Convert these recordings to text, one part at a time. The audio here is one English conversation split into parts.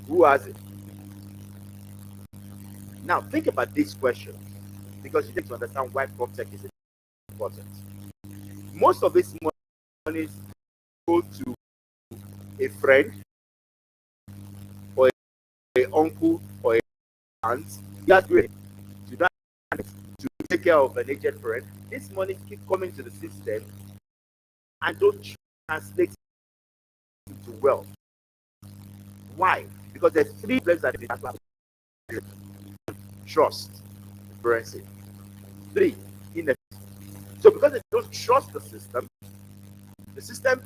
Who has it? Now think about this question because you need to understand why PropTech is important. Most of this money go to a friend or a uncle or a aunt. That's great. You don't have to take care of an aged friend. This money keep coming to the system and don't translate into wealth. Why? Because there's three places that they trust, currency. Three, inefficiency. So because they don't trust the system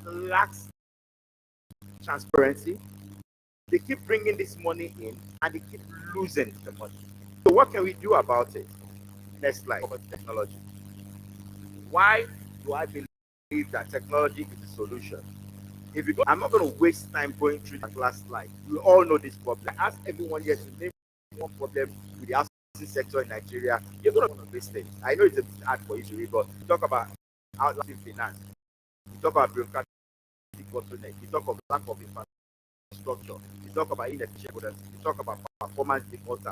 lacks transparency. They keep bringing this money in and they keep losing the money. So what can we do about it? Next slide. Technology. Why do I believe that technology is the solution? If you go, I'm not going to waste time going through that last slide. We all know this problem. I ask everyone here to name one problem with the housing sector in Nigeria. You're going to want to waste things. I know it's a bit hard for you to read, but you talk about housing finance. You talk about bureaucratic bottleneck. You talk about lack of infrastructure. You talk about inefficient products. You talk about performance default.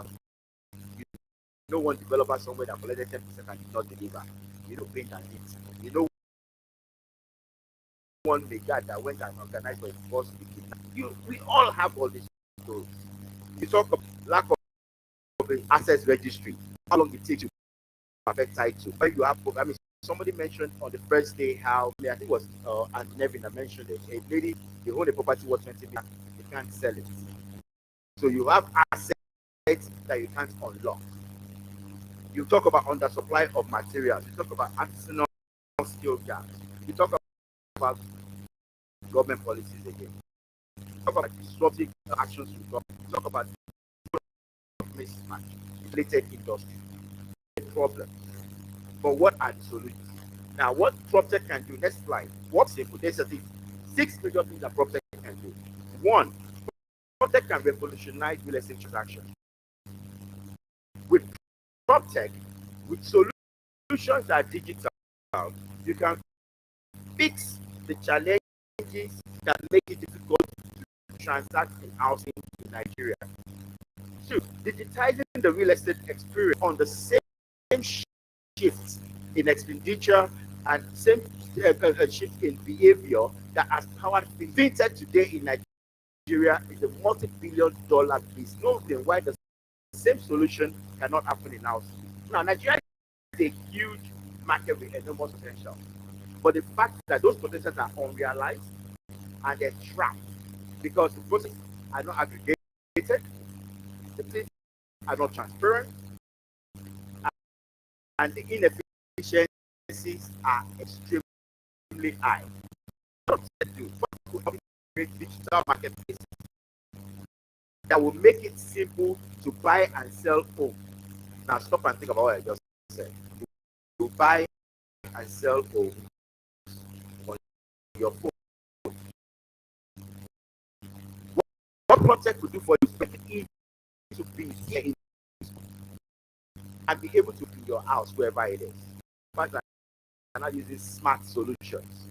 You know one developer somewhere that collected 10% and did not deliver. You know paint and heat. You know one guy that went and organized for his boss to be kidnapped. We all have all these stories. You talk about lack of an access registry. How long it takes to perfect title. When you have, I mean, somebody mentioned on the first day how I think it was and Nevin that mentioned it. A lady, they own a property worth 20 million, they can't sell it. So you have assets that you can't unlock. You talk about undersupply of materials. You talk about artisanal skill gaps. You talk about government policies again. You talk about disruptive actions. You talk about mismatch, inflated industry. Problem. But what are the solutions? Now, what PropTech can do? Next slide. What's simple? There's 6 major things that PropTech can do. One, PropTech can revolutionize real estate transactions. With PropTech, with solutions that are digital, you can fix the challenges that make it difficult to transact in housing in Nigeria. Two, digitizing the real estate experience on the same shift in expenditure and same shift in behavior that has powered fintech today in Nigeria is a multi-billion-dollar business. No reason why the same solution cannot happen in house. Now, Nigeria is a huge market with enormous potential, but the fact that those potentials are unrealized and they're trapped because the processes are not aggregated, the things are not transparent, and the inefficiencies are extremely high. What could create digital marketplaces that will make it simple to buy and sell homes? Now stop and think about what I just said. You buy and sell homes on your phone. What PropTech could do for you is make it easy to be here and be able to be your house wherever it is. But I'm not using smart solutions.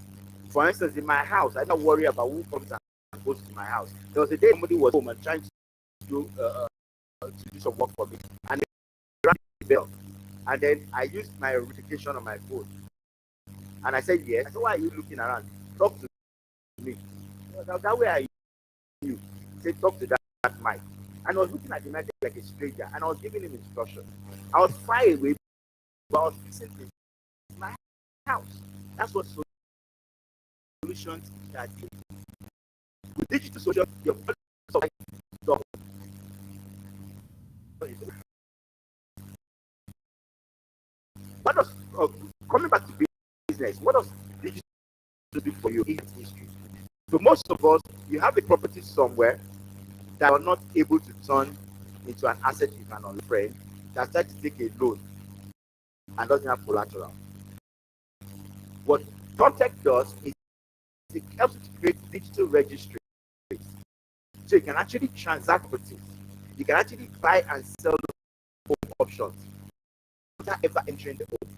For instance, in my house, I don't worry about who comes and goes to my house. There was a day somebody was home and trying to do some work for me, and they rang the bell. And then I used my notification on my phone, and I said yes. I said, "Why are you looking around? Talk to me." That way I knew. He said, "Talk to that mic." And I was looking at the mic like a stranger, and I was giving him instructions. I was far away, but I was fixing things in my house. That's what solutions that do. With digital solutions, your product double. What does coming back to business? What does digital do for you in history? So most of us, you have a property somewhere that are not able to turn into an asset you can on friend that tries to take a loan and doesn't have collateral. What PropTech does is it helps you to create digital registries. So you can actually transact properties. You can actually buy and sell home options without ever entering the home.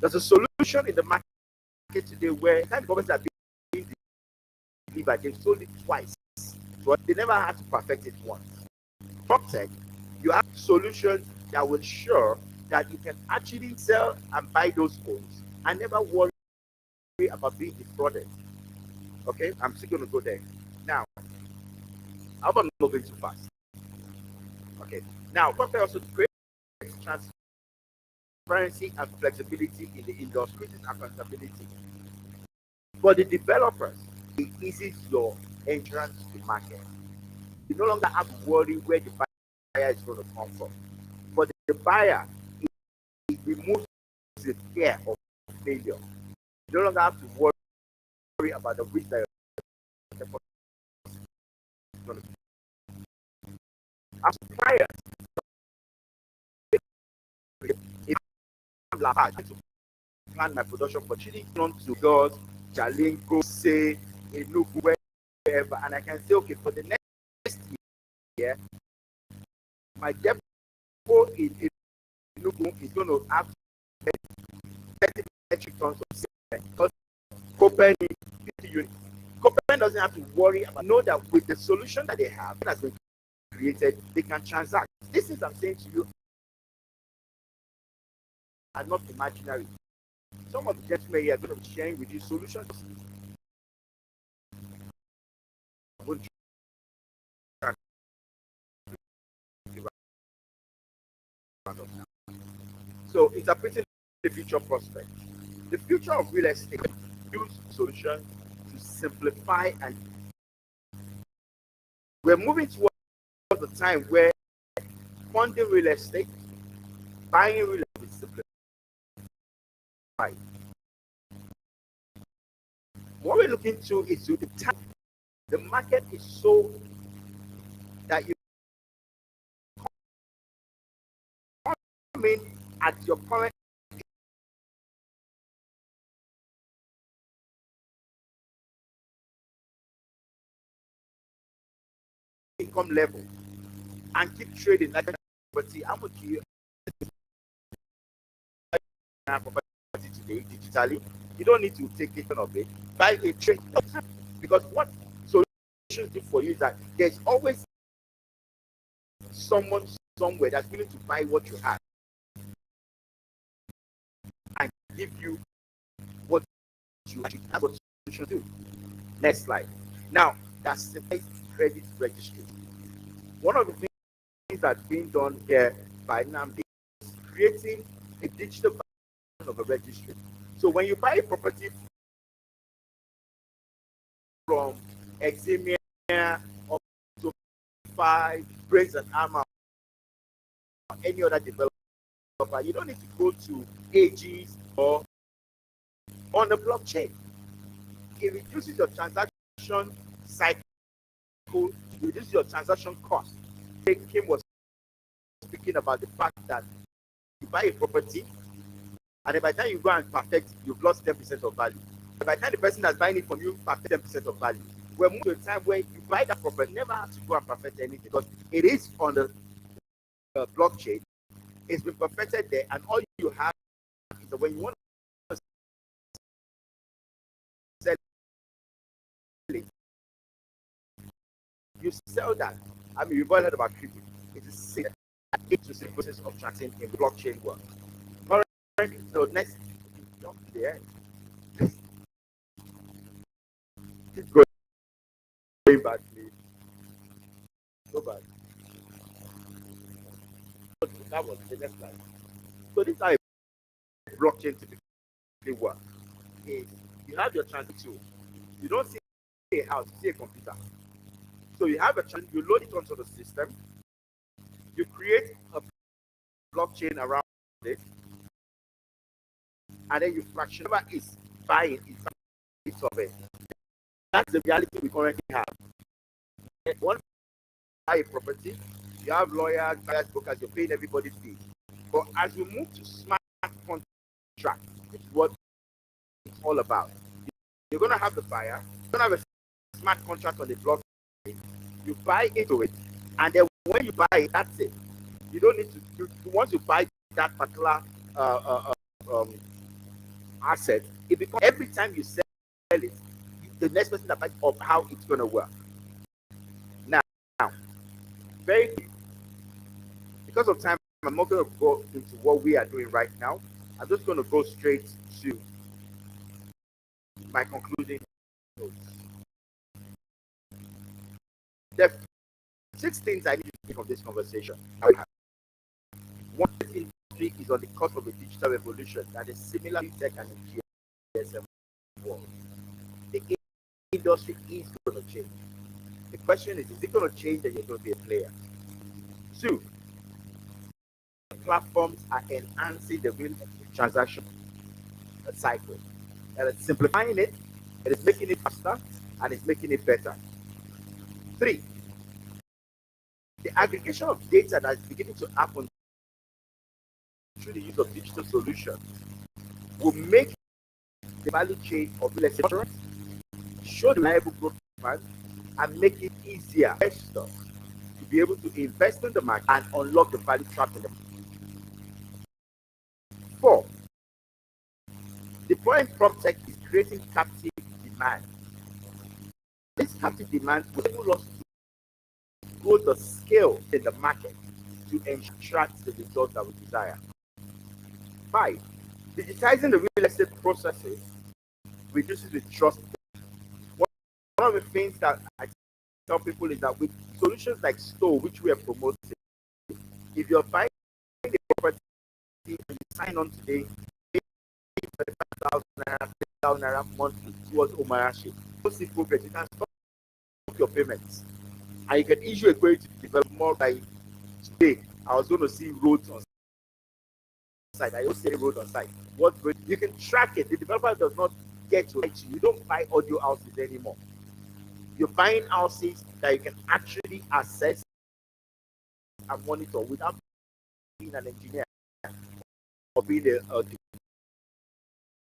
There's a solution in the market today where the kind of properties are being delivered, they've sold it twice They never had to perfect it once. PropTech, you have solutions that will ensure that you can actually sell and buy those homes and never worry about being defrauded. Okay, I'm still going to go there. Now, how about not going too fast? Okay, now, PropTech also creates transparency and flexibility in the industry, accountability. For the developers, it eases your entrance to market. You no longer have to worry where the buyer is going to come from. For the buyer, it removes the fear of failure. You no longer have to worry about the risk that you're going to. As buyers, if I'm like, to plan my production for chili, not to God, Jalingo, say, Enugu, wherever, and I can say, okay, for the next year, my depot in Enugu is going to have 30 metric tons of cement. Because Copen doesn't have to worry about, know that with the solution that they have that has been created, they can transact. This is I'm saying to you are not imaginary. Some of the gentlemen here are going to be sharing with you solutions. So interpreting the future prospect. The future of real estate use solutions to simplify, and we're moving towards the time where funding real estate, buying real estate is simplified. What we're looking to is to the market is so that you come in at your current income level and keep trading like property. How much do you have property today digitally? You don't need to take it of it. Buy a trade, because what solutions do for you is that there's always someone somewhere that's willing to buy what you have and give you what you actually have. What solutions do. Next slide. Now, that's the credit registry. One of the things that's being done here by NAM is creating a digital version of a registry. So when you buy a property from Eximia or to 5 Brains and Armor or any other developer, you don't need to go to AGs or on the blockchain. It reduces your transaction cycle, it reduces your transaction cost. Kim was speaking about the fact that you buy a property, and by the time you go and perfect, you've lost 10% of value. By the time the person that's buying it from you perfect 10% of value, we're moving to a time where you buy that property, never have to go and perfect anything, because it is on the blockchain. It's been perfected there, and all you have is that when you want to sell it, you sell that. I mean, you've all heard about crypto. It is the process of transacting in blockchain world. So next, jump to the end. Keep going back, please. Go back. That was the next slide. So this is how a blockchain typically works. You have your transaction. You don't see a house, you see a computer. So you have a transaction, you load it onto the system, you create a blockchain around it, and then you fraction whatever is buying is of it. That's the reality we currently have. Once you buy a property, you have lawyers, buyers, brokers, you're paying everybody's fees. But as we move to smart contract, which is what it's all about, you're going to have the buyer, you're going to have a smart contract on the blockchain, you buy into it, and then when you buy it, that's it. You don't need to, once you buy that particular asset, it becomes every time you sell it, the next person that buys of how it's going to work. Very quick, because of time, I'm not going to go into what we are doing right now. I'm just going to go straight to my concluding notes. There are 6 things I need to think of this conversation. One, this industry is on the cusp of a digital revolution that is similar to tech and the GSM world. The industry is going to change. The question is it going to change and you're going to be a player? 2, platforms are enhancing the real transaction cycle. And it's simplifying it, it is making it faster, and it's making it better. 3, the aggregation of data that is beginning to happen through the use of digital solutions will make the value chain of real estate insurance show the reliable growth plan and make it easier for investors to be able to invest in the market and unlock the value trapped in the market. 4, deploying prop tech is creating captive demand. This captive demand will enable us to grow the scale in the market to extract the results that we desire. 5, digitizing the real estate processes reduces the trust. One of the things that I tell people is that with solutions like Store, which we are promoting, if you're buying a property and you sign on today, 35,000 naira, 10,000 naira monthly towards ownership, don't see progress. You can stop your payments and you can issue a query to develop more. By today, I was going to see roads on site. I don't see road on site. What road? You can track it. The developer does not get to it. You don't buy audio houses anymore. You're buying houses that you can actually assess and monitor without being an engineer or being a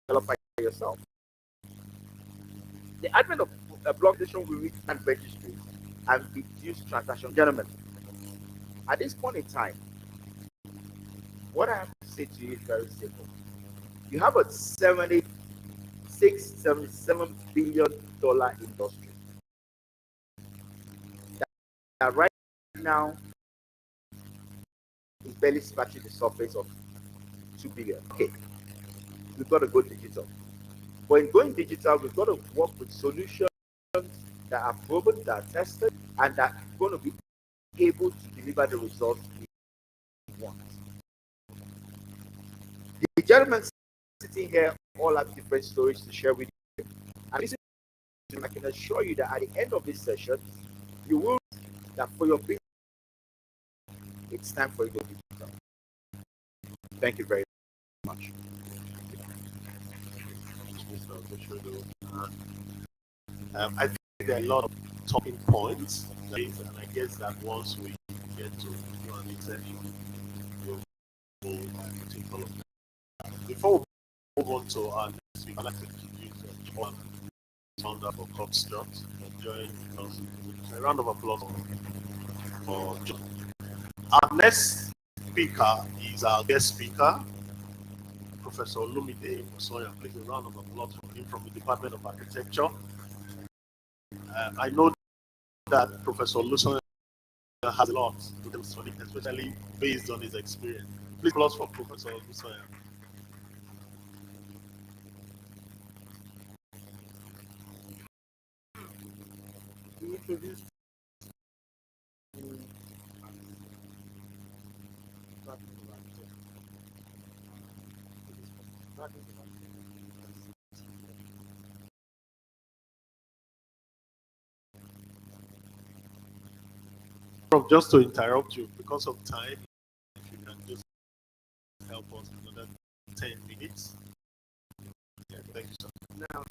developer yourself. The advent of a blockchain will expand registries and reduce transaction. Gentlemen, at this point in time, what I have to say to you is very simple. You have a $77 billion industry that right now is barely scratching the surface of 2 billion. Okay, we've got to go digital. But in going digital, we've got to work with solutions that are proven, that are tested, and that are going to be able to deliver the results we want. The gentlemen sitting here all have different stories to share with you. And listen, I can assure you that at the end of this session, you will that for your business, it's time for you to go digital. Thank you very much. I think there are a lot of talking points, and I guess that once we get to do an exception, we'll take all of that. Before we move on to our next week, I'd like to introduce John Thunder for Construct. Join us. A round of applause for John. Our next speaker is our guest speaker, Professor Olumide Mosoya. Please a round of applause for him from the Department of Architecture. I know that Professor Mosoya has a lot to demonstrate, especially based on his experience. Please applause for Professor Mosoya. We introduced Just to interrupt you, because of time, if you can just help us another 10 minutes. Yeah, thank you, sir. now.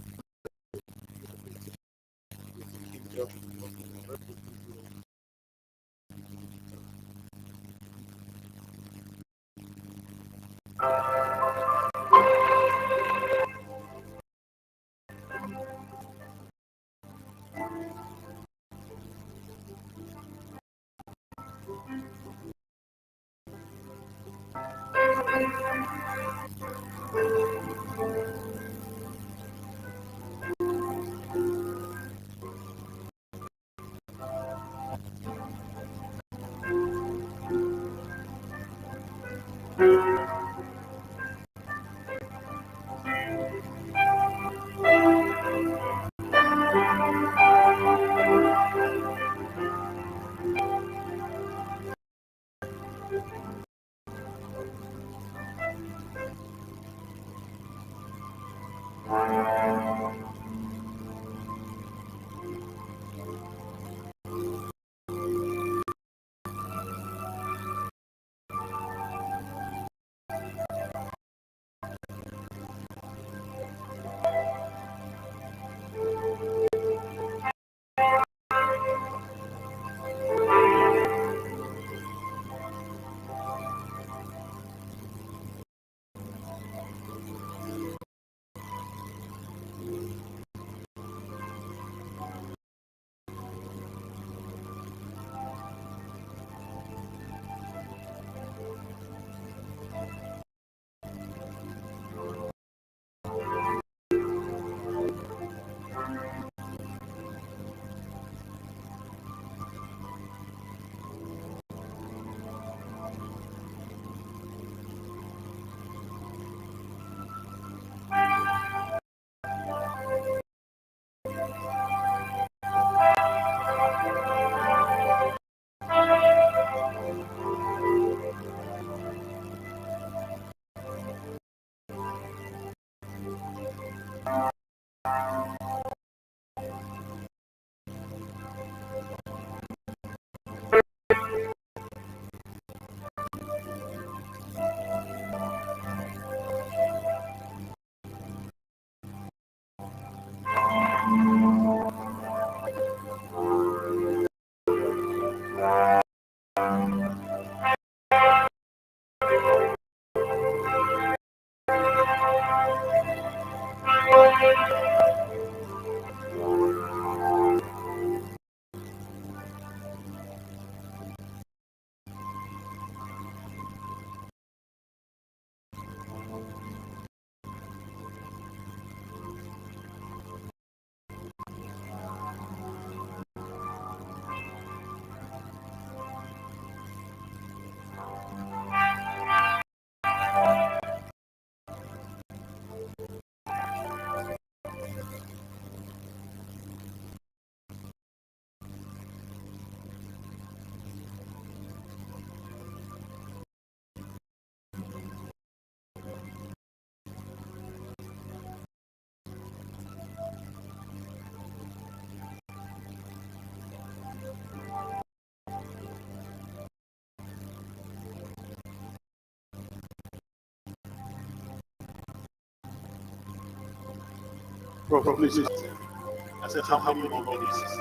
Probably. I said, how many more minutes is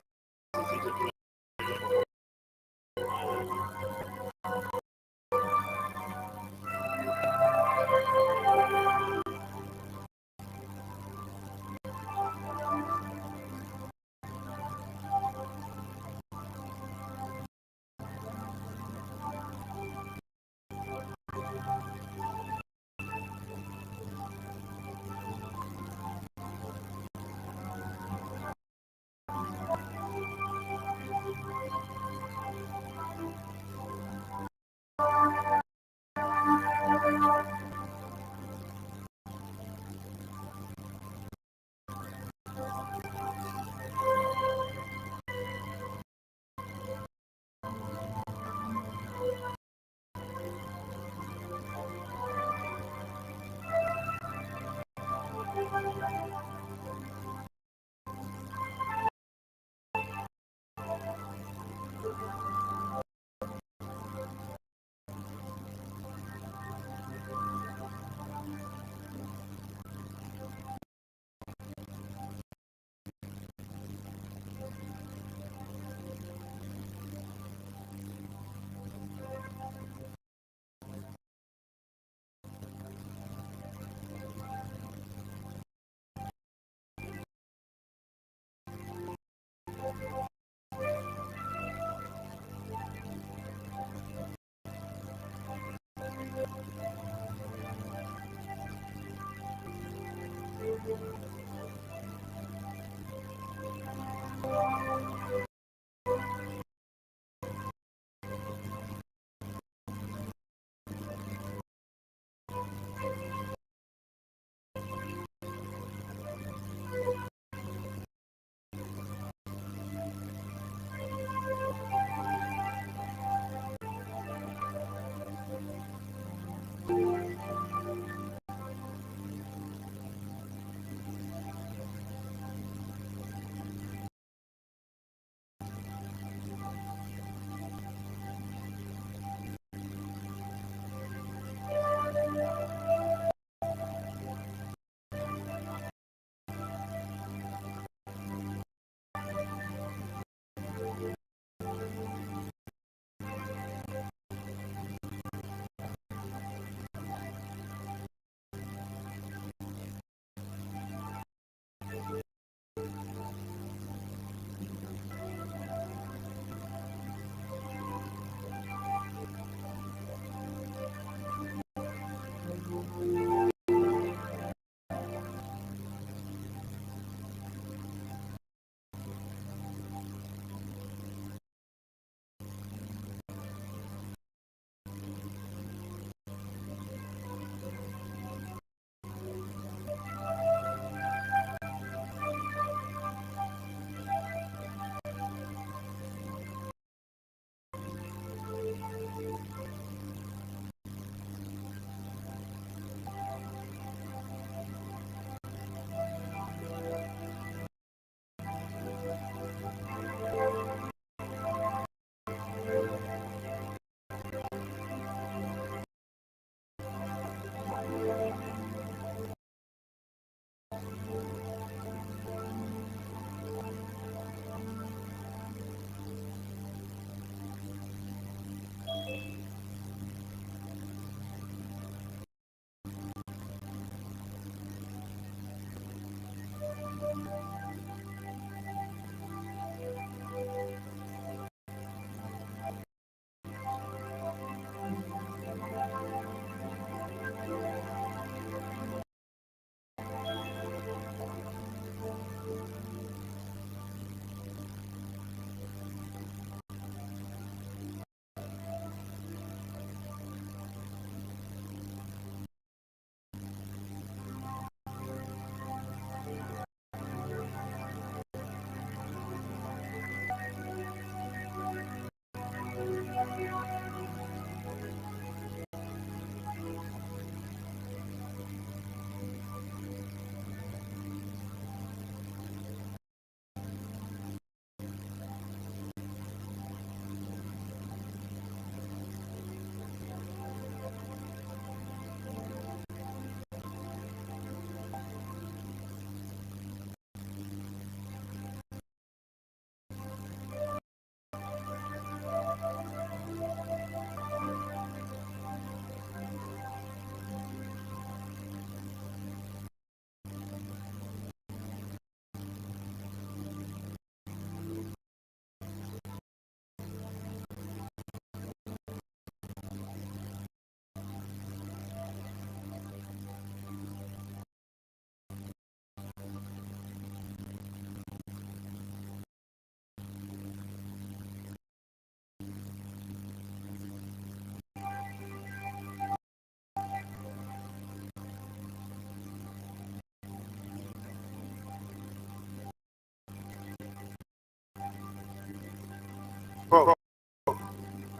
it to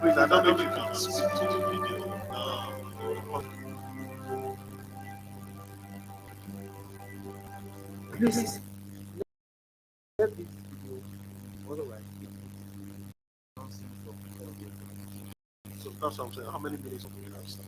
Please, I don't know if you can speak to the video. Please let this video. Otherwise, don't see something. So that's what I'm saying. How many minutes do we have, sir?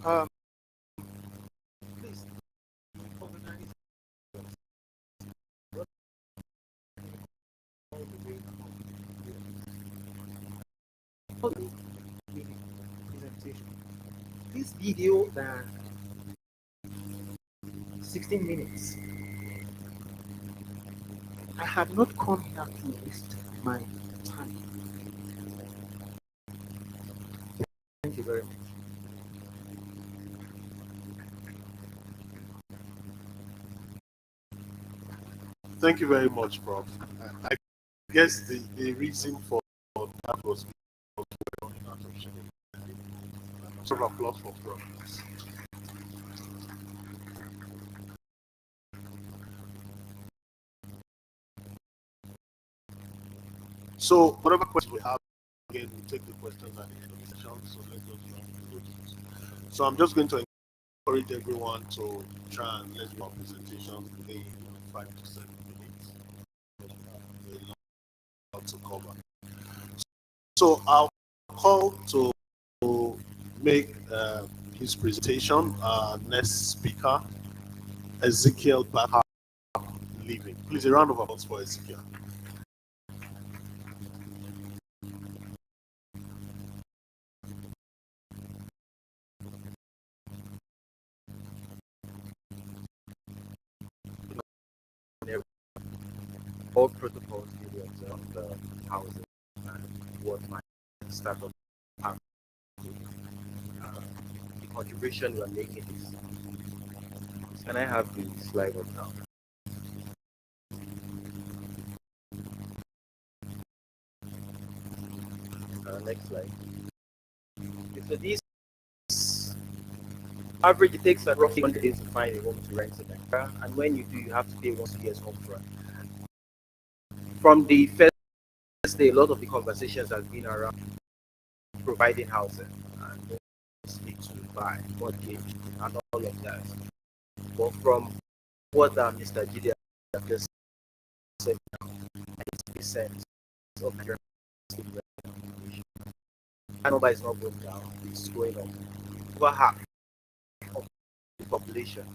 Um, please organize all the presentation. This video than 16 minutes. I have not come here to waste my time. Thank you very much. Thank you very much, Prof. I guess the reason for that was because we're running out of schedule. Sort of applause for Prof. So, whatever questions we have, again, we'll take the questions at the end of the session. So, let's just jump into those. So, I'm just going to encourage everyone to try and let's do our presentation within 5 to 7 minutes. A lot to cover. So, I'll call to make his presentation. Next speaker, Ezekiel Baha Living. Please, a round of applause for Ezekiel. All protocols to observe the housing and what my startup have the contribution we're making is. Can I have the slide up now? Next slide. So this average, it takes roughly 100 days to find a home to rent in Nigeria, and when you do, you have to pay 1 year's upfront. From the first day, a lot of the conversations has been around providing housing and speak to buy, mortgage, and all of that. But from what Mr. Gide just said now, 90% of Nigerian that number is not going down, it's going up. Over half of the population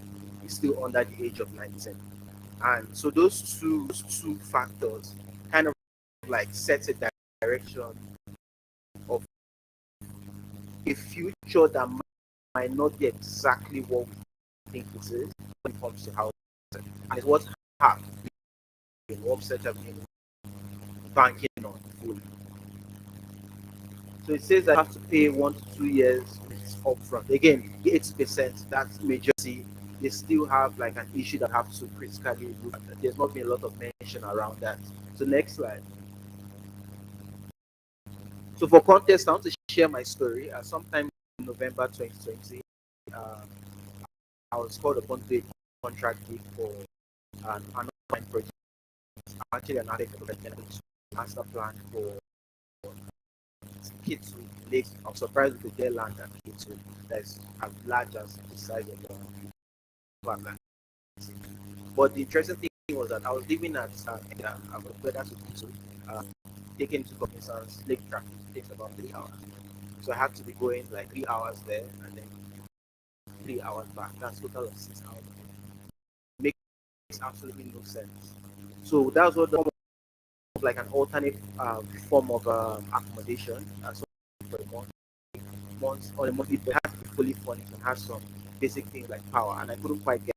is still under the age of 19. And so those two factors kind of like set a direction of a future that might not be exactly what we think it is when it comes to housing. And it's what have been Offsite have been banking on fully. So it says that you have to pay 1 to 2 years upfront. Again, 80%, that's majority. They still have like an issue that have to critically look at. There's not been a lot of mention around that. So next slide. So for context, I want to share my story. Sometime in November 2020, I was called upon to do a contract gig for an online project. I'm actually an architect for the master plan for K2 Lake. I'm surprised we could get land at K2 that's as large as the size of the land. But the interesting thing was that I was living at I was better to K2, taking into cognizance lake traffic takes about 3 hours. So I had to be going like 3 hours there and then 3 hours back. That's a total of 6 hours. Makes absolutely no sense. So that was what the like an alternate form of accommodation. So for a month on a monthly, but it has to be fully furnished and has some basic things like power. And I couldn't quite get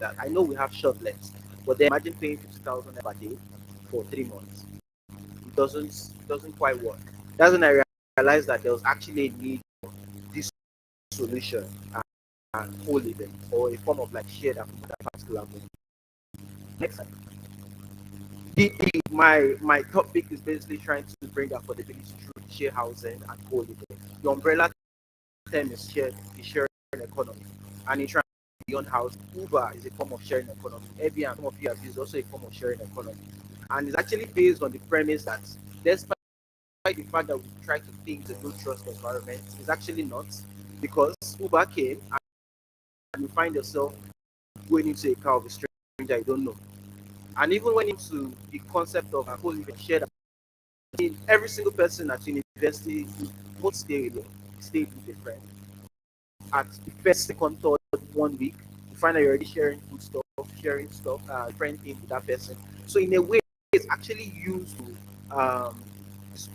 that. I know we have short lengths, but then imagine paying 50,000 per day for 3 months. It doesn't quite work. That's when I realized that there was actually a need for this solution and co-living or a form of like shared accommodation at that particular moment. Next slide. My topic is basically trying to bring affordability through share housing and co-living. The umbrella term is sharing economy, and in beyond housing, Uber is a form of sharing economy. Airbnb, some of you have used, also a form of sharing economy, and it's actually based on the premise that despite the fact that we try to think it's a low trust environment, it's actually not, because Uber came and you find yourself going into a car of a stranger you don't know. And even went into the concept of co-living shared, every single person at university would stay alone, stay with a friend. at the first, second, third, 1 week, you find that you're already sharing food stuff, sharing stuff, different things with that person. So in a way, it's actually used to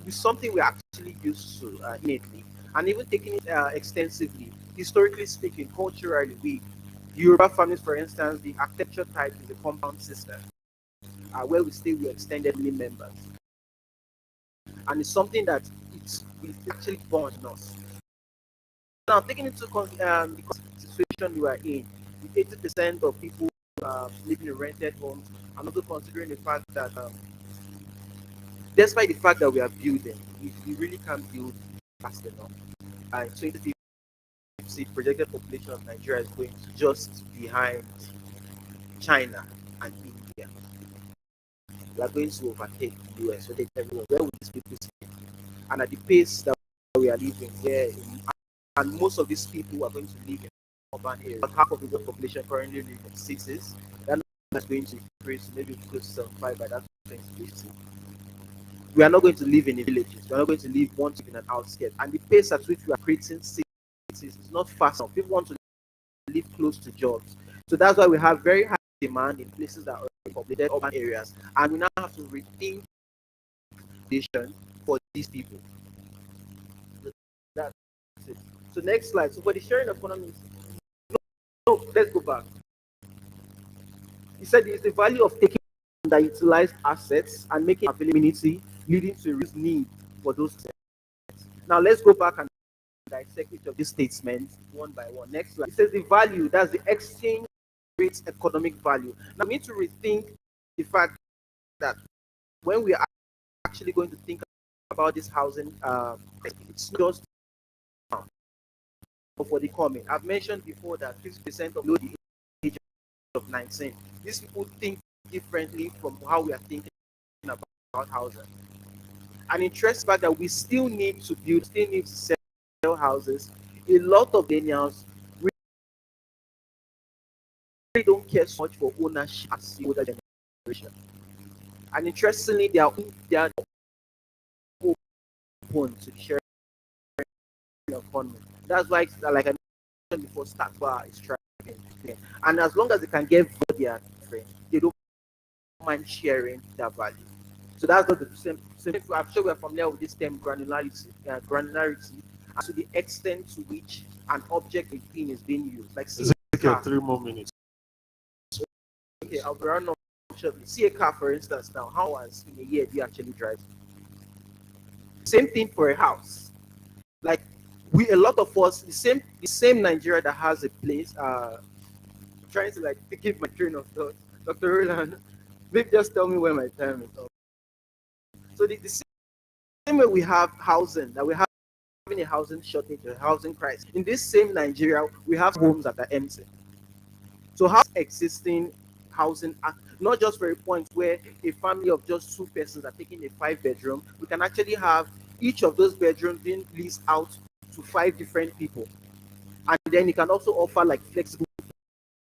it's something we're actually used to innately, and even taking it extensively. Historically speaking, culturally, we Yoruba families, for instance, the architecture type is a compound system where we stay with extended family members, and it's something that it's actually born in us. Now, taking into the situation we are in, with 80% of people living in rented homes, and also considering the fact that, despite the fact that we are building, we really can't build fast enough. And 2050, projected population of Nigeria is going to just behind China and India. We are going to overtake the US, so take everyone. Where will these people stay? And at the pace that we are living, and most of these people are going to live in urban areas. About half of the world population currently live in cities. That is going to increase maybe close to 75 by that 2050. We are not going to live in the villages. We are not going to live one in an outskirts. And the pace at which we are creating cities is not fast enough. People want to live close to jobs. So that's why we have very high demand in places that are populated urban areas. And we now have to rethink vision for these people. So that's it. So next slide. So for the sharing economy, no, let's go back. He said it's the value of taking underutilized assets and making availability, leading to reduced need for those assets. Now let's go back and dissect each of these statements one by one. Next slide. It says the value, that's the exchange rate economic value. Now we need to rethink the fact that when we are actually going to think about this housing, it's not just for the coming. I've mentioned before that 50% of the age of 19. These people think differently from how we are thinking about housing. And interest fact that we still need to build, still need to sell houses. A lot of millennials really don't care so much for ownership as the older generation. And interestingly, they are open to sharing economy. That's why, like I mentioned before, start bar is trying. And as long as they can get their friend, they don't mind sharing that value. So that's not the same. I'm sure we're familiar with this term granularity, and to the extent to which an object within is being used. Like see a car. 3 more minutes. Okay, I'll be around shortly. See a car, for instance. Now, how was in a year do you actually drive? Same thing for a house. Like a lot of us, the same Nigeria that has a place. Trying to like keep my train of thought. Dr. Roland, maybe just tell me when my time is up. So the same way we have housing, that we have having a housing shortage, a housing crisis. In this same Nigeria, we have homes that are empty. So how existing housing act, not just for a point where a family of just two persons are taking a 5 bedroom, we can actually have each of those bedrooms being leased out to 5 different people. And then you can also offer like flexible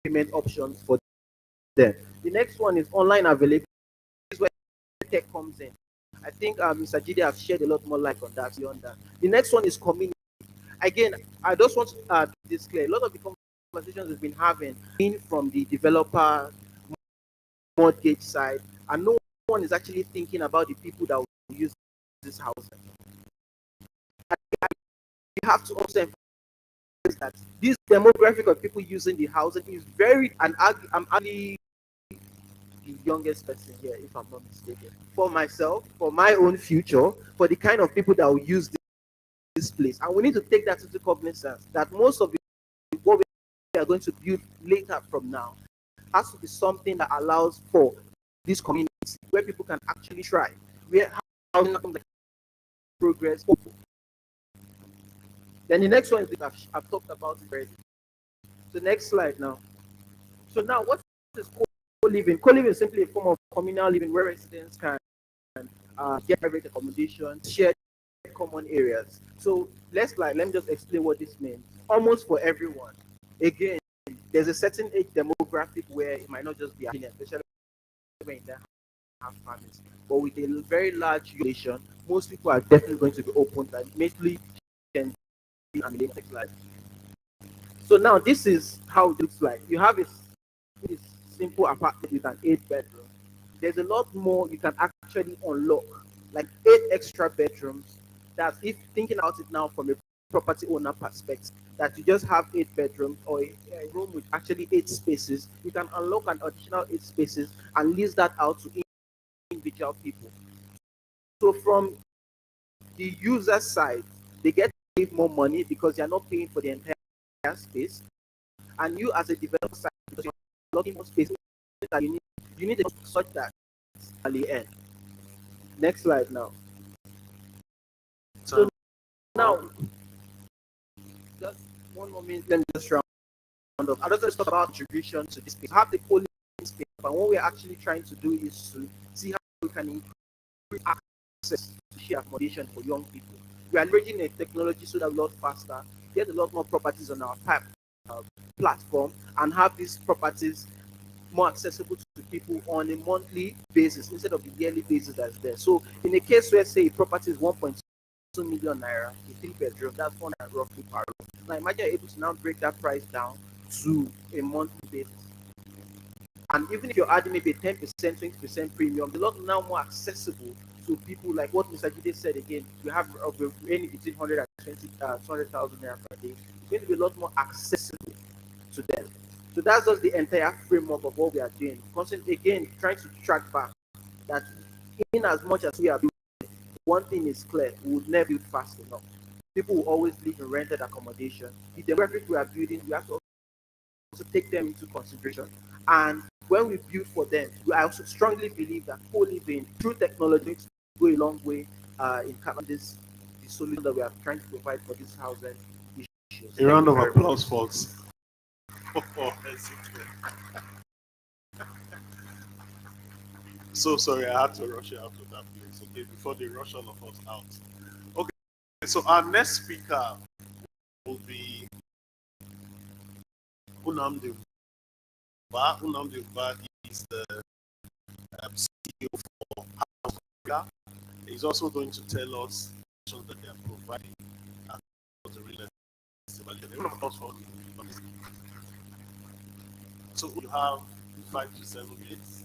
payment options for them. The next one is online availability. This is where tech comes in. I think Mr. Jide has shared a lot more light on that beyond that. The next one is community. Again, I just want to this clear. A lot of the conversations we've been having been from the developer mortgage side, and no one is actually thinking about the people that will use this housing. We have to also emphasize that this demographic of people using the housing is very, and I'm actually the youngest person here, if I'm not mistaken. For myself, for my own future, for the kind of people that will use this place. And we need to take that into cognizance that most of what we are going to build later from now has to be something that allows for this community where people can actually try. Where housing like progress. Then the next one is I've talked about it already. So next slide now. So now what is co-living? Co-living is simply a form of communal living where residents can get private accommodation, share common areas. So let me just explain what this means. Almost for everyone. Again, there's a certain age demographic where it might not just be affiliate, especially when they have families. But with a very large population, most people are definitely going to be open and mainly can be life. So now this is how it looks like. You have a simple apartment with an 8 bedroom. There's a lot more you can actually unlock, like 8 extra bedrooms. That's if thinking about it now from a property owner perspective, that you just have 8 bedrooms or a room with actually 8 spaces. You can unlock an additional 8 spaces and lease that out to individual people. So from the user side, they get to save more money because you're not paying for the entire space, and you as a developer side, because you're unlocking more space that you need a such that at the end. Next slide now. So now, just one moment, let me just round up. I just want to talk about contribution to this space. I have the polling space, but what we're actually trying to do is to see how we can increase access to share accommodation for young people. We are leveraging a technology so that a lot faster, get a lot more properties on our platform, and have these properties more accessible to people on a monthly basis instead of the yearly basis that's there. So in a case where say a property is 1.2 million naira, a 3 bedroom, that's 400 roughly per room. Now imagine you're able to now break that price down to a monthly basis. And even if you're adding maybe 10%, 20% premium, the lot now more accessible to people, like what Mr. Jide said again. We have any between 120 200,000 naira per day. It's going to be a lot more accessible to them. So that's just the entire framework of what we are doing. Constantly, again, trying to track back that in as much as we are building, one thing is clear: we would never build fast enough. People will always live in rented accommodation. The demographic we are building, we have to also take them into consideration. And when we build for them, I also strongly believe that co-living through technology go a long way in covering this the solution that we are trying to provide for this housing issues. A round of applause, folks. So sorry, I had to rush out of that place. Okay, before they rush all of us out. Okay, so our next speaker will be Unamdi Ba. Unamdi Ba is the CEO for Africa. He's also going to tell us that they are providing the real estate value. So you have 5 to 7 minutes.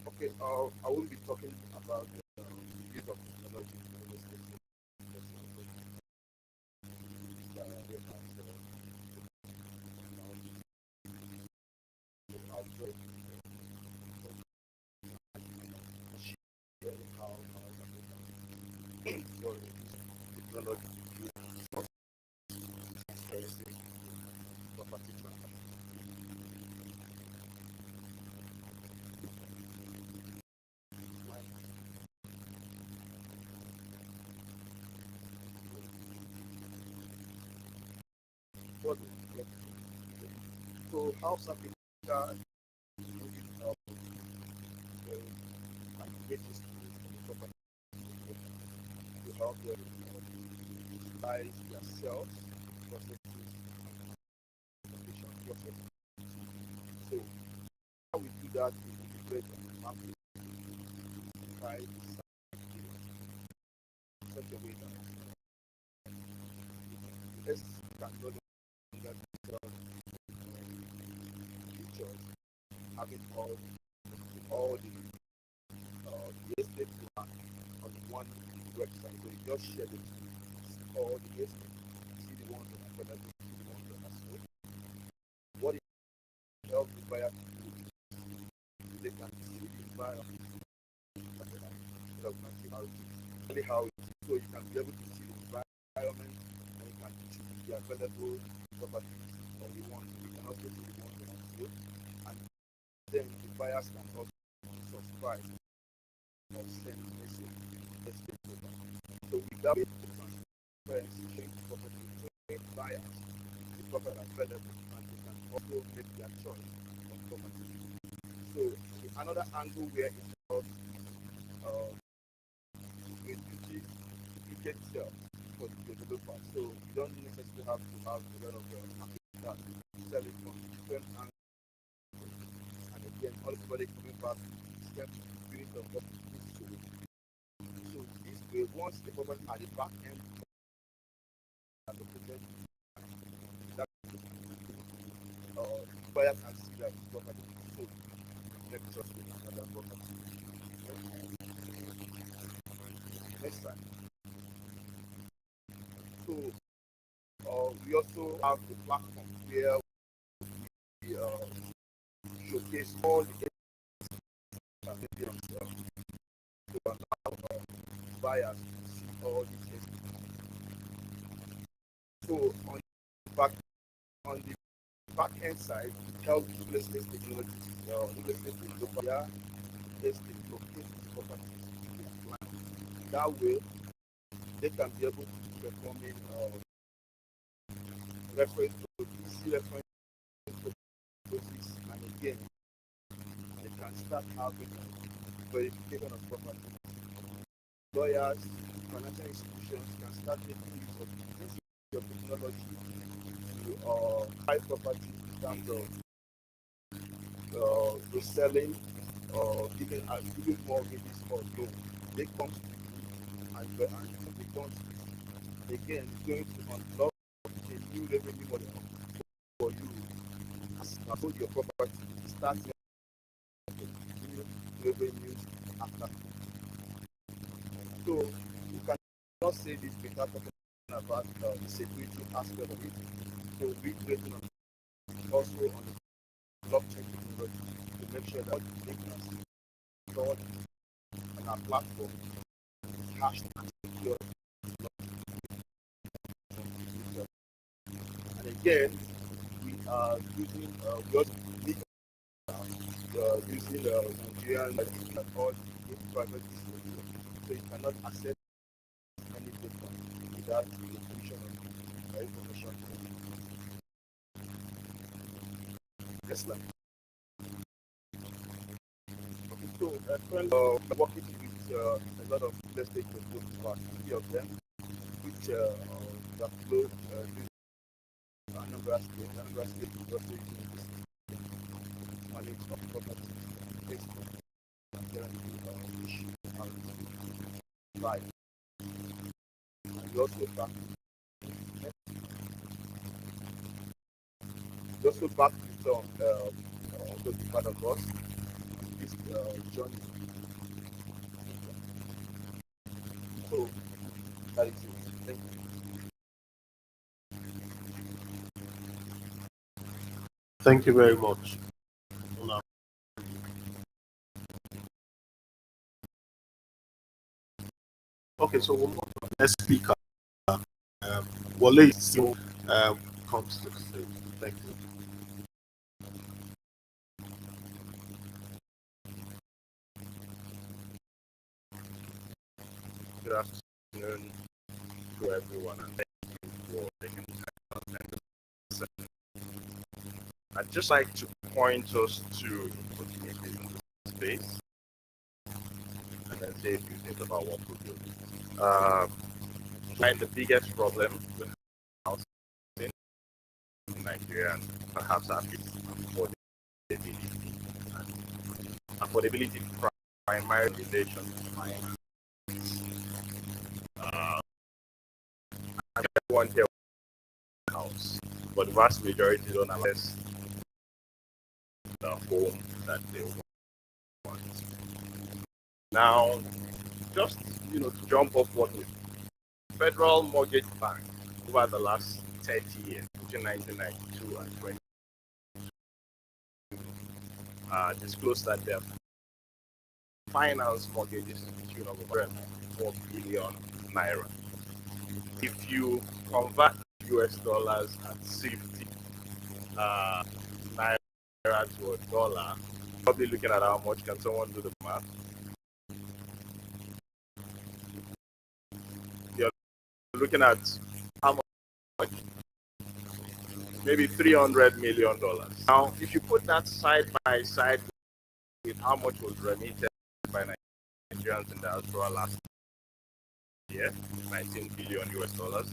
Okay, I will be talking about the use of technology in this case. Technology property transfer. What is it? So how some people is looking up basis to property to help them utilize themselves processes condition process. So how we do that is integrate and map price in such a way that this can no longer features having all the estates you have on one website. So you just share it all the estates, see the ones that are available, see the ones that are sold. What it helps the buyer to do is they can see the environment so you can see how it is. Really how it is. So you can be able to see the environment and you can choose the available properties that you want. You can also see the ones that are sold, and then the buyers can also subscribe or send message. So without the transparency, showing the property to buyers, the property available, and they can also make their choice on property. So another angle where it helps is the itself for the developer. So you don't necessarily have to have a lot of market sell it from different angles. And again, everybody coming back to the same unit of what it is to. So this way, once the property at the back end are located, that buyer can see that the property is sold. Let me just look at that property. Next time. So we also have the platform where we showcase all the evidence to allow buyers to see all these estates. So on the back end side, we help real estate technologies, real estate developers, estate locate these properties to their clients. That way, they can be able to performing reference to see reference process, and again, they can start having verification of property. Lawyers, financial institutions can start making use of this technology to buy property in terms of reselling or giving mortgages or loan. They come to you and they come to you. Again, it's going to unlock a new revenue model for you. As you sold your property, start making new revenues after. So you cannot say this without talking about the security aspect of it. So we creating also on the blockchain technology to make sure that the data stored on our platform is hashed and secure. And again, we are using using Nigerian and all the private systems, so you cannot access any data without the permission of the information. Tesla. Okay, so we're working with a lot of real estate developers, about 50 of them, which are close to Anambra State. Anambra State is also using this manage of properties based on the issue and life. And we also back with some also be part of us this journey. So that is it. Thank you. Thank you very much. Okay, so we'll move on to the next speaker. Wale still comes to the stage. Thank you. Good afternoon to everyone, and thank you for taking time. I'd just like to point us to the space and then say a few things about what we do. And the biggest problem with housing in Nigeria and perhaps at least affordability primary relation to finance. Everyone here house, but the vast majority don't access the home that they want. Now, just to jump off what we Federal Mortgage Bank over the last 30 years, between 1992 and 20, disclosed that they have financed mortgages to the tune of over 4 billion naira. If you convert US dollars at 60 naira to a dollar, probably looking at how much. Can someone do the math? You're looking at how much? Maybe $300 million. Now, if you put that side by side with how much was remitted by Nigerians in diaspora last year, 19 billion US dollars,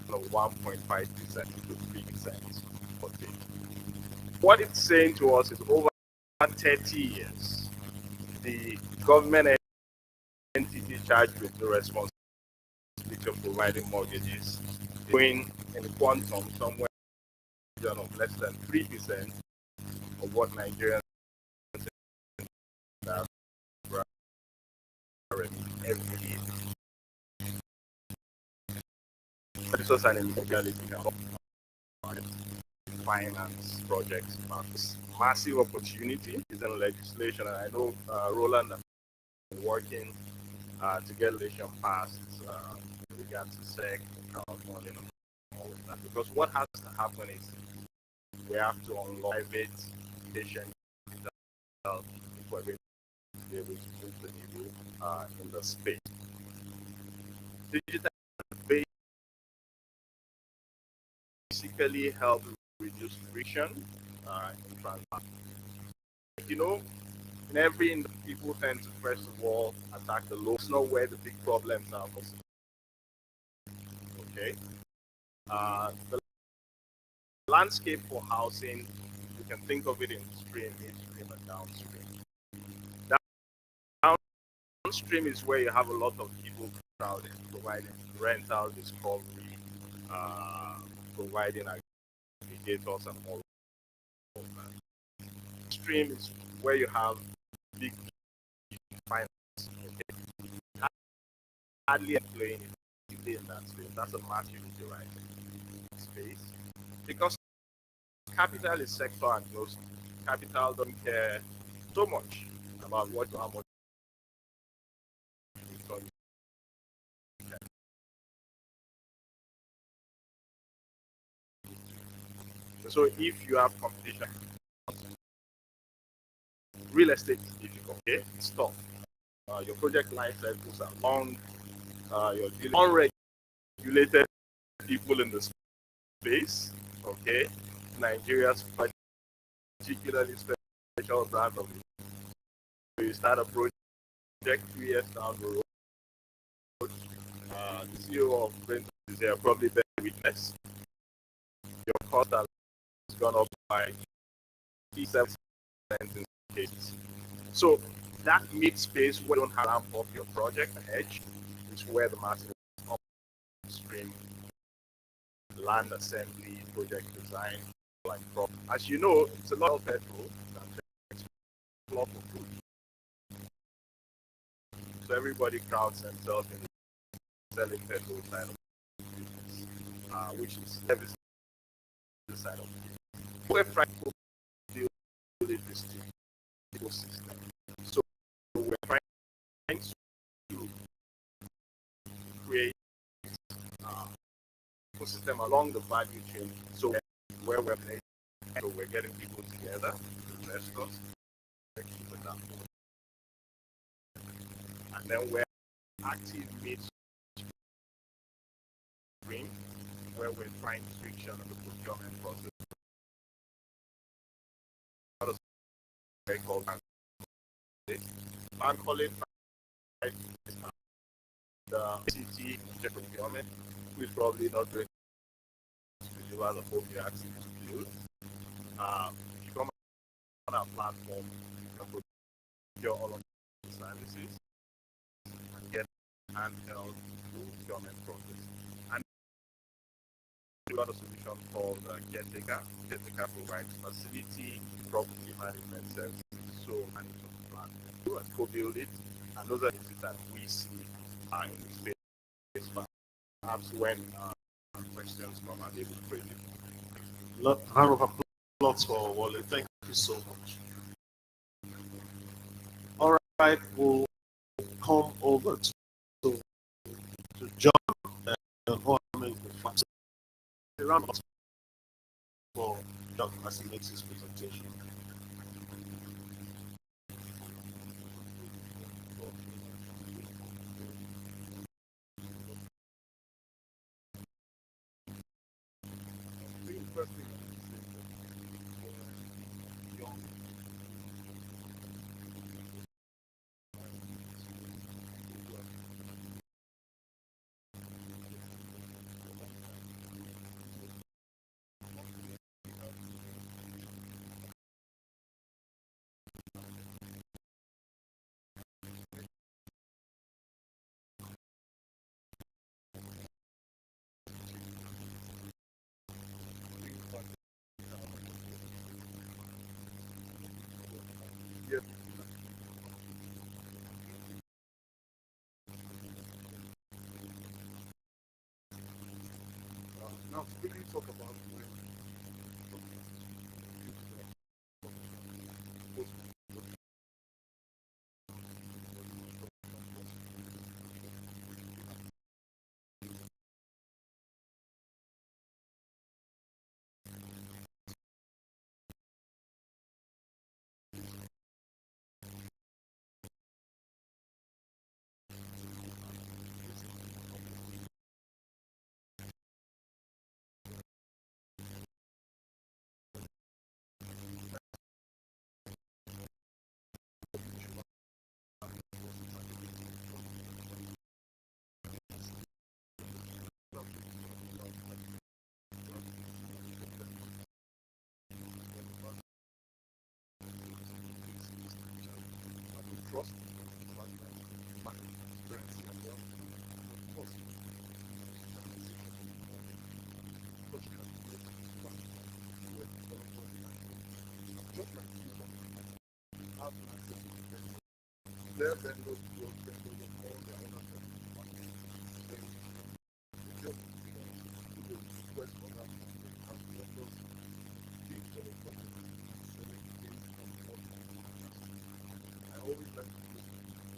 1.5% to 3% for what it's saying to us is over 30 years, the government entity charged with the responsibility of providing mortgages going in quantum somewhere of less than 3% of what Nigerians have every year. This was an illegality finance projects. Massive opportunity is in legislation, and I know Roland has been working to get legislation passed with regard to SEC, crowdfunding, and all of that. Because what has to happen is we have to unlock private patient capital for be able to move the needle in the space. Digital basically help reduce friction in transaction. You know, in every industry, people tend to first of all attack the low. It's not where the big problems are. Okay. The landscape for housing, you can think of it in stream, midstream, and downstream. Downstream is where you have a lot of people crowded, providing rental discovery, providing aggregators and all of that. Stream is where you have big finance. Okay? Hardly playing in that space. That's a massive right space. Because capital is sector agnostic. Capital don't care so much about what you have. So if you have competition, real estate is difficult. Okay, it's tough. Your project life cycles are long. You're dealing with unregulated people in the space. Okay, Nigeria's particularly special brand of it. So you start a project 3 years down the road. The CEO of Brent is there, probably bear witness. Your cost has gone up by 7% in cases. So that mid space where you don't have ramp up your project edge is where the massive upstream land assembly, project design, like problem. As you know, it's a lot of petrol that for food. So everybody crowds themselves in selling petrol side of business, which is every side of business. We're trying to build this ecosystem. So we're trying to create ecosystem along the value chain. So where we're playing, so we're getting people together, investors, and then we're active midstream, where we're trying to friction on the procurement process. Very called I'm calling the city procurement, who is probably not doing the whole you're asking to build. If you come on our platform, you can procure all of the services and get handheld procurement process. And we've got a solution called Caretaker. Caretaker provides facility, property management services, so management plan. You and co-build it, and those are the things that we see in the space. Perhaps when questions come, I'll be able to bring it. Round of applause for Wale. Thank you so much. All right, we'll come over to John and Mohammed. A round of applause for John as he makes his presentation. Now, quickly talk about when trust, market transparency as well. Of course, just like have access to their vendors, your vendors, and all their other vendors. They just do the request for that. As vendors, give for the company, selling based on what I always like to use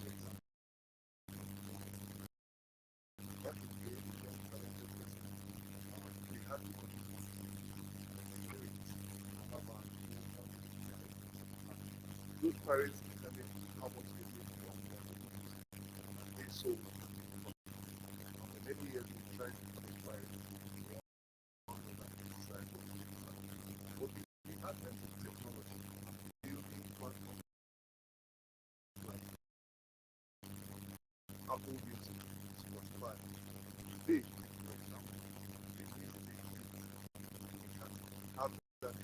the example. Back in the day, we don't have a business. We had to those parents determine how much they make from what they sold. For many years, we tried to qualify but we had them with technology, building platforms like Apple Music, Spotify. Today, for example, they can have that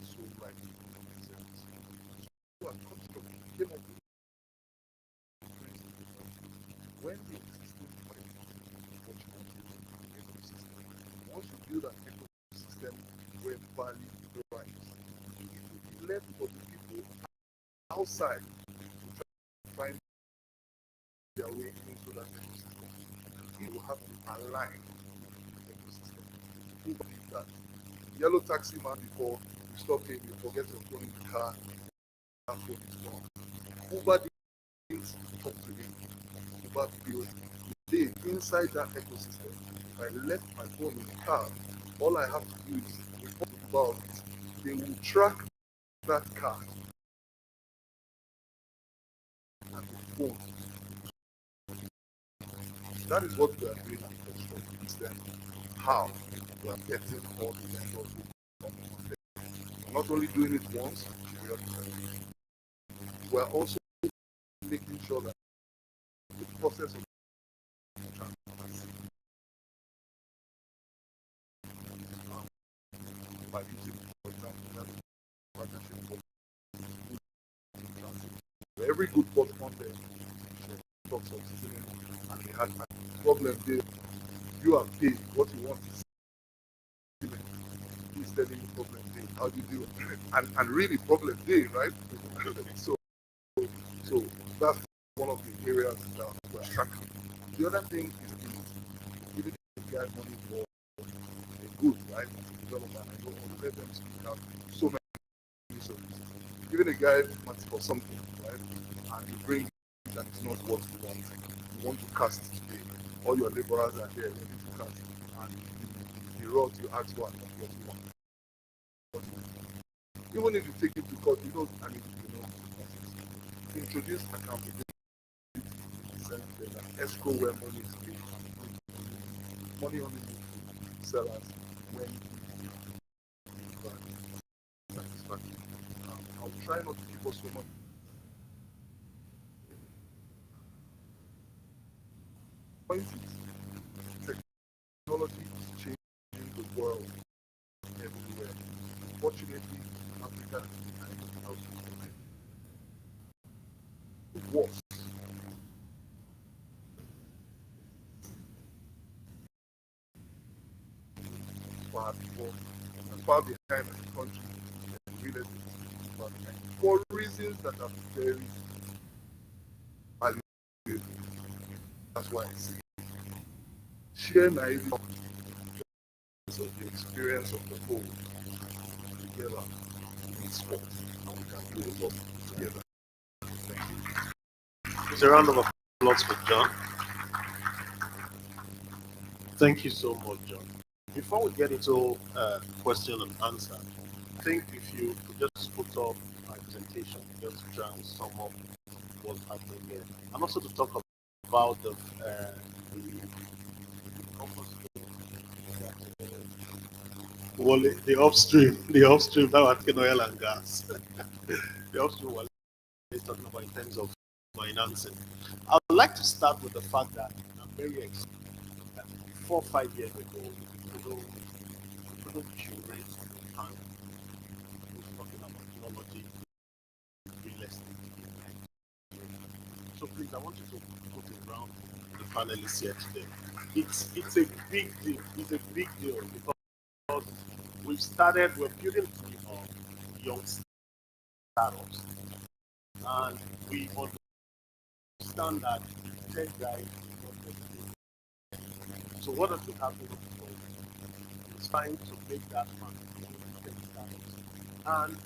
so right who are constructing came up with when the existing ecosystem, once you build an ecosystem where value thrives, it will be left for the people outside to try to find their way into that ecosystem. You will have to align the ecosystem. Who believe that? Yellow taxi man before you stop him, you forget your phone in the car, and phone is gone. Uber didn't talk to him. Uber built today inside that ecosystem. If I left my phone in the car, all I have to do is report about it. They will track that car and the phone. That is what we are doing at the construction system. How we are getting all the vendors who come on there. We're not only doing it once, we are also making sure that the process of by using, for example, partnership every good port on there talks of stealing and they had a problem there. You are paid what you want is stealing. He's telling you problem day. How do you do it? And really problem day, right? so that's one of the areas that we're tracking. The other thing is giving the guy money for a good, right? Development. I don't want to let them speak out so many services. Giving a guy money for something, right? And you bring that is not what you want. You want to cast today. All your laborers are there ready to cast. And the road you ask for and not what you want. Even if you take it to court, you know, I mean, you know, introduce accountability. There's an escrow where money is paid. Money only moves to sellers when satisfaction. I'll try not to give us so much. Point is, technology is changing the world everywhere. Unfortunately, Africa is out the worst. Far behind the country really for reasons that are very valuable. That's why I see share my of the experience of the whole together in sport, and we can do a lot together. Thank you. It's a round of applause for John. Thank you so much, John. Before we get into question and answer, I think if you could just put up my presentation, just to try and sum up what's happening here, and also to talk about the upstream, that was oil and gas. The upstream was talking about in terms of financing. I would like to start with the fact that I'm very excited that 4 or 5 years ago, we couldn't curate the time. We were talking about technology, real estate. So please, I want you to put it around the panelists here today. It's a big deal. It's a big deal because we're building a team of young startups, and we understand that tech guys is not necessary. So what has been happening is trying to make that market tech startups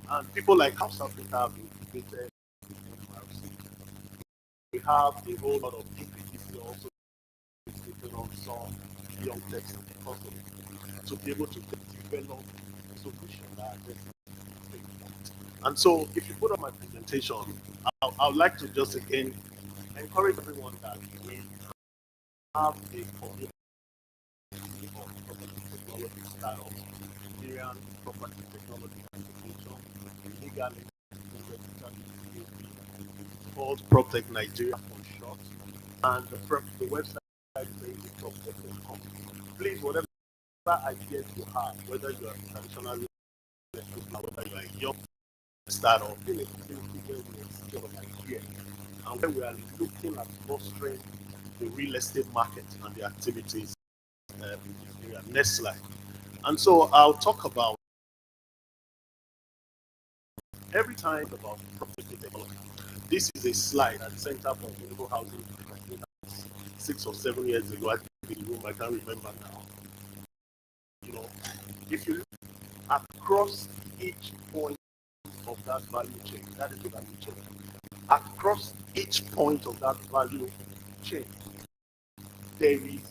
and people like South Africa have integrated with MRC. We have a whole lot of PPTC also taking on some young techs to be able to develop a solution that addresses. And so, if you put on my presentation, I would like to just again encourage everyone that we have a community of property technology startups, Nigerian property technology association, legally called PropTech Nigeria for short, and the website is proptech.com. Please, whatever ideas you have, whether you are traditional, whether you are young startup, in Nigeria, and where we are looking at fostering the real estate market and the activities in this area. Next slide. And so I'll talk about every time about property technology. This is a slide at the Center for Affordable Housing 6 or 7 years ago. I think in the room, I can't remember now. You know, if you look across each point of that value chain, that is the value chain. Across each point of that value chain, there is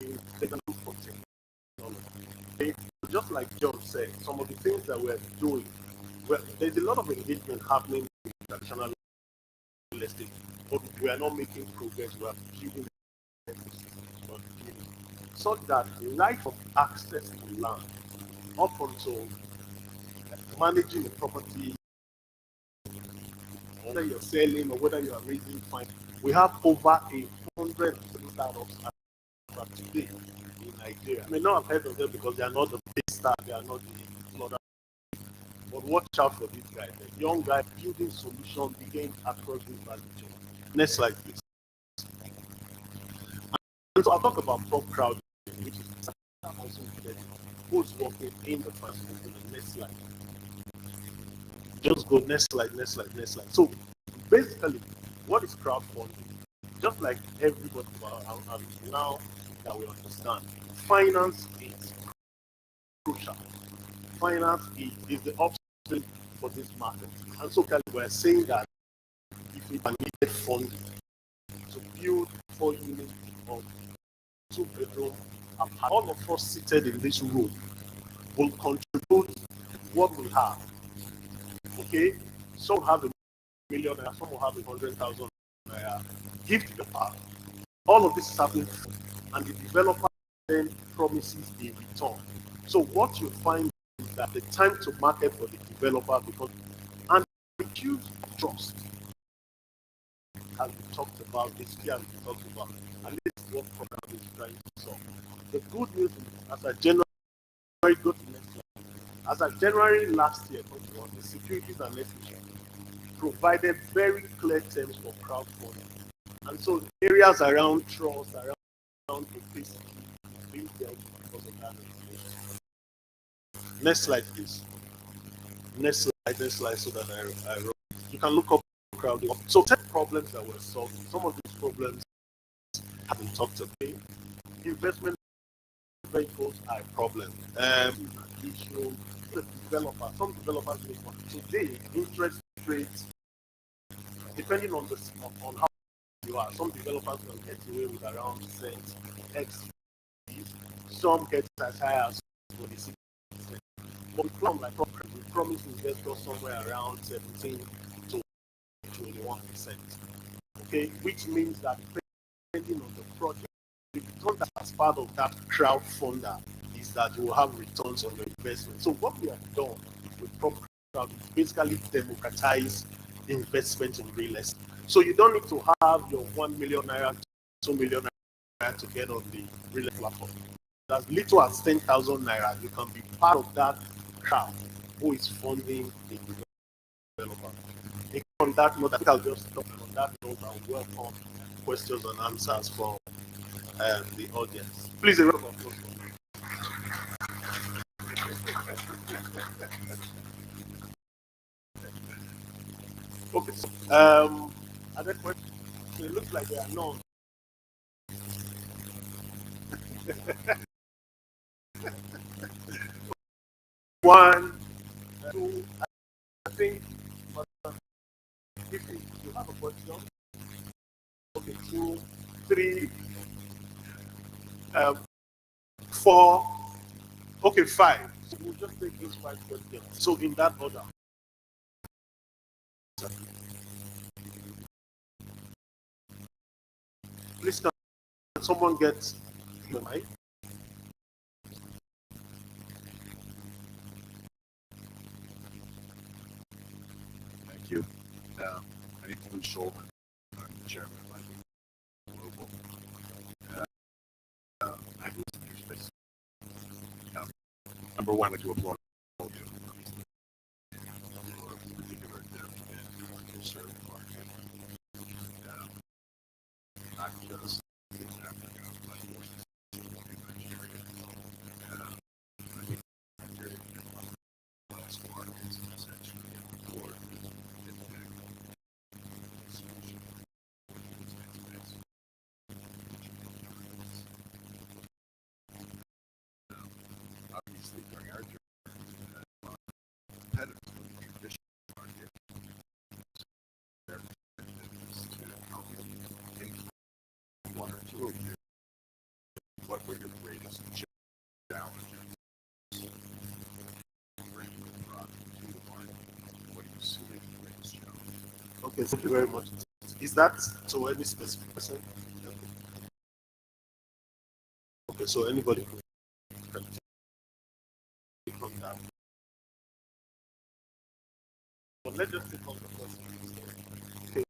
a technology for technology. Just like John said, some of the things that we're doing, there's a lot of engagement happening in traditional real estate, but we are not making progress. We are building such that life of access to land up until managing the property, whether you're selling or whether you are raising funds. We have over 100 startups today in Nigeria. I may not have heard of them because they are not the big star, they are not the other. But watch out for these guys. The young guy building solutions again across this value chain. Next slide, please. And so I'll talk about prop crowd, which is also who's working in the first one. Next slide. Just go next slide, next slide, next slide. So basically, what is crowdfunding? Just like everybody now that we understand, finance is crucial. Finance is the option for this market. And so we're saying that if we needed funding to build 4 units of 2-bedroom, all of us seated in this room will contribute what we have. Okay, some have $1 million, some will have 100,000 gift to the park. All of this is happening, and the developer then promises a return. So what you find is that the time to market for the developer becomes, and the huge trust has been talked about, this year has been talked about, and this is what program is trying to solve. The good news is, as a January, go to next slide. As of January last year, the Securities and Exchange provided very clear terms for crowdfunding. And so areas around trust, around opacity, being dealt because of that. Next slide, please. Next slide, so that I wrote. You can look up crowding. So 10 problems that were solved. Some of these problems have been talked about. Investment vehicles are a problem. Issue the developer. Some developers make money. Today, interest rates, depending on the on how you are, some developers will get away with around cents X. Some get as high as 46%. But with plan like we promise investors somewhere around 17 to 21%. Okay, which means that depending on the project, the return that as part of that crowdfunder is that you will have returns on your investment. So what we have done with Prop Crowd is basically democratize investment in real estate. So you don't need to have your 1 million naira, 2 million naira to get on the real estate platform. As little as 10,000 naira, you can be part of that crowd who is funding the developer. On that note, I think I'll just stop on that note and welcome questions and answers from the audience. Please, a round of applause. Okay, so, are there questions? It looks like there are none. One, two, I think, if you have a question, okay, 2, 3, 4, okay, 5. So we'll just take those 5 questions. So in that order. Please, can someone get the mic? Thank you. My name is Schulman. I'm the chairman of Global. I do some new space. Number one, I do applaud all of you. Particular depth in serving market. Not just in Africa, but in Nigeria. I think Nigeria markets essentially for obviously during our journey, competitors in the traditional market, their representatives to help you think one or two of you, what were your greatest challenges? Bringing the product to the market. What do you see as the greatest challenge? Okay, thank you very much. Is that to any specific person? Okay, so anybody can take on that. But let's just take on the first one. Okay.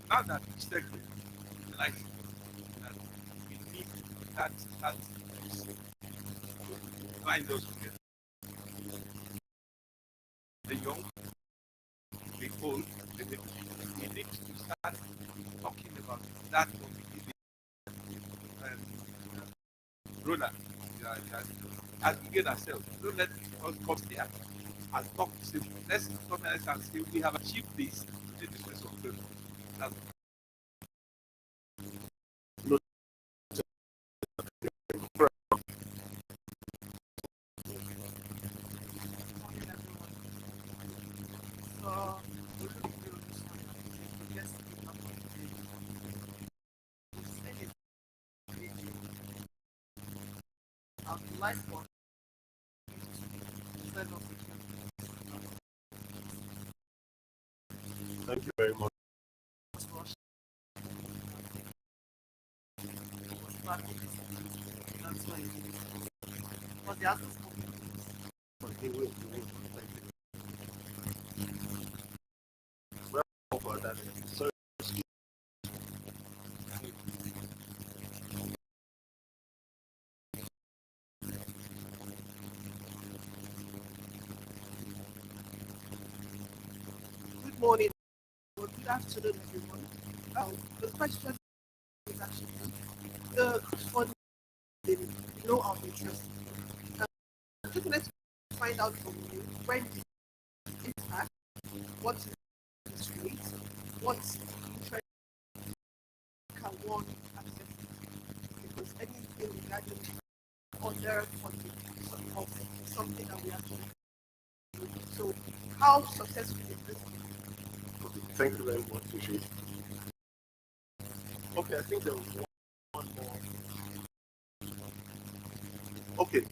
Now that we segment, like that we need that bind us together. The young, the old, the middle. We need to start talking about that what we did. Roland, aggregate ourselves. Don't let us come there and talk the same. Let's come and say we have achieved this in the space of good. Thank you very much. So, Good morning or good afternoon, everyone. The question is actually for the low of interest. I just wanted to find out from you when did it start, what is this rate, what interest can one access, because anything regarding other funding of something that we actually do. So how successful is this? Okay, thank you very much, Uche. Okay, I think there was one more. Okay.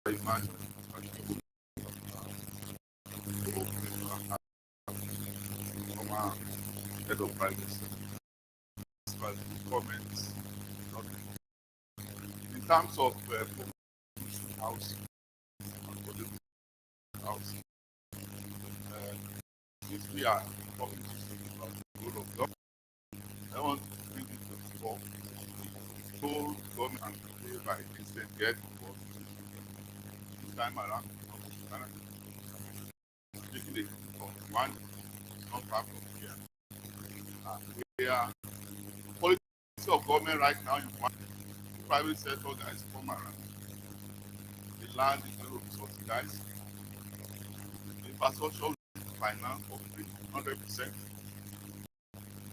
Imagine head of privacy, comments, in terms of house, house, if we are talking about the role of government, I want to bring it to the fore. So government and play by instead get involved. This time around, taking one is not part of here. We are policy of government right now. You want the private sector guys come around. The land is going to be subsidized. The infrastructure finance for free, 100%.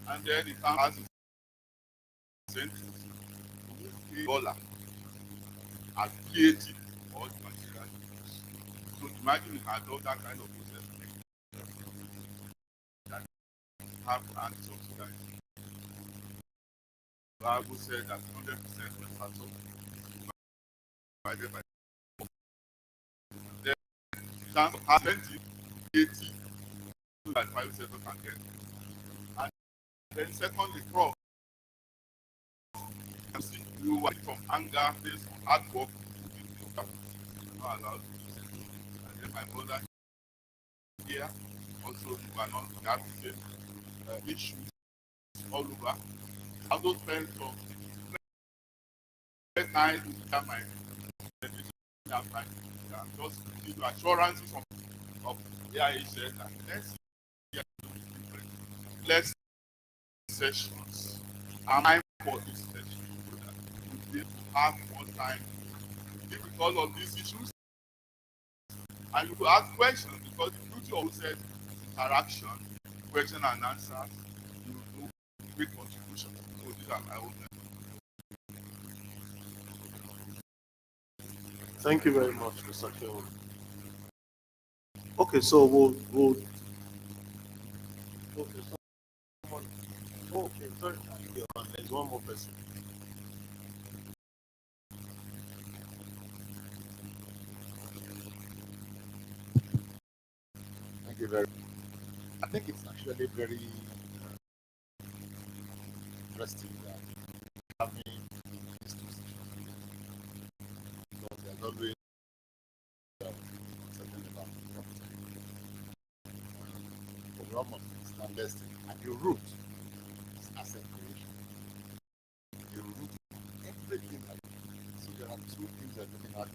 And then the town has $1 as VAT or the material. So imagine if I do that kind of process that have land subsidized. The Bible said that 100% was provided by then in terms of how plenty VAT so that private sector can get. And then secondly, crop. You went from anger based on hard work not allowed to do it. And then my brother here also you are not that same issues all over. How those parents from first time that my just give assurances of AIHS and less sessions. Am I for this session so that we will have more time because of these issues? And you could ask questions because the beauty of said interaction, question and answers, you do great contribution. So these are my own. Thank you very much, Mr. Kelvin. Okay, so we'll okay, someone, okay, sorry, there's one more person. Thank you very much. I think it's actually very interesting that having these two sessions because there's always something about property. But we almost understand this thing. And your root is asset creation. Your root everything that you do. So there are two things that you're looking at.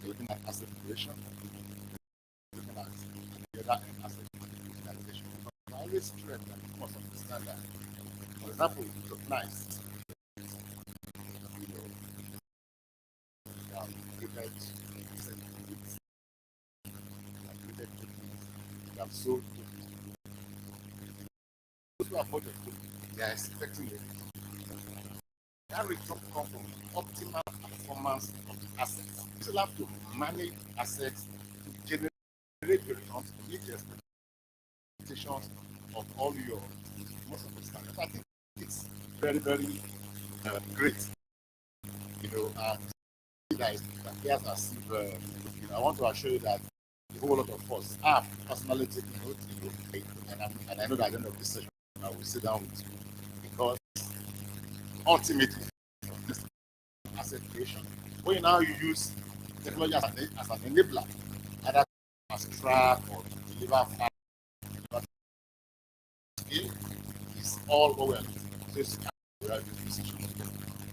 You're looking at asset creation. You're looking at the other end asset utilization. I always stress that you must understand that. For example, you recognize you have sold those who have bought the food, they are expecting it. That return comes from optimal performance of the assets. You still have to manage assets to generate the returns to meet the expectations of all your most of the standards. I think it's very, very great. You know, and that appears as if I want to assure you that a whole lot of us have personally taken note, and I know that at the end of this session I will sit down with you because ultimately this asset creation, when you now use technology as an enabler, either as a track or to deliver fast, skill is all over. So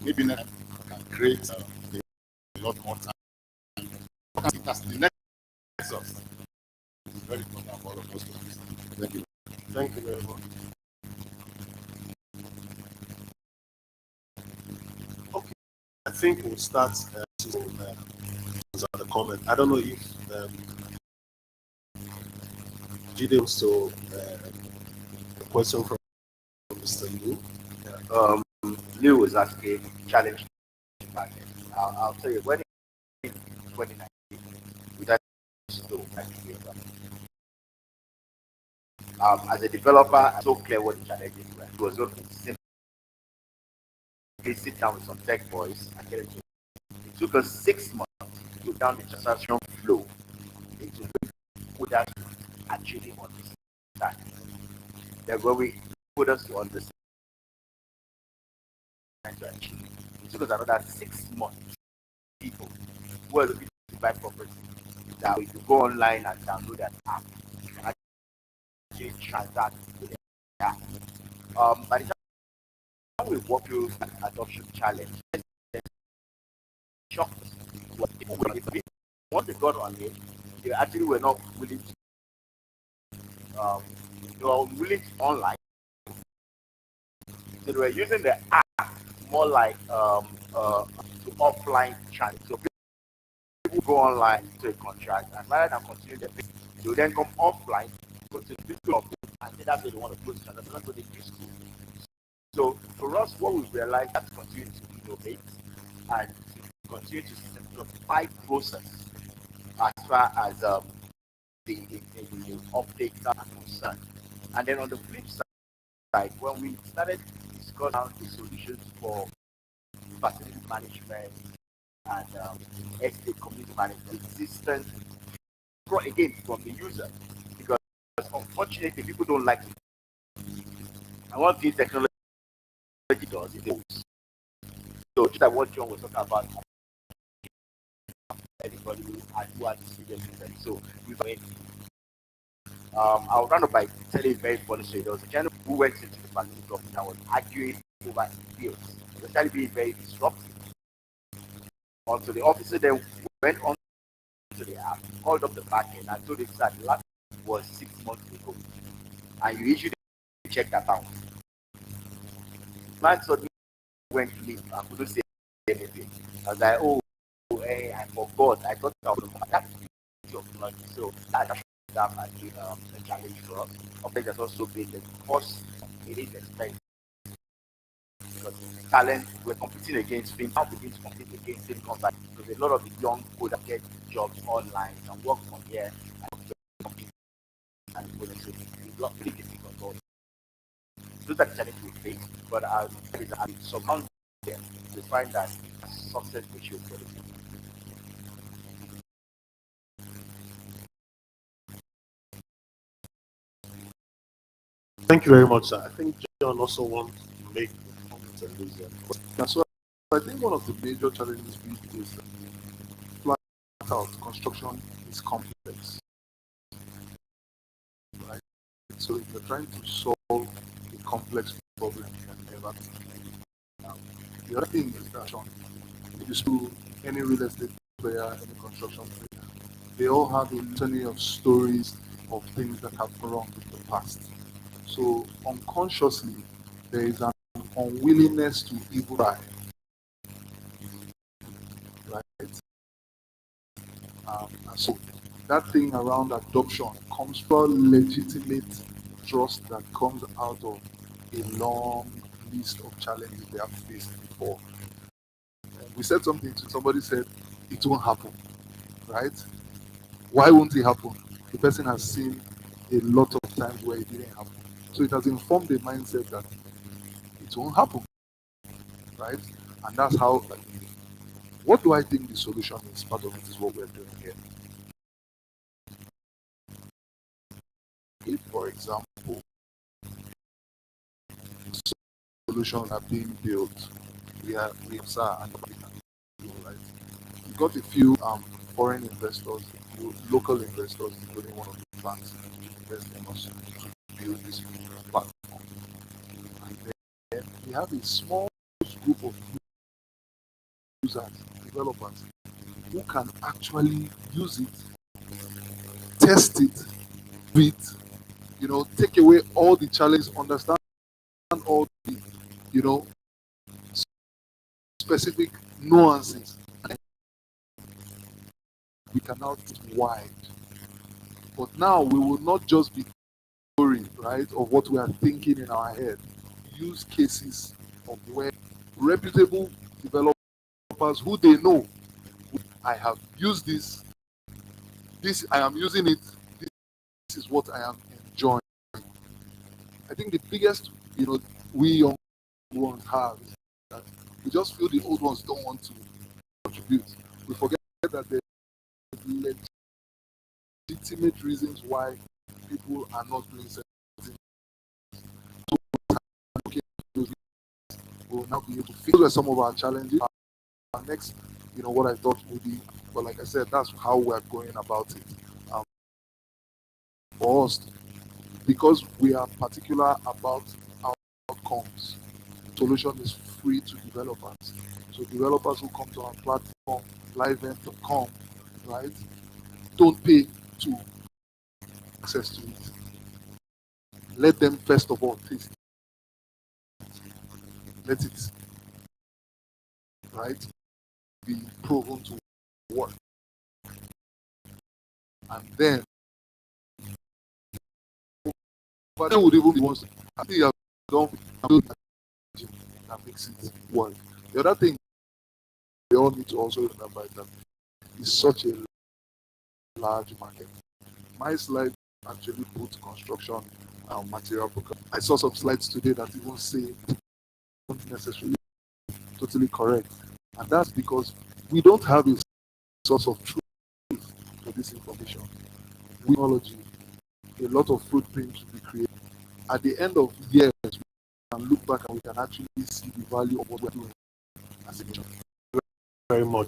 maybe now can create a lot more time That's the nexus. It's very important for all of us to understand. Thank you. Thank you very much. Okay, I think we'll start to answer the comment. I don't know if Jide wants to a question from Mr. Liu. Lou was asking challenge market. I'll tell you when in 2019 we started slow as a developer, I'm so clear what the challenges were. It was not simple. Sit down with some tech boys and get it. It took us 6 months to go down the transaction flow into put that actually understand. Then when we put us to understand to achieve, it took us another 6 months. People who are looking to buy property that if you go online and download that app, you can actually transact with the app. By the time we walk through an adoption challenge, shocked what people were doing. Once they got on it, they actually were not willing to they were willing to online. So they were using the app more like to offline channel. So people go online to a contract and rather than continue the business, they will then come offline, go to the physical office, and that's where they want to close the transaction. That's what they used to. So for us, what we realized is to continue to innovate and to continue to simplify process as far as the updates are concerned. And then on the flip side, when we started discussing the solutions for facility management and estate community management, resistance again from the user, because unfortunately people don't like it. And one thing technology does is it. So just like what John was talking about, anybody who has serious interest. So we've made I'll run up by telling you very funny story. There was a gentleman who went into the facility office and was arguing over bills. It was started being very disruptive. Until the officer then went on to the app, called up the back end and told him that the last was 6 months ago. And you usually check that out. Man suddenly went to leave and couldn't say anything. I was like, oh, hey, I forgot. I thought that was that's the technology. So that has been a challenge for us. Of has also been the cost it is expensive. Because talent, we're competing against things, now begin to compete against things companies. Because a lot of the young people that get jobs online and work from here and compete and it's not really difficult. Those are the challenges we face, but as we surmount them, we find that success ratio for the Thank you very much, sir. I think John also wants to make comments on this. So I think one of the major challenges we face flat out construction is complex. Right? So if you're trying to solve a complex problem, you can never. The other thing is that if you do any real estate player, any construction player, they all have a litany of stories of things that have gone wrong in the past. So unconsciously, there is an unwillingness to even try. Right? And so that thing around adoption comes from legitimate trust that comes out of a long list of challenges they have faced before. We said something to somebody said it won't happen, right? Why won't it happen? The person has seen a lot of times where it didn't happen. So it has informed the mindset that it won't happen, right? And that's how, what do I think the solution is? Part of it is what we're doing here. If, for example, solutions are being built, we have right? We got a few foreign investors, local investors, including one of the banks, invest in us to build this platform. And then we have a small group of users, developers, who can actually use it, test it, take away all the challenges, understand all the, you know, specific nuances. We can now think wide. But now we will not just be worried, right, of what we are thinking in our head. Use cases of where reputable developers who they know, I have used this I am using it, this is what I am enjoying. I think the biggest, we young ones have is that we just feel the old ones don't want to contribute. We forget that there's legitimate reasons why people are not doing certain things. So we'll now be able to fix. Those are some of our challenges. Our next, what I thought would be, but like I said, that's how we're going about it. For us, because we are particular about outcomes, solution is free to developers. So developers who come to our platform, liveevent.com, right, don't pay to access to it. Let them first of all taste it. Let it, right, be proven to work. And then, but they would even be ones, I think you have done that makes it work. The other thing we all need to also remember is that it's such a large market. My slide actually put construction material. I saw some slides today that even say not necessarily totally correct, and that's because we don't have a source of truth for this information. Technology, a lot of footprints will be created. At the end of years, we can look back and we can actually see the value of what we're doing as a nation. Very much,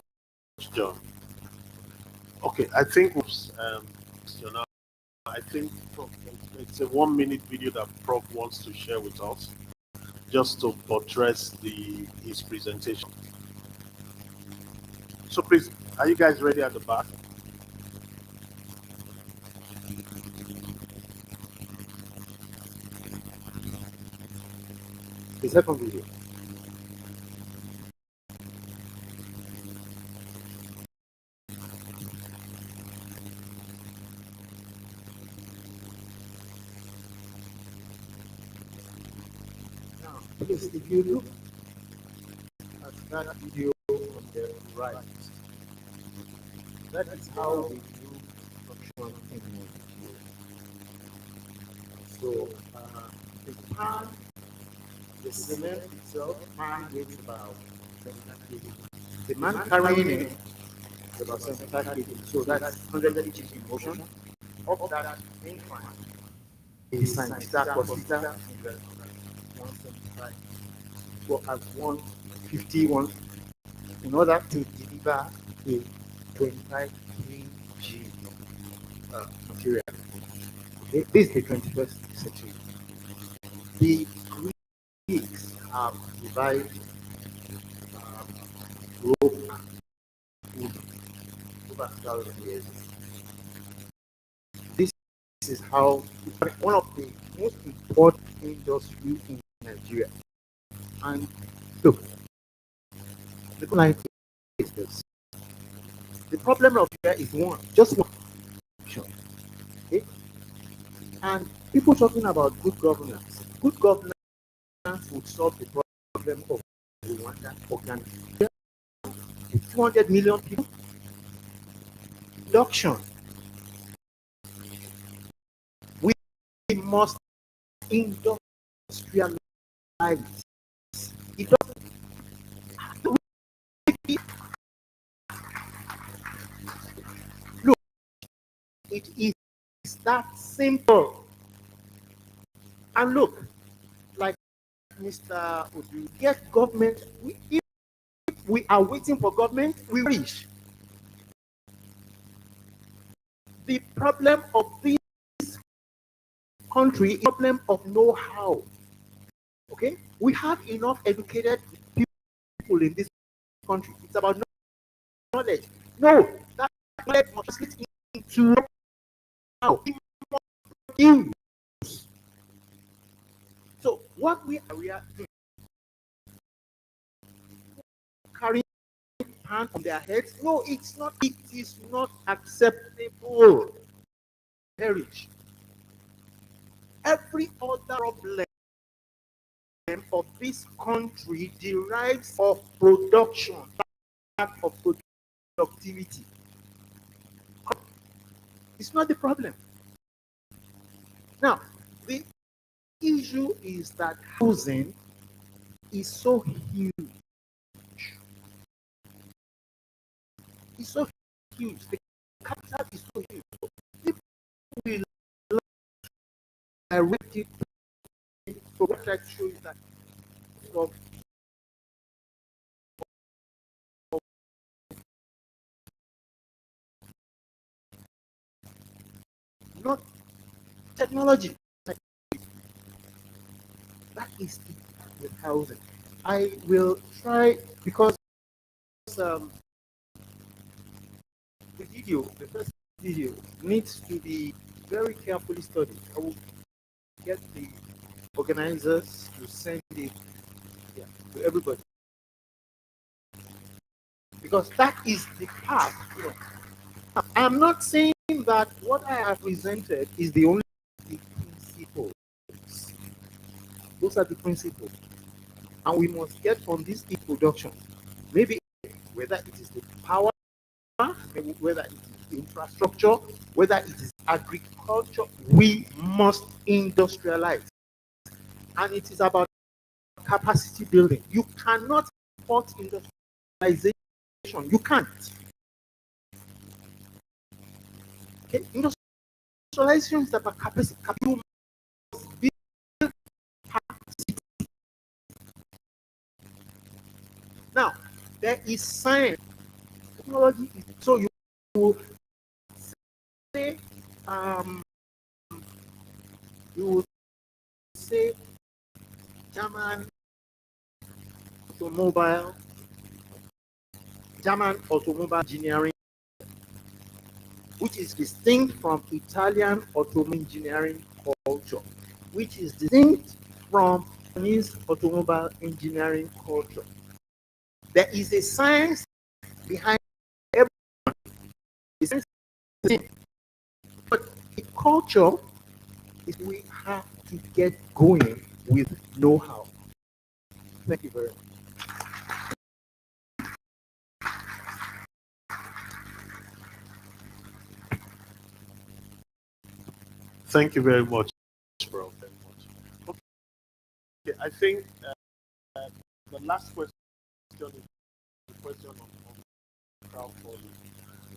John. Okay, I think I think it's a 1 minute video that Prof wants to share with us, just to buttress his presentation. So please, are you guys ready at the back? The second video. Now, please, if you look at that video on the right, that is how we do construction in Nigeria. So, the pan, the cement itself, pan weighs about 75 kg. The man carrying it is about 75 kg. So that's 100 kg in motion. Of that incline, a scientista cosita 175 for as 151 in order to deliver a 25 kg material. Okay, this is the 21st century. The Greeks have revived rope and wood over 1,000 years. This is how one of the most important industries in Nigeria. And look, the line is this. The problem of here is just one. Okay? And people talking about good governance. Good governance would solve the problem of Rwanda organic. 200 million people. Reduction. We must industrialize. It doesn't. Look, it is that simple. And look, like Mr. Odu, get government. If we are waiting for government, we reach. The problem of this country is a problem of know-how. Okay? We have enough educated people in this country. It's about knowledge. No, that knowledge must translate into how use. So what we are doing, carrying hand on their heads. No, it's not. It is not acceptable. Perish. Every other problem of this country derives of production, lack of productivity. It's not the problem. Now, the issue is that housing is so huge. It's so huge. The capital is so huge. People will direct it. So what I try to show you that of not technology. That is it with housing. I will try because the video, the first video, needs to be very carefully studied. I will get the organizers to send it to everybody because that is the path. You know, I'm not saying that what I have presented is the only principle. Those are the principles, and we must get on this production. Maybe whether it is the power, whether it is the infrastructure, whether it is agriculture, we must industrialize, and it is about capacity building. You cannot support industrialization. You can't. Okay? Industrialization is about capacity. You must build capacity. Now, there is science, technology. So you will say, you will say, German automobile engineering, which is distinct from Italian automobile engineering culture, which is distinct from Chinese automobile engineering culture. There is a science behind everyone. But the culture is we have to get going with know-how. Thank you very much. Thank you very much, bro. Very much. Okay, I think the last question is the question on crowdfunding.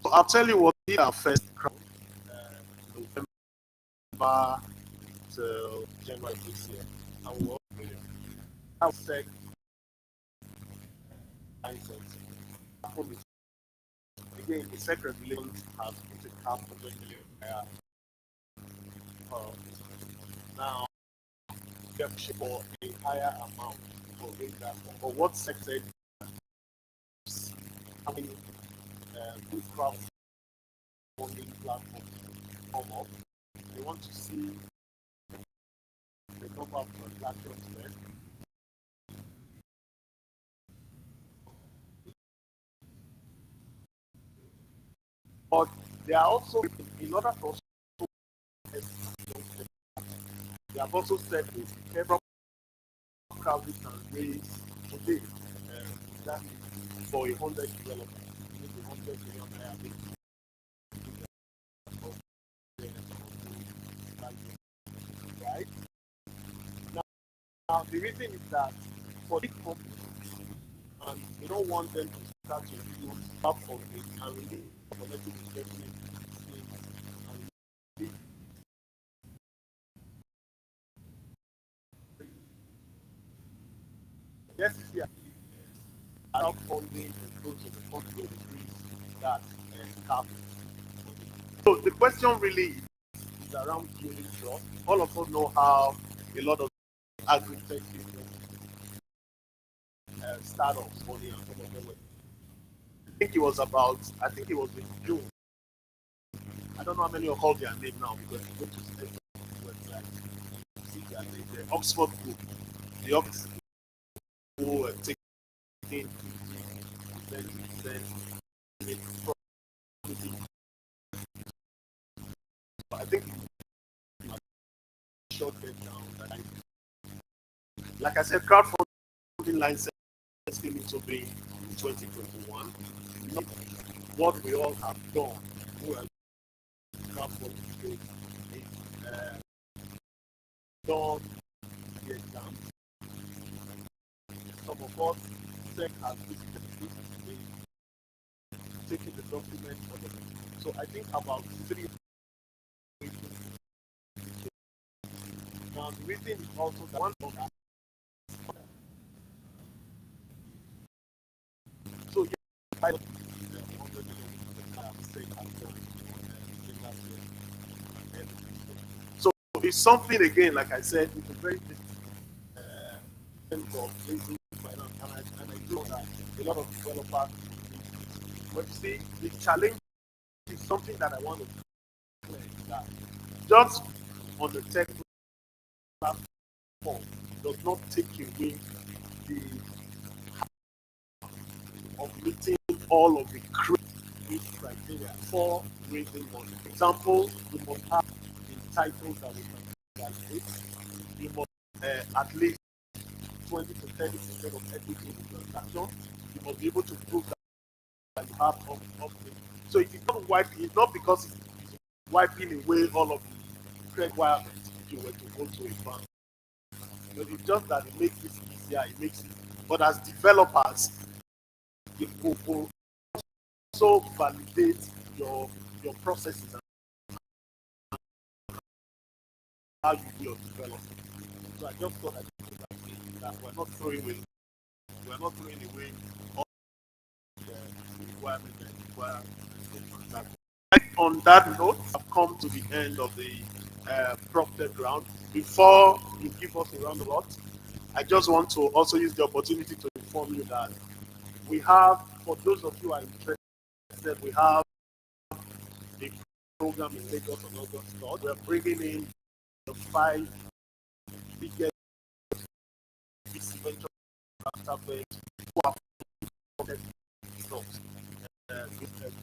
So I'll tell you what did our first crowd November to January this year. And we have said again, the SEC regulations has put a cap of 20 million. Now, we are pushing for a higher amount for that. For what sector? I mean, good crowdfunding platform come up. They want to see the number of transactions there. But they are also, in order for us to, they have also said this, every crowd can raise today, that is for 100 development. 100 million right? Now, the reason is that for the companies, and you don't want them to start to use up for it and really collective investment and yes, yeah, allow funding and go to the country that cap. So the question really is around building trust. All of us know how a lot of agri-tech business startups, money and some of them think it was about, I think it was in June. I don't know how many of called their name now because you go to the website, you see their name, the Oxford group, the Oxford who were taking 10%. I think short them down. Like I said, crowdfunding license came into being in 2021. Not what we all have done. Who have crowdfunding done the exams. Some of us have visited taking the document for them. So I think about 3. Now the reason is also that one of that. So yeah, so it's something again, like I said, it's a very of raising finance, and I know that a lot of developers. But you see, the challenge is something that I want to clear that just on the tech platform does not take away the of meeting all of the criteria for raising money. For example, you must have the titles that we can validate. You must at least 20 to 30% of equity in the transaction. You must be able to prove that you have upgrade. So if you don't wipe it, not because it's wiping away all of the credit requirements if you were to go to a bank. But it's just that it makes it easier, it makes it. But as developers, you will also validate your processes and how you do your development. So I just thought that we're not throwing away all the requirements that require. On that note, I've come to the end of the Prophet round. Before you give us a round of applause, I just want to also use the opportunity to inform you that we have, for those of you who are interested, we have a program in Lagos on August 3rd. We're bringing in the 5 biggest venture capital who are with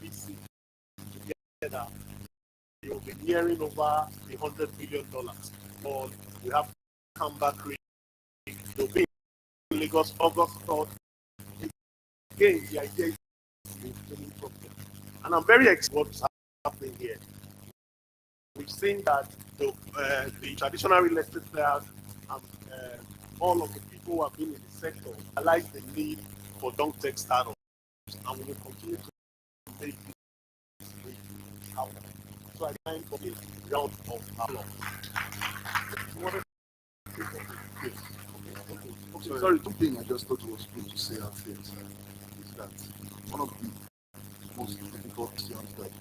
VC together. They will be nearing over $100 billion. Or we have Canberra Creek. They'll be in Lagos August 3rd. Again, the idea is from them. And I'm very excited what's happening here. We've seen that the traditional real estate players and all of the people who have been in the sector realize the need for young tech startups, and we will continue to make this happen. So I time for a round of applause. Sorry, one thing I just thought was good to say out here is that one of the most difficult questions that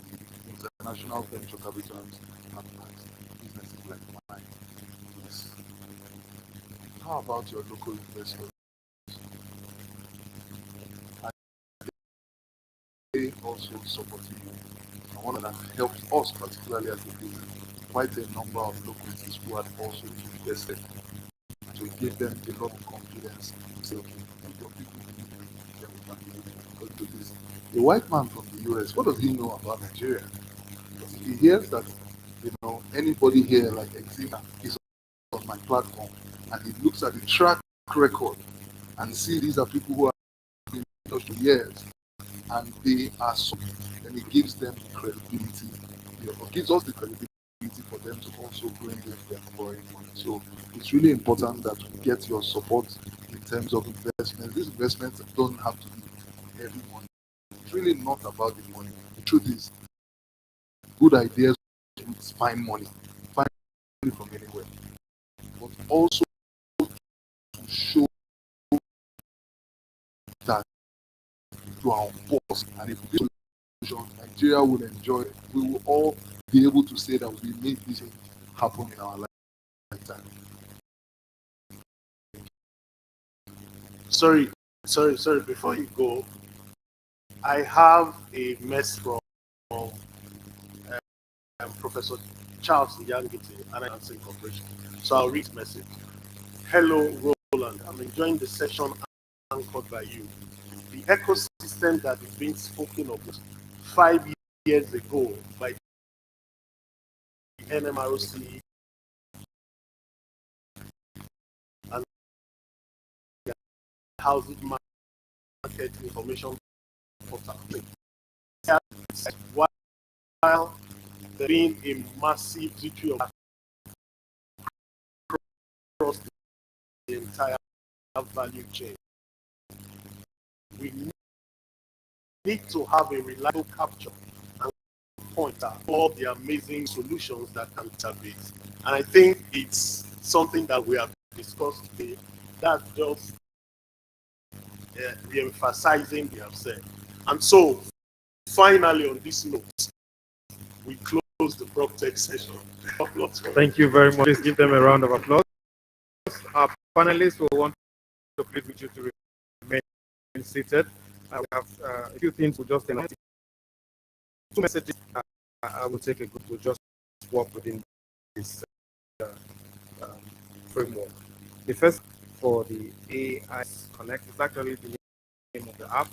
international venture capitals have businesses like mine is how about your local investors? Are they also supporting you? And one of that helped us, particularly as a business, quite a number of local investors who had also invested to give them a lot of confidence. So, your people do this. A white man from the US, what does he know about Nigeria? Because if he hears that, anybody here like Exima is on my platform, and he looks at the track record and see these are people who have been in touch for years, and they are so, then it gives them credibility. It gives us the credibility for them to also bring in their foreign money. So it's really important that we get your support in terms of investment. These investments don't have to be heavy money. It's really not about the money. The truth is, good ideas find money. Find money from anywhere. But also to show that you are on course, and if this solution Nigeria will enjoy it, we will all be able to say that we made this happen in our lifetime. Sorry, before you go, I have a message from Professor Charles Yangiti and Answer Corporation. So I'll read the message. Hello, Roland. I'm enjoying the session anchored by you. The ecosystem that is being spoken of 5 years ago by the NMROC and the Housing Market Information Portal. While there being a massive victory across the entire value chain, we need to have a reliable capture and point out all the amazing solutions that can service. And I think it's something that we have discussed today. That's just re-emphasizing the said. And so, finally, on this note, we close the PropTech session. Thank you very much. Please give them a round of applause. Our panelists will want to plead with you to remain seated. We have a few things we'll just enlighten. Two messages I will take a group. We'll just work within this framework. The first for the AI Connect is actually the name of the app,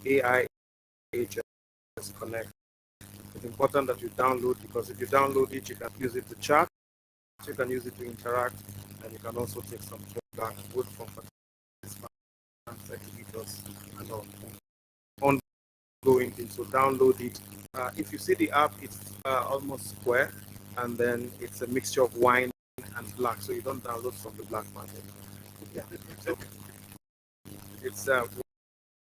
AI HS Connect. It's important that you download, because if you download it, you can use it to chat, you can use it to interact, and you can also take some feedback both from participants, exhibitors, and ongoing things. So download it. If you see the app, it's almost square, and then it's a mixture of wine and black, so you don't download from the black market. Yeah. It's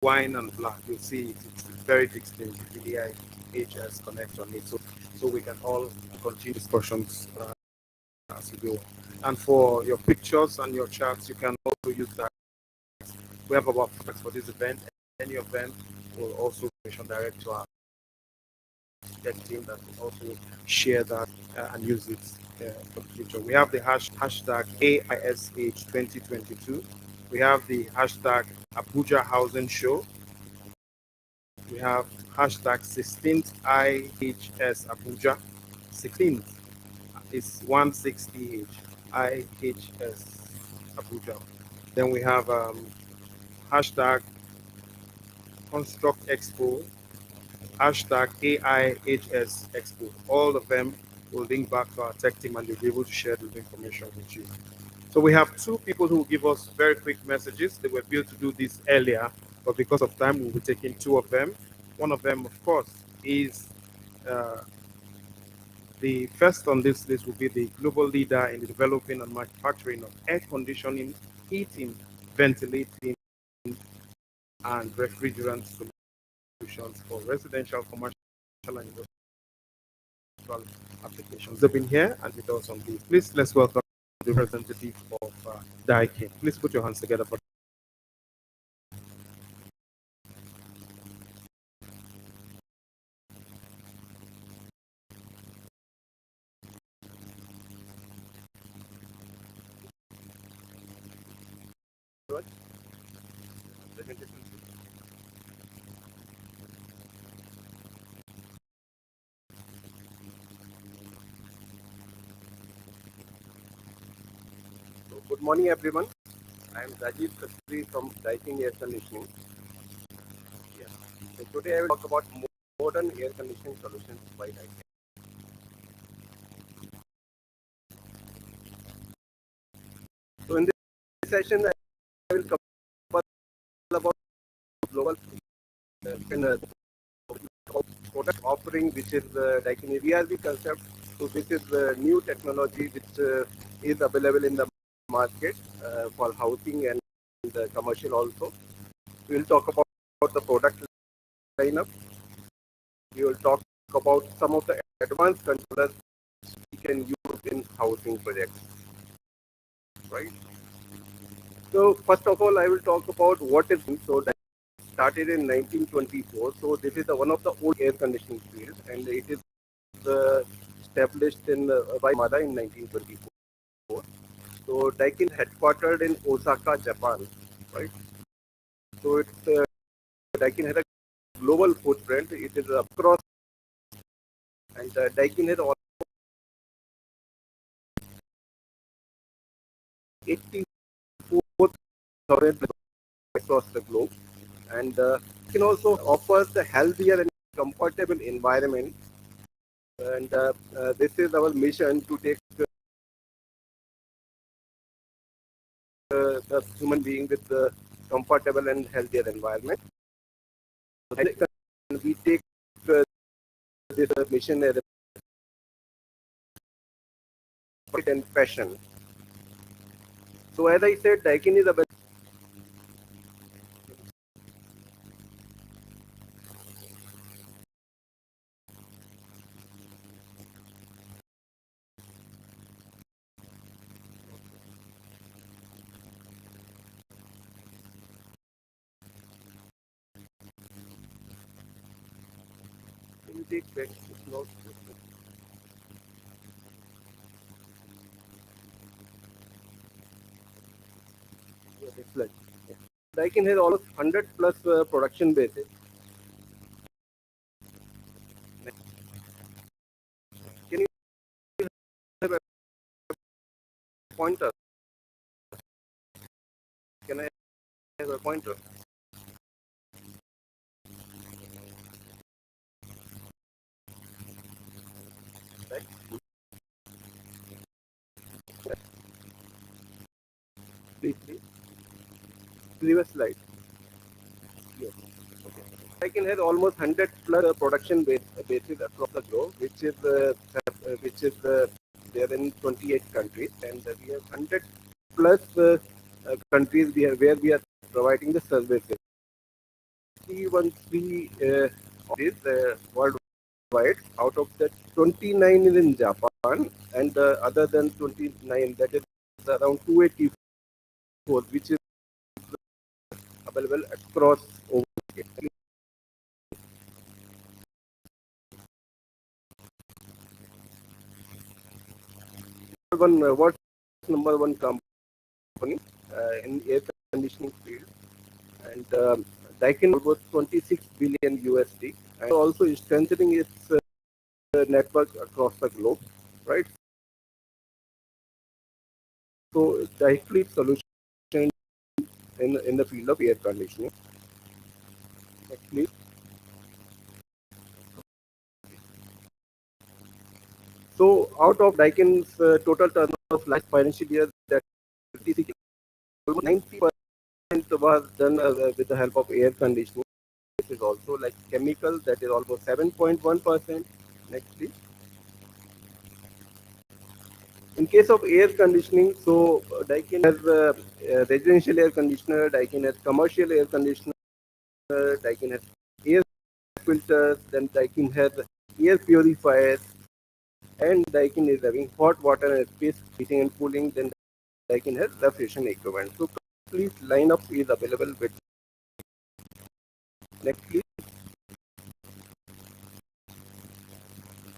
wine and black. You'll see it's very distinct. The AI HS Connect on it, so we can all continue discussions as we go. And for your pictures and your charts, you can also use that. We have about products for this event. Any of them will also direct to our tech team that will also share that and use it for the future. We have the hashtag AISH 2022. We have the hashtag Abuja Housing Show. We have hashtag 16th IHS Abuja. 16th is 160H IHS Abuja. Then we have hashtag Construct Expo, hashtag AIHS Expo. All of them will link back to our tech team and they'll be able to share this information with you. So we have two people who will give us very quick messages. They were built to do this earlier, but because of time, we'll be taking two of them. One of them, of course, is the first on this list will be the global leader in the developing and manufacturing of air conditioning, heating, ventilating, and refrigerant solutions for residential, commercial, and industrial applications. They've been here and with us on this. Please let's welcome the representative of Daikin. Please put your hands together for. Good morning, everyone. I am Rajiv Kasturi from Daikin Air Conditioning. Yes. So today I will talk about modern air conditioning solutions by Daikin. So in this session, I will cover about global product offering, which is the Daikin Vrb concept. So this is the new technology which is available in the market for housing and commercial also. We will talk about the product lineup. We will talk about some of the advanced controllers we can use in housing projects. Right. So first of all, I will talk about what is so that started in 1924. So this is one of the old air conditioning field, and it is established in by Mada in 1924. So Daikin headquartered in Osaka, Japan, right? So it's Daikin had a global footprint. It is across, and Daikin has almost 84,000 across the globe, and Daikin also offers a healthier and comfortable environment. And this is our mission to take the human being with the comfortable and healthier environment. And we take this mission as a and passion. So as I said, Daikin is a take back. It's not reflect. Daikin has almost 100 plus production bases. Can you have a pointer? Can I have a pointer? Right. Please. Previous slide. Yes. Okay. Daikin has almost 100 plus production bases across the globe, which is there in 28 countries, and we have 100 plus countries where we are providing the services. 313 is worldwide. Out of that, 29 is in Japan, and other than 29, that is around 284, which is available across over. What's number one company in air conditioning field, and Daikin almost 26 billion USD, and also is strengthening its network across the globe, right? So it's the complete solution in the field of air conditioning. Next, please. So out of Daikin's total turnover last financial year, that 90% was done with the help of air conditioning. This is also like chemical, that is almost 7.1%. Next, please. In case of air conditioning, so Daikin has residential air conditioner, Daikin has commercial air conditioner, Daikin has air filters, then Daikin has air purifiers, and Daikin is having hot water and space heating and cooling. Then Daikin has refrigeration equipment. So complete lineup is available with. Next, please.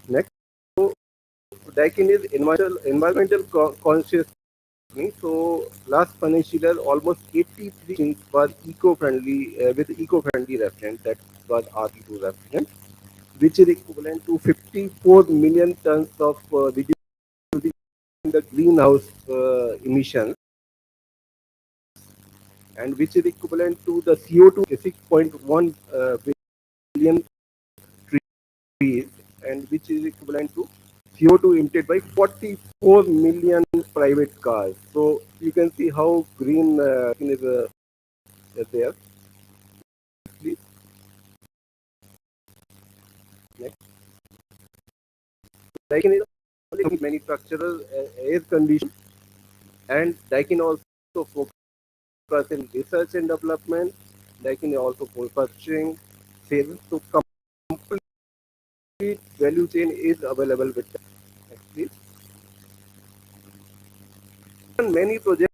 Next, so Daikin is environmental conscious. So last financial year, almost 83 things was eco-friendly with eco-friendly refrigerant, that was RE2 refrigerant, which is equivalent to 54 million tons of reducing the greenhouse emissions, and which is equivalent to the CO2 6.1 billion trees, and which is equivalent to CO2 emitted by 44 million private cars. So you can see how green is there. Please. Next. Daikin is only manufacturer air conditioning, and Daikin also focus in research and development. Daikin is also manufacturing sales. So complete value chain is available with them. Next, please. And many projects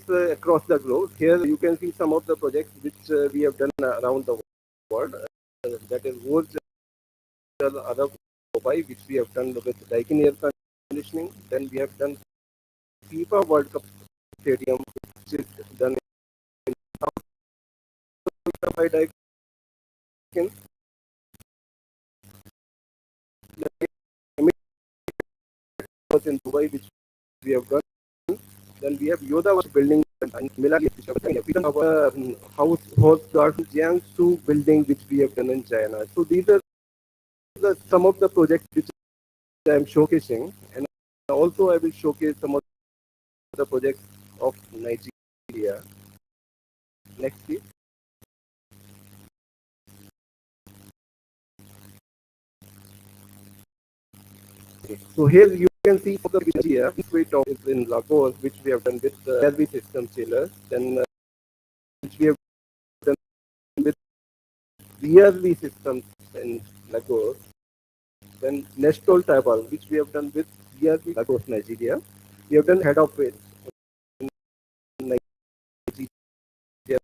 across the globe. Here you can see some of the projects which we have done around the world. That is other Dubai, which we have done with Daikin air conditioning. Then we have done FIFA World Cup Stadium, which is done in by Daikin. taken. Was in Dubai, which we have done. Then we have Yoda was building and Milan, our house garden Jiangsu building, which we have done in China. So these are some of the projects which I am showcasing, and also I will showcase some of the projects of Nigeria. Next, please. Okay. So here you can see for the Nigeria, suite of is in Lagos, which we have done with the Vrb system sailors, then which we have done with Vrb systems in Lagos, then Nestol Tribal, which we have done with Vrb Lagos, Nigeria. We have done head office in Nigeria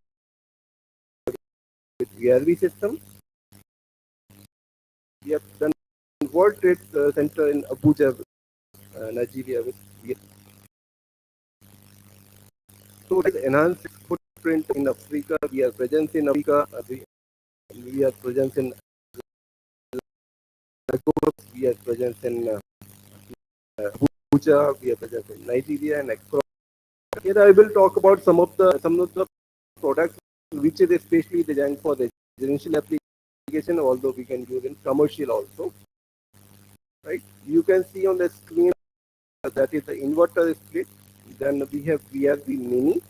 with Vrb system. We have done World Trade Center in Abuja, Nigeria with VRB. So it enhanced footprint in Africa. We have presence in Africa. We have presence in Lagos. We have presence in Abuja. We have presence in Nigeria and across. Here I will talk about some of the products which is especially designed for the residential application, although we can use in commercial also. Right? You can see on the screen that is the inverter split. Then we have VRB Mini.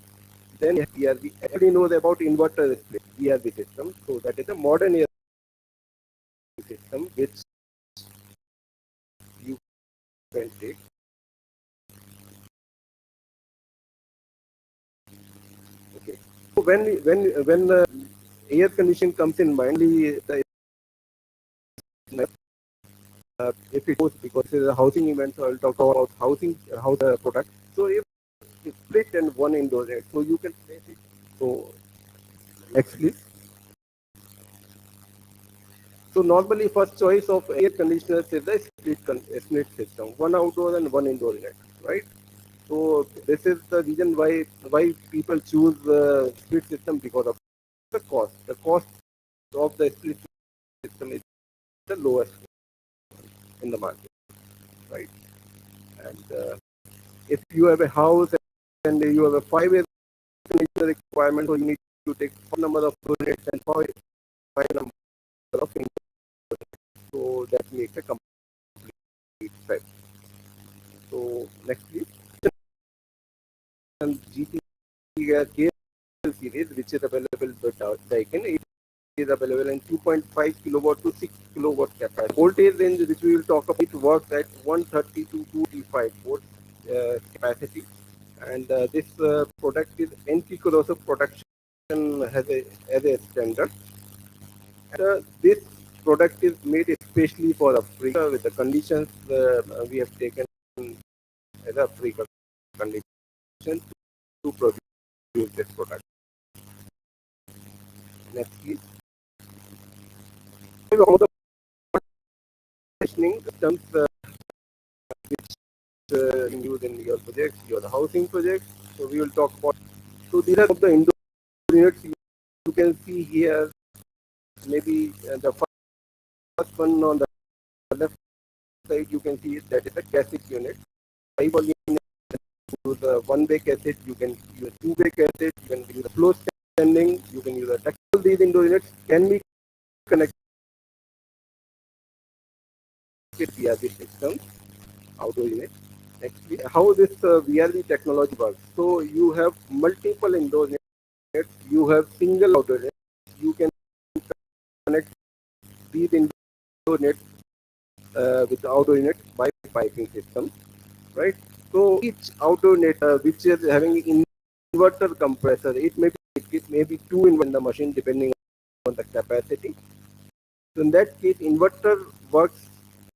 Then VRB. Everybody knows about inverter split VRB system. So that is a modern air system which you can take. Okay. So when air conditioning comes in mind, if it goes because it's a housing event, so I'll talk about house product. So if it's split and one indoor unit, so you can place it. So next please. So normally first choice of air conditioners is the split system, one outdoor and one indoor unit, right? So this is the reason why people choose split system, because of the cost. The cost of the split system is the lowest in the market, right? And if you have a house and you have a 5 air conditioner requirement, so you need to take 4 number of units and 5 number of units. So that makes a complete set. So next please. And GT series, which is available with Daikin, it is available in 2.5 kilowatt to 6 kilowatt capacity. Voltage range, which we will talk about, it works at 130 to 235 volt capacity. And this product is anti-corrosive protection as a standard. And, this product is made especially for Africa with the conditions we have taken as Africa conditions to produce this product. Next, please. All the conditioning systems which use in your projects, your housing projects. So we will talk about. So these are the indoor units you can see here. Maybe the first one on the left side, you can see that is a cassette unit. Unit, use a one-way cassette, you can use a two-way cassette, you can use a flow standing, you can use a tactile. These indoor units can be connected via this system, outdoor unit. Actually, how this VRB technology works. So you have multiple indoor units, you have single outdoor units. You can connect these indoor units with the outdoor unit by piping system, right? So each outdoor unit which is having inverter compressor, it may be two in the machine depending on the capacity. So in that case, inverter works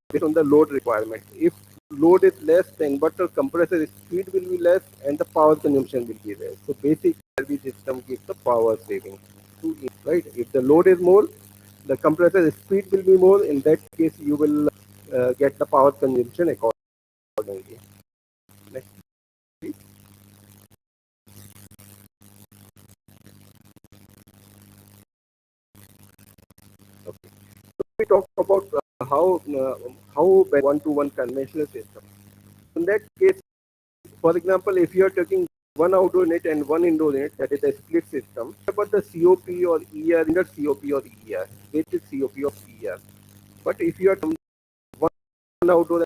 based on the load requirement. If load is less, the inverter compressor speed will be less and the power consumption will be less. So basic RV system gives the power saving, right? If the load is more, the compressor speed will be more. In that case, you will get the power consumption accordingly. Next, please. we talk about how one-to-one conventional system. In that case, for example, if you are taking one outdoor unit and one indoor unit, that is a split system. About the COP or ER, under COP or ER, it is COP or ER. But if you are one outdoor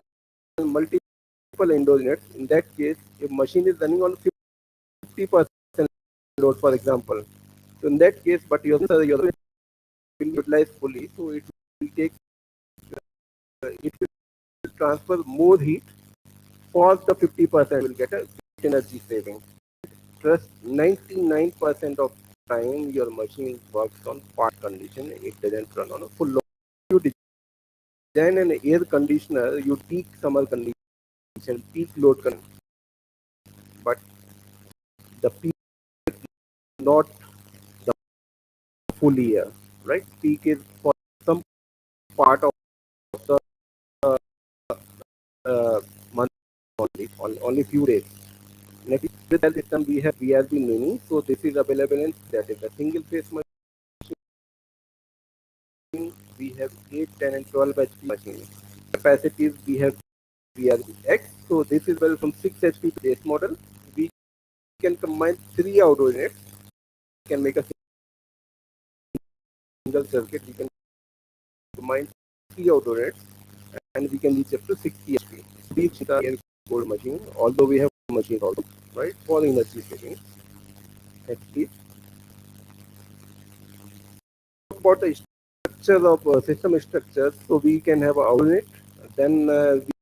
and multiple indoor units, in that case, if machine is running on 50% load, for example, so in that case, but your will utilize fully, so it will take it will transfer more heat for the 50% will get a energy saving. Trust 99% of time your machine works on part condition, it doesn't run on a full load. You design an air conditioner, you peak summer condition, peak load condition, but the peak is not the full year, right? Peak is for some part of the month only few days. Next, with that system we have VRB Mini, so this is available in that is a single phase machine. We have 8, 10 and 12 HP machines. Capacities we have VRB X, so this is well from 6 HP to base model. We can combine 3 outdoor units, we can make a single circuit, we can combine 3 outdoor units and we can reach up to 60 HP. These are air cooled machine, although we have machines also, right, for energy saving. Next please. About the structure of system structures, so we can have a unit, then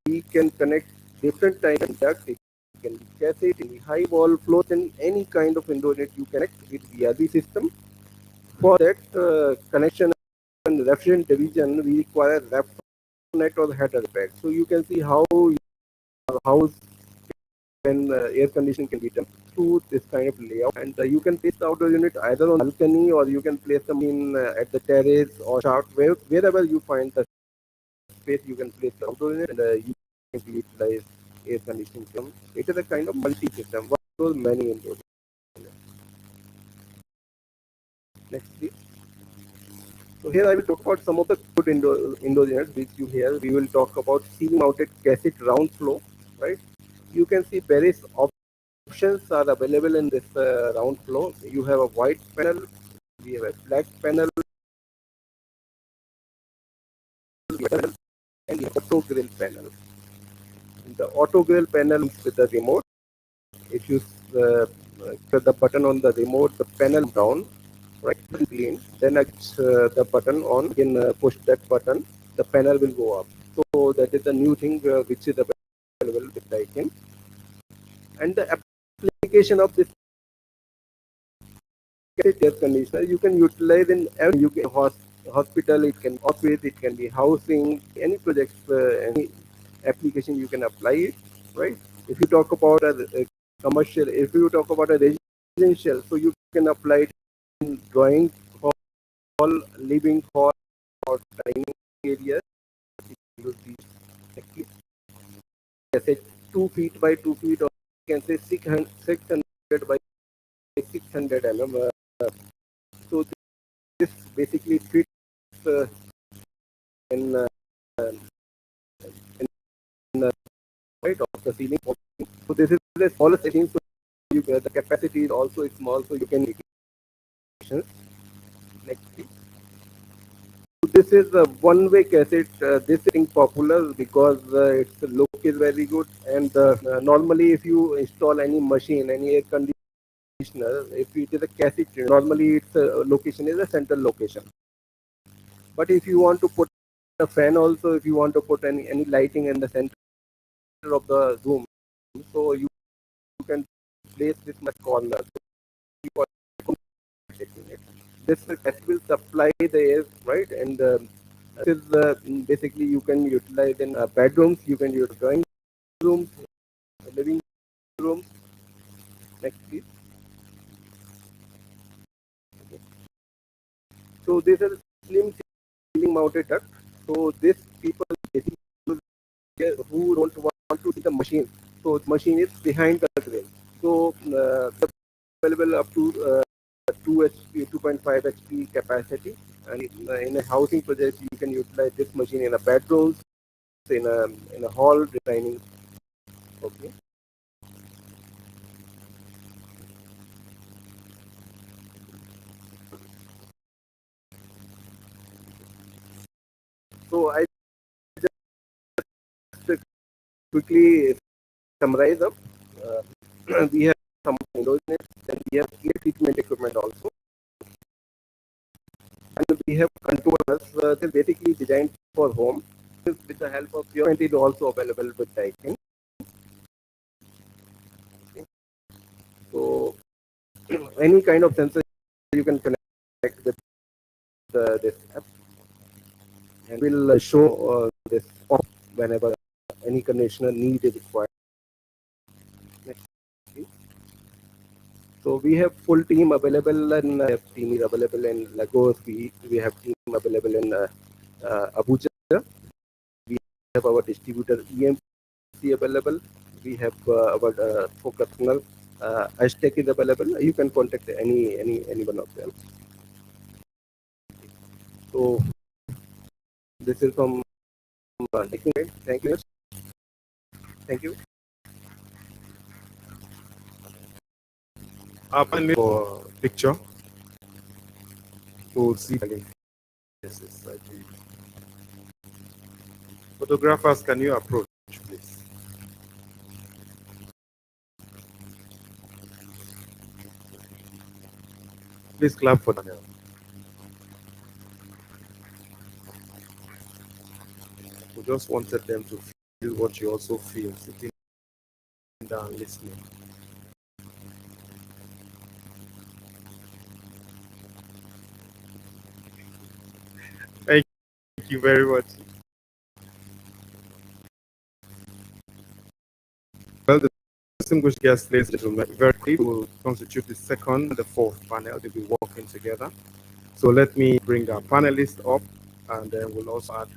we can connect different types of ducts. It can be cassette, any high wall flows, and any kind of indoor unit you connect with VRB system. For that connection and refrigerant division, we require ref net or header pad. So you can see how your house and air conditioning can be done through this kind of layout, and you can place the outdoor unit either on balcony or you can place them in at the terrace or shaft, wherever you find the space you can place the outdoor unit, and you can utilize air conditioning system. It is a kind of multi-system, one of those many indoor units. Next please. So here I will talk about some of the good indoor units which you hear. We will talk about ceiling mounted cassette round flow, right? You can see various options are available in this round flow. You have a white panel, we have a black panel, and we have auto grill panel. The auto grill panel is with the remote. If you press the button on the remote, the panel down, right, clean. Then the button on, you can push that button, the panel will go up. So that is the new thing which is available with Daikin. And the application of this air conditioner you can utilize in every hospital, it can office, it can be housing, any projects, any application you can apply it, right? If you talk about a commercial, if you talk about a residential, so you can apply it in drawing hall, living hall, or dining area. Use these, let's say 2 feet by 2 feet, or you can say 600 by 600 mm. So this basically fits in right of the ceiling. So this is the smallest setting, so the capacity is also small, so you can make it. Next please. So this is a one-way cassette. This is popular because its look is very good, and normally if you install any machine, any air conditioner, if it is a cassette, normally its location is a central location. But if you want to put a fan also, if you want to put any lighting in the center of the room, so you can place this much corner. This will supply the air, right? And this is basically you can utilize in bedrooms, you can use drawing rooms, living rooms. Next please. So this is slim ceiling mounted duct. So this people basically who don't want to see the machine, so the machine is behind the grill. So available up to 2 HP, 2.5 HP capacity. And in a housing project, you can utilize this machine in a bedroom, in a hall designing. Okay. So I just quickly summarize up. We have some windows units, and we have air treatment equipment also, and we have controllers. They're basically designed for home. With the help of your is also available with Daikin. So any kind of sensor you can connect with this app, and we'll show this off whenever any conditioner need is required. Next, please. So we have full team available, and team is available in Lagos. We have team available in Abuja. We have our distributor EMC available. We have our focus funnel. Hashtag is available. You can contact any one of them. So this is from thank you. Thank you. Finally, for picture, we'll see. Yes, photographers, can you approach, please? Please clap for Daniel. We just wanted them to feel what you also feel, sitting down listening. Thank you very much. Well, the distinguished guests, ladies and gentlemen, very quickly will constitute the second and the fourth panel. They'll be working together. So let me bring our panelists up, and then we'll also add.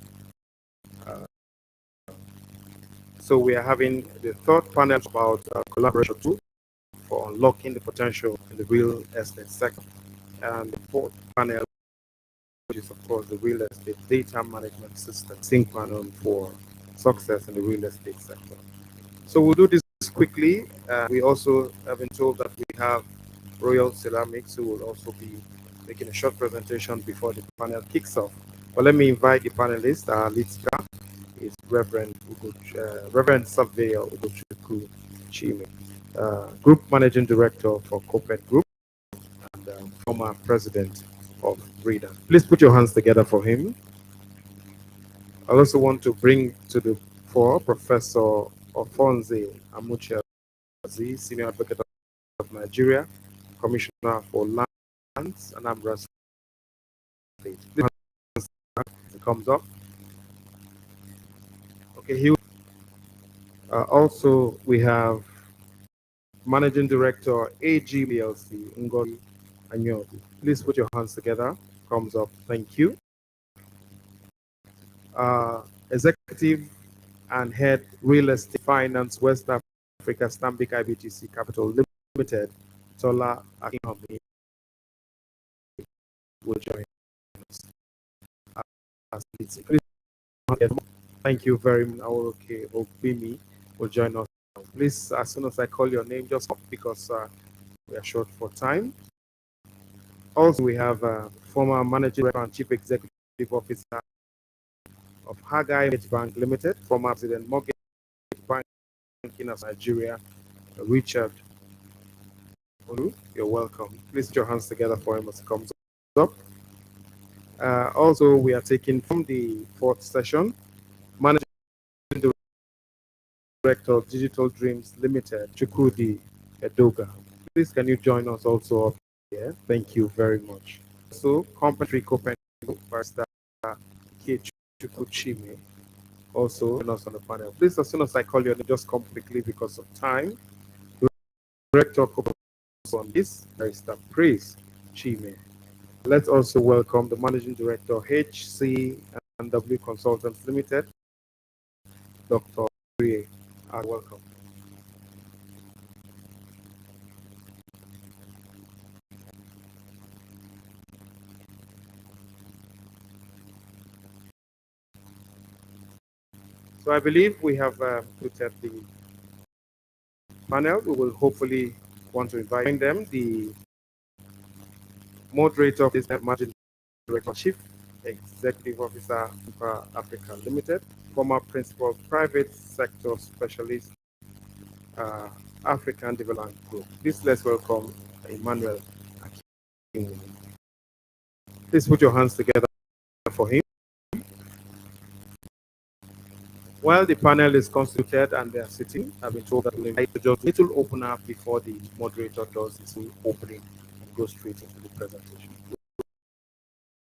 So we are having the third panel about collaboration tool for unlocking the potential in the real estate sector, and the fourth panel, which is of course the real estate data management system, sync panel for success in the real estate sector. So we'll do this quickly. We also have been told that we have Royal Ceramics, who will also be making a short presentation before the panel kicks off. But let me invite the panelists. Our lead speaker is Reverend Surveyor Ugochukwu Chime, Group Managing Director for Corporate Group and former President of Reader. Please put your hands together for him. I also want to bring to the fore Professor Ofonze Amuchiazi, Senior Advocate of Nigeria, Commissioner for Lands and Anambra State. Please, comes up. Okay, also we have Managing Director AGBLC Ngoli Anyobi. Please put your hands together. Comes up. Thank you. Executive and Head Real Estate Finance West Africa Stanbic IBTC Capital Limited, Tola Akinhomi, will join us. Thank you very much. Okay, Obimi will join us. Please, as soon as I call your name, just stop because we are short for time. Also, we have former Managing Director and Chief Executive Officer of Hagai Bank Limited, former President Mortgage Bank in Nigeria, Richard Olu. You're welcome. Please put your hands together for him as he comes up. Also, we are taking from the fourth session, Managing Director of Digital Dreams Limited, Chukwudi Edoga. Please, can you join us also up here? Thank you very much. So, Company Copenhagen Barrister K. Chukwuchime also join us on the panel. Please, as soon as I call you, just come quickly because of time. Director on this, Barrister Praise Chime. Let's also welcome the Managing Director, HC&W Consultants Limited, Dr. Rie. Welcome. So I believe we have put at the panel. We will hopefully want to invite them. The moderator of this Managing Director, Chief Executive Officer for Africa Limited, former Principal Private Sector Specialist, African Development Group. Please let's welcome Emmanuel Akin. Please put your hands together for him. While the panel is constituted and they are sitting, I've been told that we'll invite just a little opener before the moderator does his opening and go straight into the presentation.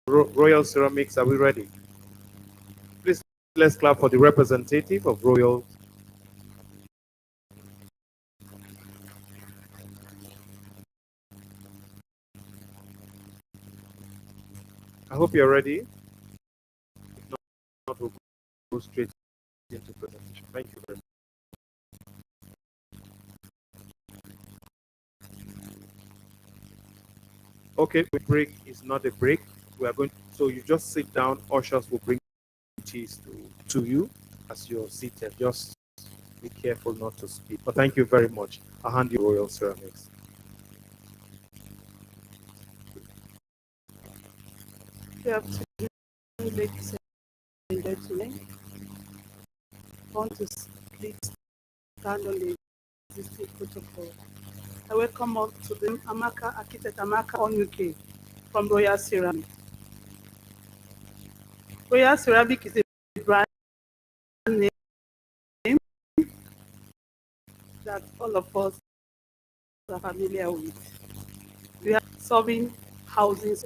Royal Ceramics, are we ready? Please let's clap for the representative of Royal. I hope you're ready. If not, we'll go straight into presentation. Thank you very much. Okay, the break is not a break. We are going to, so you just sit down. Ushers will bring teas to you as you're seated. Just be careful not to speak. But thank you very much. I'll hand you Royal Ceramics. Good afternoon, ladies and gentlemen. I want to please stand on the existing protocol. I welcome up to the Amaka, Architect Amaka on UK from Royal Ceramic. Royal Ceramic is a brand name that all of us are familiar with. We are solving housing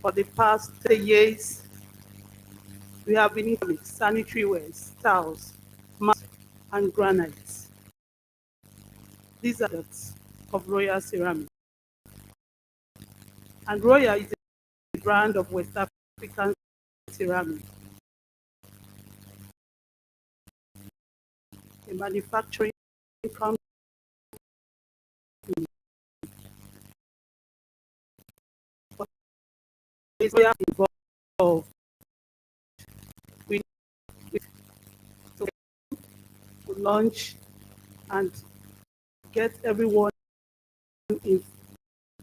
for the past 3 years. We have been in sanitary wares, tiles, mats, and granites. These are the of Royal Ceramic. And Royal is a brand of West African ceramic. A manufacturing company. Royal involved. We to launch and get everyone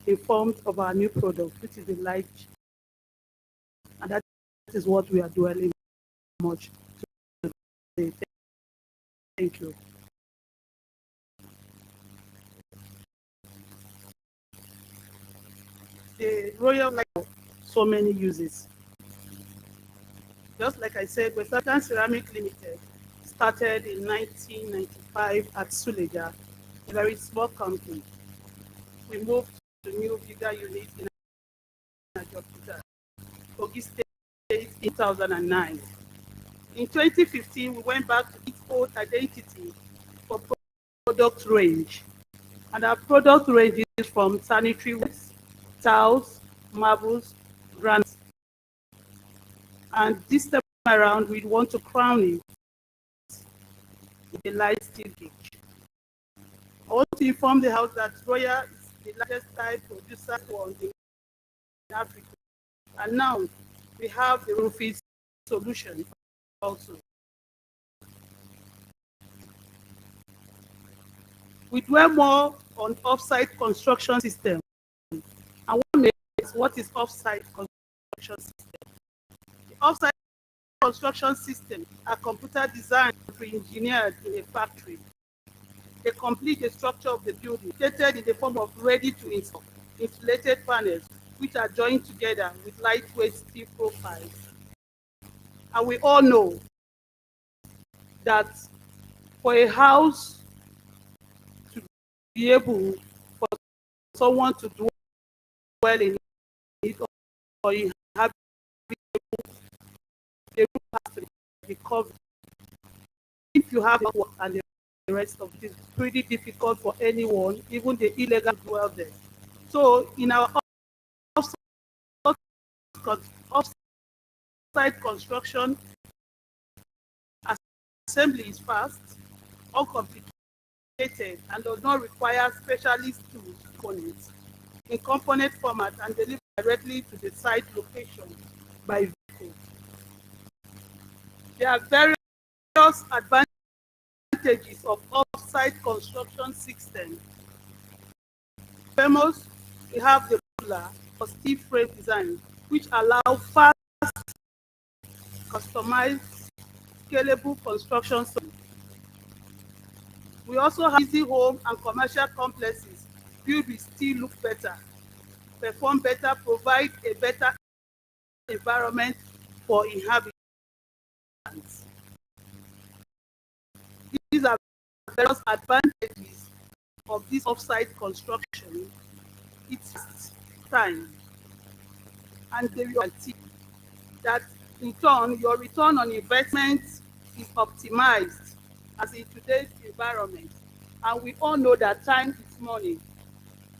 informed of our new product, which is the light, and that is what we are dwelling much today. Thank you. The Royal Light so many uses. Just like I said, West African Ceramic Limited started in 1995 at Suleja, a very small company. We moved to new bigger unit in Kogi State in 2009. In 2015, we went back to its old identity for product range. And our product range is from sanitary wares, tiles, marbles, granites. And this time around, we want to crown it with a light steel gauge. I want to inform the House that Royal is the largest tile producer in Africa. And now we have the roofing solution also. We dwell more on offsite construction system. And what is offsite construction system? The offsite construction system are computer designed and pre-engineered in a factory. They complete the structure of the building, stated in the form of ready-to-install insulated panels, which are joined together with lightweight steel profiles. And we all know that for a house to be able for someone to do well in it, or you have the roof has to be covered. If you have work and the rest of it, it's pretty difficult for anyone, even the illegal, to dwell there. So in our offsite construction, assembly is fast, uncomplicated, and does not require specialist tools components in component format and delivered directly to the site location by vehicle. There are various various advantages of off-site construction system. Famous, we have the modular or steel frame design, which allow fast, customized, scalable construction solutions. We also have easy home and commercial complexes built with steel look better, perform better, provide a better environment for inhabitants. These are various advantages of this off-site construction. It's time and the reality that in turn your return on investment is optimized as in today's environment. And we all know that time is money.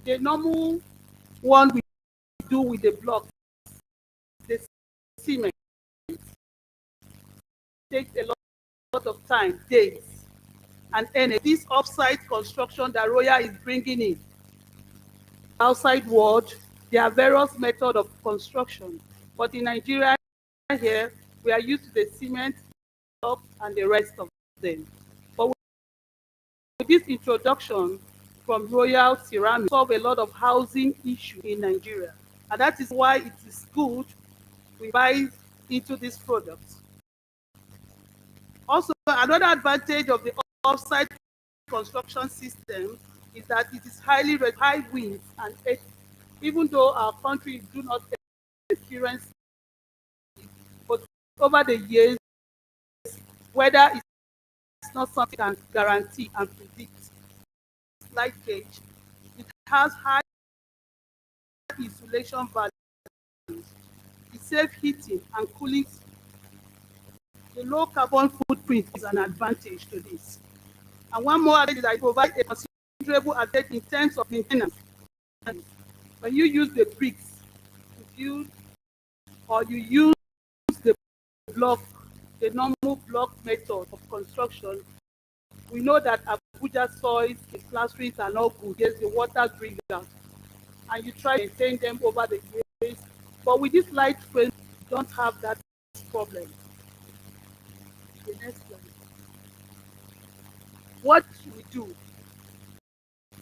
The normal one we do with the block, the cement, takes a lot of time, days, and energy. This off-site construction that Royal is bringing in, outside world, there are various methods of construction. But in Nigeria here, we are used to the cement block and the rest of them. But with this introduction from Royal Ceramic, solve a lot of housing issue in Nigeria. And that is why it is good we buy into this product. Also, another advantage of the off-site construction system is that it is highly high winds and earth. Even though our country do not experience it, but over the years, weather is not something you can guarantee and predict. Light gauge, it has high insulation values. It saves heating and cooling. The low carbon footprint is an advantage to this. And one more advantage is that it provides a considerable advantage in terms of maintenance. When you use the bricks to build, or you use the block, the normal block method of construction, we know that Abuja soils, the plasterings are not good. There's the water drip down, and you try to maintain them over the years. But with this light frame, you don't have that problem. The next slide. What we do?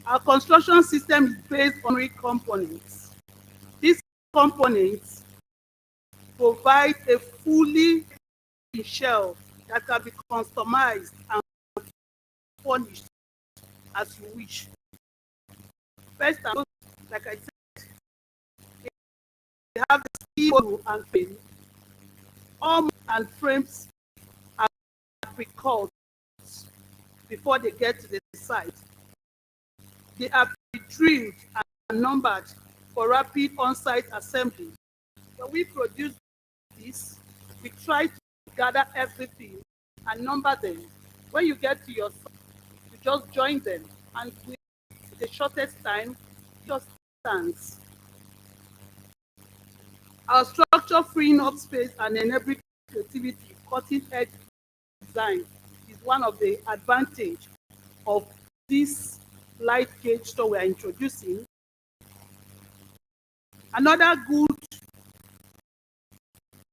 Our construction system is based on 3 components. These components provide a fully shell that can be customized and furnished as you wish. First, like I said, they have the steel and frame. Arm and frames are pre-cut before they get to the site. They are drilled and numbered for rapid on-site assembly. When we produce this, we try to gather everything and number them. When you get to your site, you just join them, and with the shortest time, just stands. Our structure freeing up space and enabling creativity, cutting-edge design is one of the advantages of this light gauge store we are introducing. Another good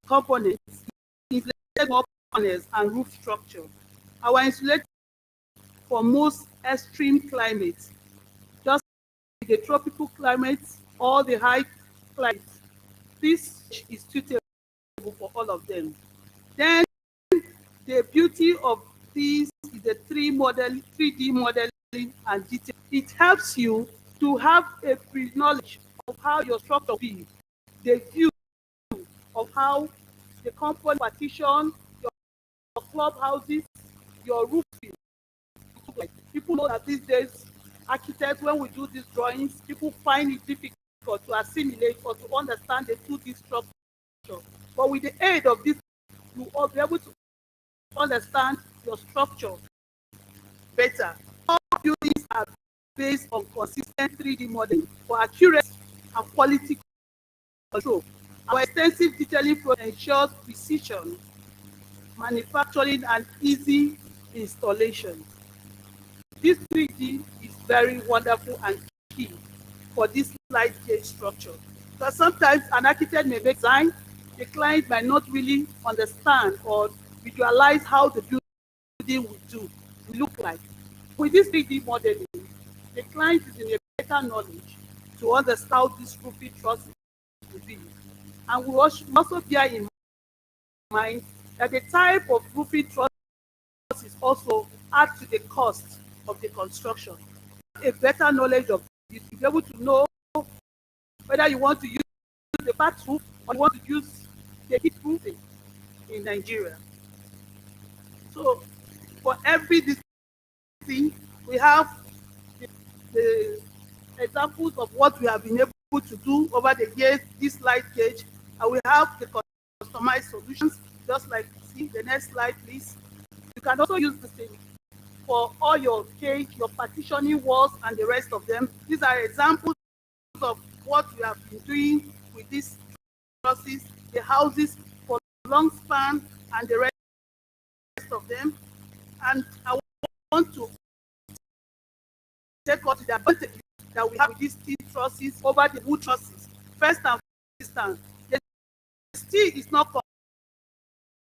component is insulated panels and roof structure. Our insulated for most extreme climates, just the tropical climates or the high climates. This is suitable for all of them. Then the beauty of this is the 3D modeling and detail. It helps you to have a pre-knowledge of how your structure will be, the view of how the compound partition, your clubhouses, your roofing. People know that these days, architects, when we do these drawings, people find it difficult to assimilate or to understand the 2D structure. But with the aid of this, you will be able to understand your structure better. All buildings are based on consistent 3D modeling for accuracy and quality control. Our extensive detailing process ensures precision, manufacturing, and easy installation. This 3D is very wonderful and key for this light gauge structure. Because sometimes an architect may make design, the client might not really understand or visualize how the building we do look like. With this 3D modeling, the client is in a better knowledge to understand how this roofing truss will be. And we also bear in mind that the type of roofing truss is also add to the cost of the construction. A better knowledge of this, to be able to know whether you want to use the flat roof or you want to use the heat roofing in Nigeria. So for every this thing, we have the examples of what we have been able to do over the years, this light gauge, and we have the customized solutions, just like see the next slide, please. You can also use the same for all your cage, your partitioning walls, and the rest of them. These are examples of what we have been doing with these trusses, the houses for long span, and the rest of them. And I want to take out the advantage that we have with these steel trusses over the wood trusses. First and foremost, the steel is not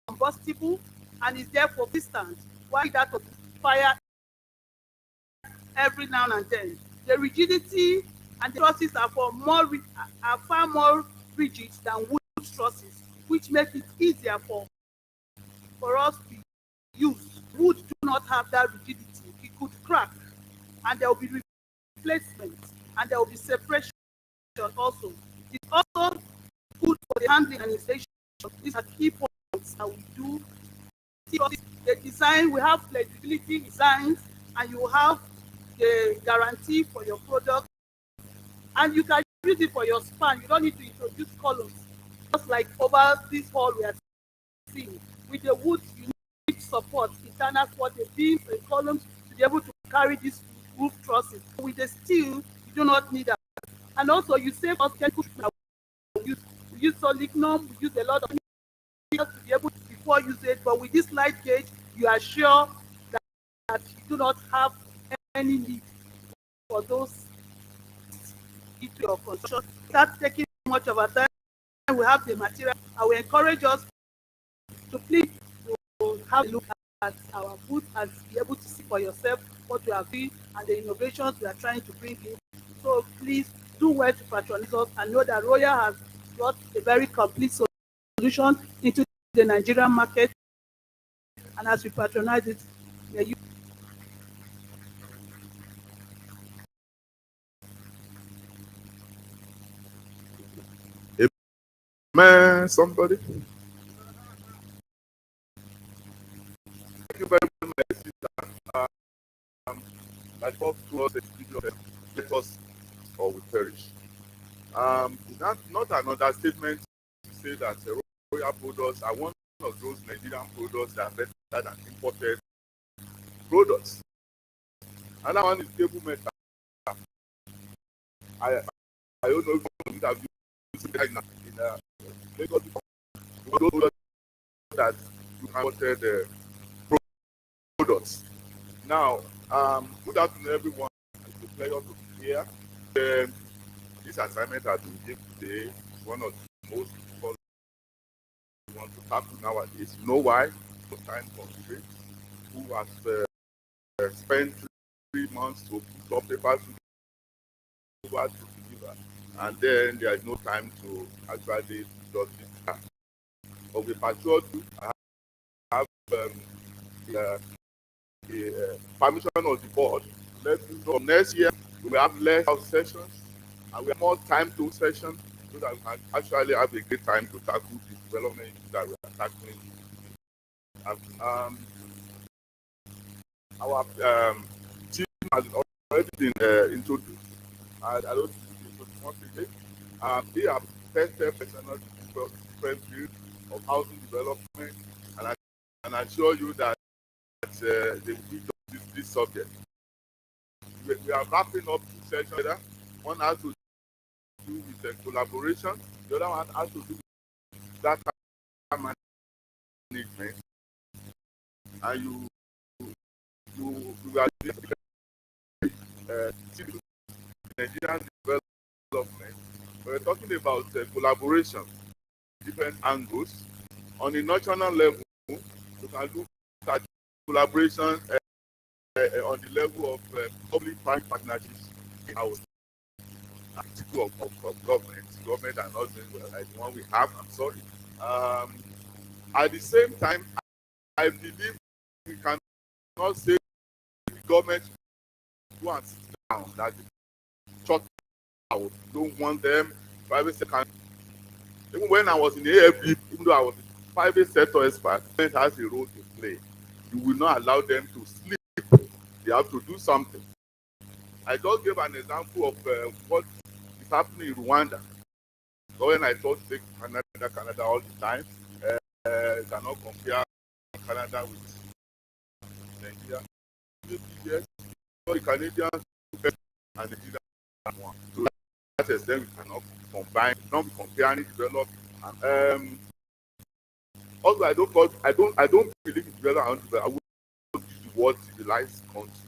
combustible and is therefore resistant, while that of fire every now and then. The rigidity and the trusses are far more rigid than wood trusses, which makes it easier for us to use. Wood do not have that rigidity. It could crack, and there will be replacement, and there will be separation also. It's also good for the handling and installation. These are key points that we do. The design, we have flexibility designs, and you have the guarantee for your product, and you can use it for your span. You don't need to introduce columns, just like over this hall we are seeing. With the wood, you need support, internal support, the beams and columns to be able to carry these roof trusses. With the steel, you do not need that. And also, you save us chemical. We use lignum, we use a lot of to be able to before use it. But with this light gauge, you are sure that you do not have any need for those into your construction. Start taking much of our time. We have the material. I will encourage us to please to have a look at our booth and be able to see for yourself what we are doing and the innovations we are trying to bring in. So please do well to patronize us and know that Royal has brought a very complete solution into the Nigerian market. And as we patronize it, may you Man, somebody. Thank you very much. My boss was a video let us or we perish. Not an understatement to say that Royal products are one of those Nigerian products that are better than imported products. Another one is cable metal. I don't know if you have used it in Lagos before. That you imported products. Now, good afternoon, everyone. It's a pleasure to be here. This assignment has been given today is one of the most difficult we want to tackle nowadays. You know why? No time constraints. Who has spent 3 months to put up papers to deliver, and then there is no time to actually do this. But with Patrol, I have the permission of the board. Let's do from next year. We will have less sessions and we have more time to sessions so that we can actually have a great time to tackle the development that we are tackling. Our team has already been introduced. I don't want to say they have tested personal different fields of housing development, and I can assure you that they will be this subject. We are wrapping up 2 sessions. One has to do with the collaboration. The other one has to do with data management. And you are Nigerian development. We're talking about collaboration, different angles. On a national level, you can look at collaboration on the level of public-private partnerships in our government are not doing well, like the one we have. I'm sorry. At the same time, I believe we cannot say the government go and sit down that the church out. Don't want them. Private sector. Even when I was in the AFD, even though I was a private sector expert, government has a role to play. You will not allow them to sleep. They have to do something. I just gave an example of what is happening in Rwanda. So when I talk to Canada all the time, cannot compare Canada with Nigeria. Yes, the Canadians and Nigeria one. To that extent, we cannot combine, not be comparing develop. Also, I don't believe in development. I would use the word civilized countries.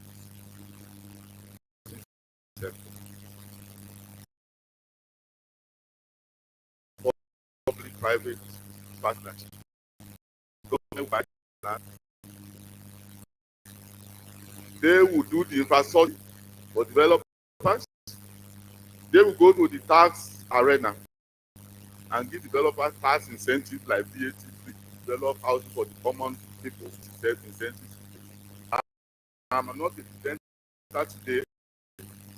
Public-private partnership. They will do the infrastructure for developers. They will go to the tax arena and give developers tax incentives like VAT, develop housing for the common people, set incentives. I'm not a presenter today.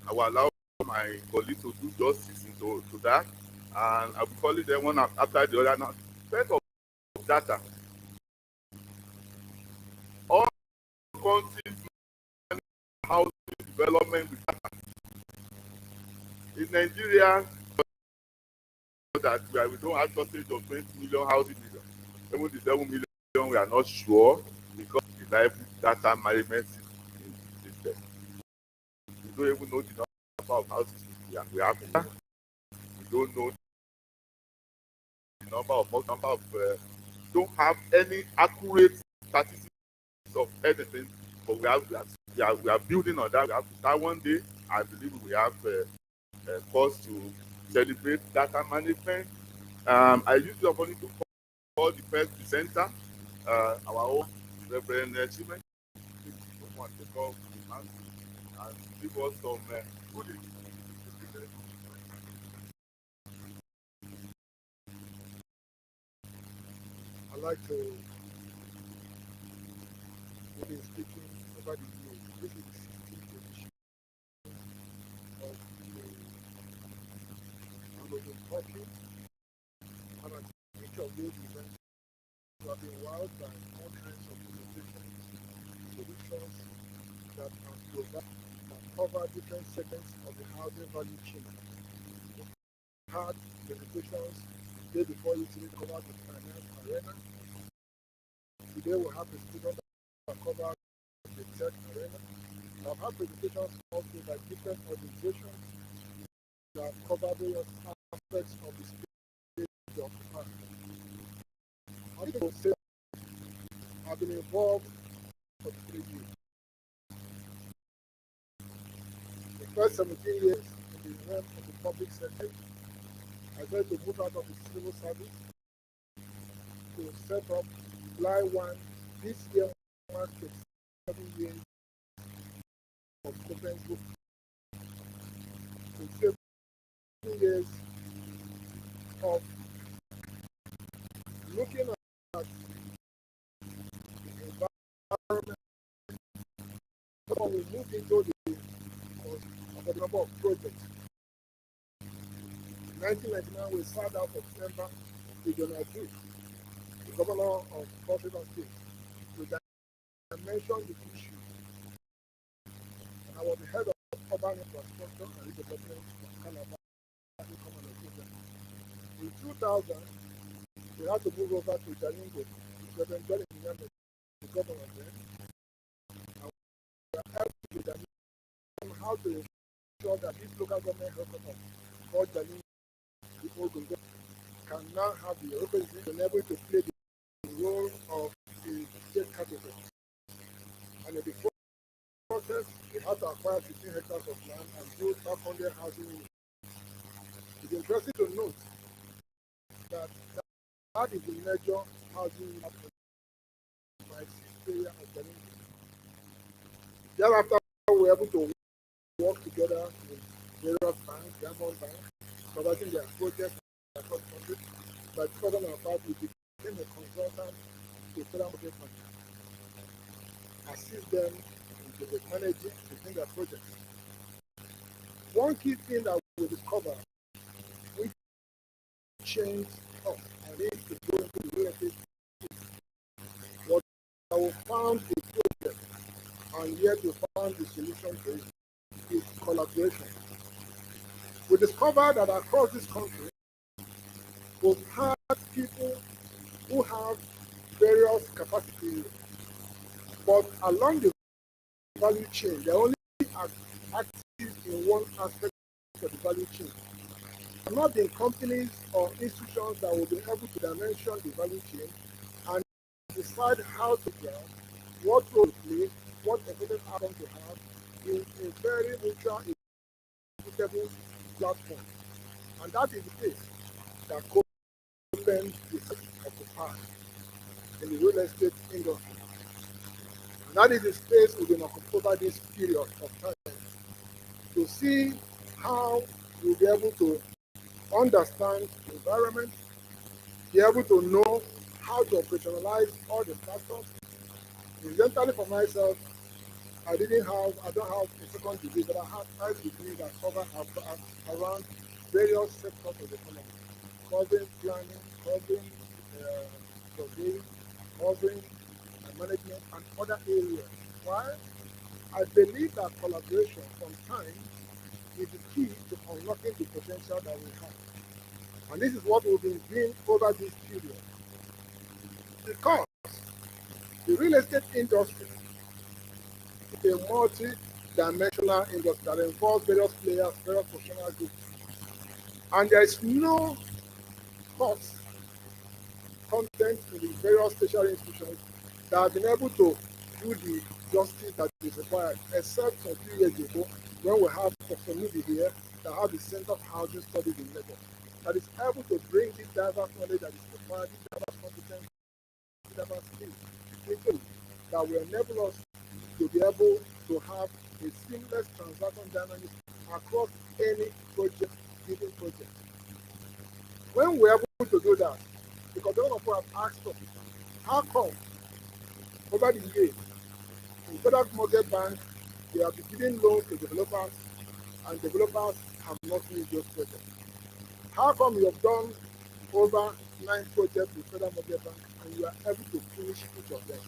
I will allow my colleague to do justice to that, and I'll be calling them one after the other. Now, set of data. All countries manage housing development with data. In Nigeria, that we don't have shortage of 20 million housing million. Even the 7 million, we are not sure because the reliable data management system. We don't even know the number of houses we have. We don't know the number of don't have any accurate statistics of anything, but we are building on that. We have to start one day. I believe we have cause to celebrate data management. I use the opportunity to call the first presenter, our own Reverend Chime, and give us some goodies. I'd like to be speaking over the years. This is the 16th edition of the Angolan talking, and at each of these events, we have been wowed by all kinds of innovations, solutions that can provide and cover different segments of the housing value chain. We had presentations the day before yesterday covered the finance arena. Today we have presentations that cover the tech arena. We have had presentations also by different organizations that cover various aspects of the state of man. I think say I've been involved for 3 years. The first 17 years in the realm of the public sector, I tried to move out of the civil service to set up Fly One. This year marks the 7 years of government group. So 7 years of looking at the environment. When we moved into the number of projects. In 1999, we started out for member Regional 2, the governor of Cross River State. I mentioned the issue. I was the head of urban infrastructure and redevelopment of Calabar. In 2000, we had to move over to Jalingo, the governor there. And we are helping with how to ensure that this local government headquarters called Jalingo, the old can now have the organization able to play the role of the state capital. And in the process, we had to acquire 15 hectares of land and build 500 housing units. It's interesting to note that that is the major housing unit by area of Benin. Thereafter, we were able to work together with various banks, Diamond Bank, providing their projects across the country. By 2005, we became a consultant to federal market assist them into the managing within their projects. One key thing that we discovered, which changed us and needs to go into the real estate, was that we found a project and yet we found the solution to it is collaboration. We discovered that across this country, we've had people who have various capacities, but along the value chain, they're only active in one aspect of the value chain. Not in companies or institutions that will be able to dimension the value chain and decide how to grow, what role to play, what effective outcome to have in a very mutual equitable platform. And that is the place that opens the sector of the past in the real estate industry. And that is the space we've been occupied over this period of time to see how we'll be able to understand the environment, be able to know how to operationalize all the factors. Incidentally, for myself, I don't have a second degree, but I have 5 degrees that cover around various sectors of the economy, covering planning, covering surveying, covering management, and other areas. Why? I believe that collaboration sometimes is the key to unlocking the potential that we have. And this is what we've been doing over this period. Because the real estate industry is a multi-dimensional industry that involves various players, various professional groups. And there is no course content in the various tertiary institutions that have been able to do the justice that is required, except a few years ago when we have Dr. Nudi here that have the Center of Housing Studies in Lagos, that is able to bring this diverse knowledge that is required, this diverse competence, this diverse skills, that will enable us to be able to have a seamless transaction dynamic across any project, given project. When we're able to do that, because a lot of people have asked us, how come over the years, in Federal Mortgage Bank, they have been giving loans to developers, and developers have not finished those projects? How come you have done over 9 projects with Federal Mortgage Bank and you are able to finish each of them?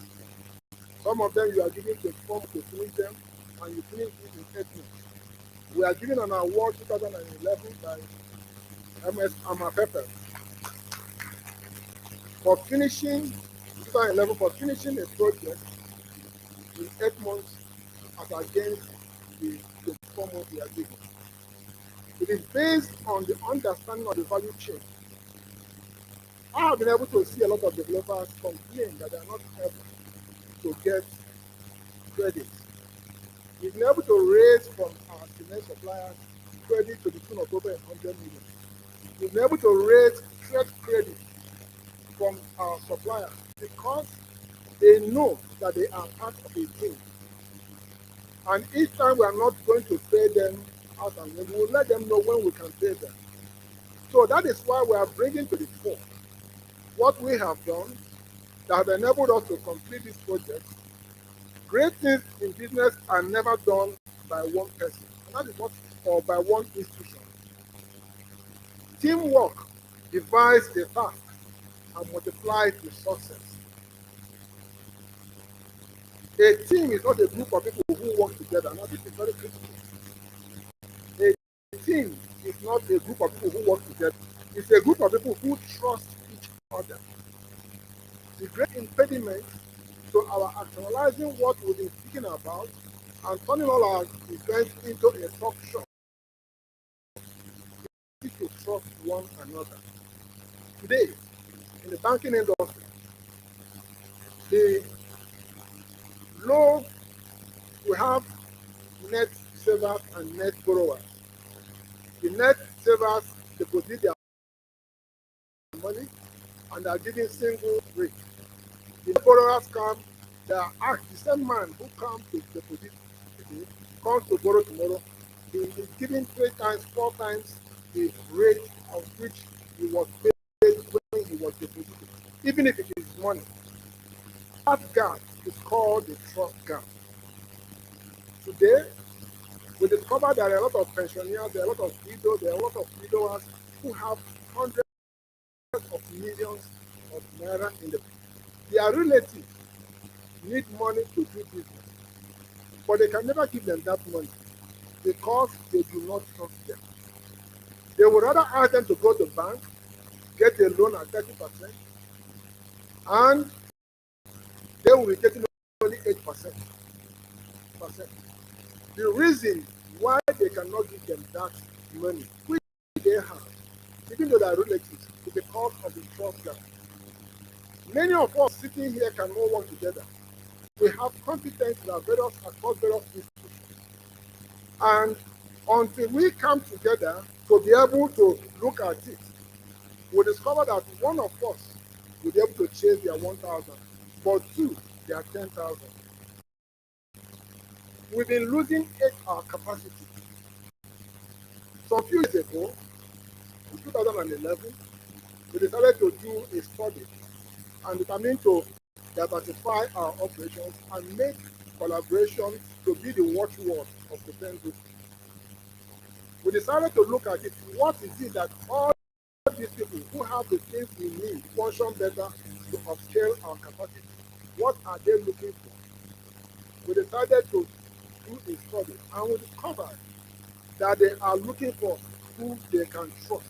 Some of them you are giving to form to finish them, and you finish it in 8 months. We are giving an award 2011 by MS Amapepe for finishing 2011 for finishing a project in 8 months as against the 24 months we are giving. It is based on the understanding of the value chain. I have been able to see a lot of developers complain that they are not able to get credit. We've been able to raise from our cement suppliers credit to the tune of over 100 million. We've been able to raise trade credit from our suppliers because they know that they are part of a team. And each time we are not going to pay them out, and we will let them know when we can pay them. So that is why we are bringing to the fore what we have done that have enabled us to complete this project. Great things in business are never done by one person, and that is what, or by one institution. Teamwork divides a task and multiplies the success. A team is not a group of people who work together. Now, this is very critical. A team is not a group of people who work together. It's a group of people who trust each other. The great impediment to our actualizing what we've been speaking about and turning all our events into a talk show is to trust one another. Today, in the banking industry, we have net savers and net borrowers. The net savers deposit their money and are giving single rate. The borrowers come, they are asked, the same man who comes to deposit today comes to borrow tomorrow, he is given 3 times, 4 times the rate of which he was paid when he was deposited, even if it is money. That gap is called the trust gap. Today, we discover there are a lot of pensioners, there are a lot of widows, there are a lot of widowers who have hundreds of millions of naira in the. Their relatives need money to do business, but they can never give them that money because they do not trust them. They would rather ask them to go to the bank, get a loan at 30%, and they will be getting only 8%. The reason why they cannot give them that money, which they have, even though they are relatives, is because of the trust gap. Many of us sitting here can all work together. We have competence in our across various institutions. And until we come together to be able to look at it, we discover that one of us will be able to chase their 1,000, but 2, they are 10,000. We've been losing our capacity. Some few years ago, in 2011, we decided to do a study and determined to diversify our operations and make collaboration to be the watchword of the Pen Group. We decided to look at it. What is it that all these people who have the things we need function better to upscale our capacity? What are they looking for? We decided to do a study and we discovered that they are looking for who they can trust.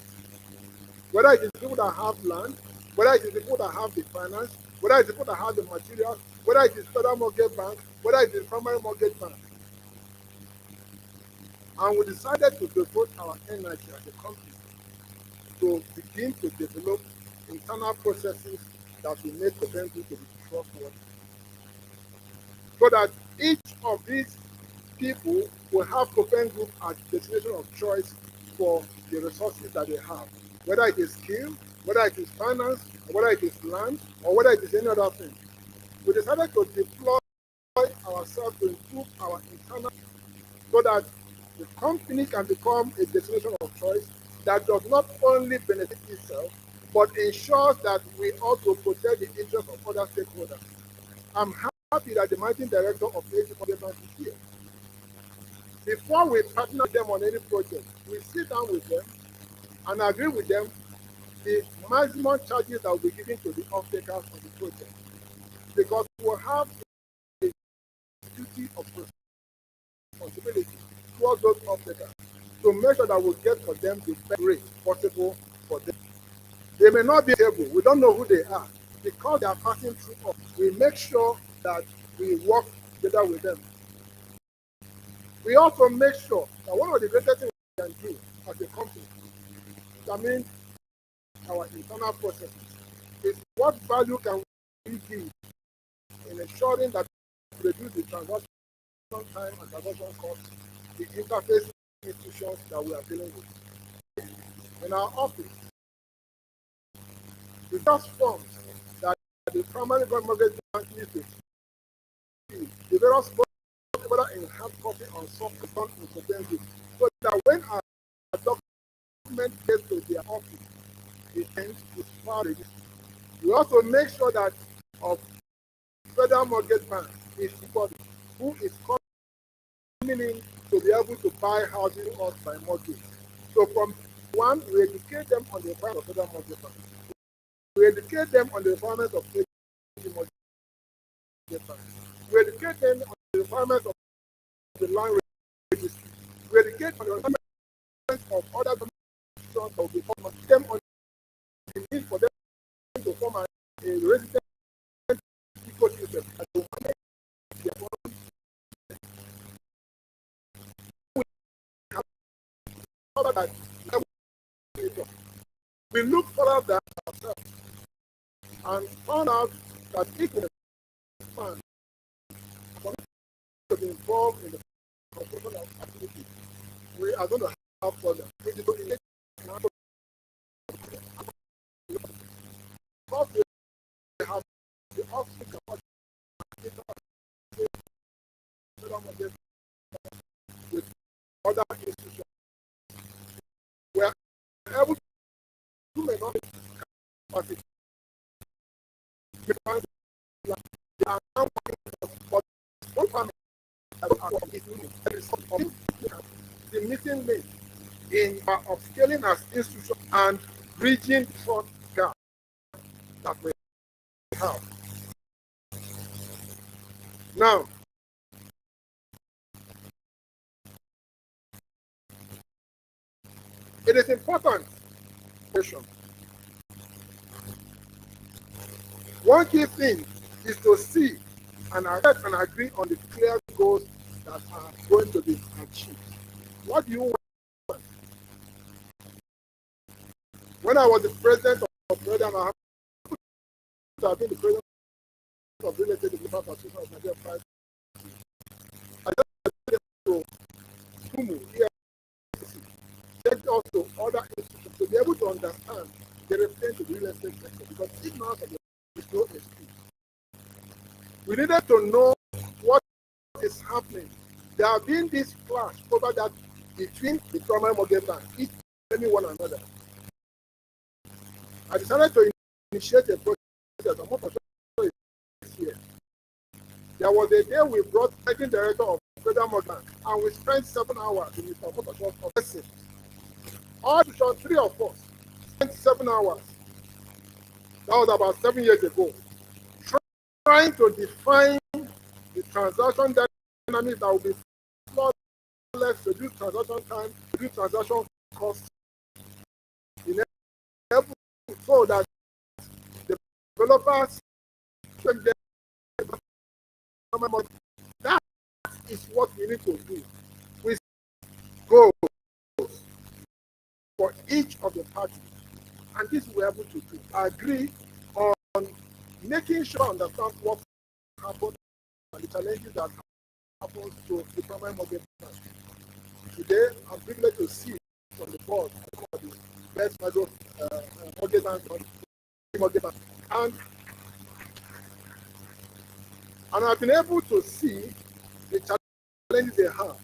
Whether it is people that have land, whether it is people that have the finance, whether it is people that have the materials, whether it is federal mortgage bank, whether it is primary mortgage bank. And we decided to devote our energy as a company to begin to develop internal processes that will make the bank to be trustworthy. So that each of these people will have Copen Group as destination of choice for the resources that they have, whether it is skill, whether it is finance, or whether it is land, or whether it is any other thing. We decided to deploy ourselves to improve our internal so that the company can become a destination of choice that does not only benefit itself, but ensures that we also protect the interests of other stakeholders. I'm happy that the managing director of AC Mortgage Bank is here. Before we partner them on any project, we sit down with them and agree with them the maximum charges that will be given to the off-takers on the project. Because we will have a duty of responsibility towards those off-takers to make sure that we get for them the best rate possible for them. They may not be able, we don't know who they are. Because they are passing through us, we make sure that we work together with them. We also make sure that one of the greatest things we can do as a company, that means our internal processes, is what value can we give in ensuring that we reduce the transaction time and transaction cost, the interface institutions that we are dealing with. In our office, the just forms that the primary mortgage bank needs to the various whether in hard copy or soft copy in Copen, so that when our document gets to their office, it ends with file register. We also make sure that of federal mortgage bank is somebody who is coming in to be able to buy housing or by mortgage. So from one, we educate them on the requirements of federal mortgage bank. We educate them on the requirements of mortgage bank. We educate them on the requirements of the land registry. We educate on the requirements of other institutions that will be formed, them on the need for them to form a resident ecosystem that will manage their own. We look further than ourselves and found out that if we expand to be involved in the construction of activities, we are going to have further. Because we have the offspring capacity other institutions were able to may not but it they are now but one family the missing link in our upscaling as institution and bridging short gap that we have. Now, it is important. One key thing is to see and agree on the clear goals that are going to be achieved. What do you want? When I was the president of Vrb, I have been the president of Real Estate Development Association of Nigeria 5. I just to Kumu, also other institutions to be able to understand the reference to the real estate sector because ignorance of the is no excuse. We needed to know what is happening. There have been this clash over that between the primary mortgage bank, each telling one another. I decided to initiate a process. I'm not sure this year. There was a day we brought the managing director of Federal Mortgage Bank and we spent 7 hours in Mr. Motosho's office. All the 3 of us spent 7 hours. That was about 7 years ago. Trying to define the transaction dynamics that will be flawless, reduce transaction time, reduce transaction costs, so that the developers can get that is what we need to do. We go for each of the parties, and this we're able to do. Agree on making sure understand what happened and the challenges that happen to the primary mortgage bank. Today, I'm privileged to see from the board some of the best mortgage bank, and I've been able to see the challenges they have.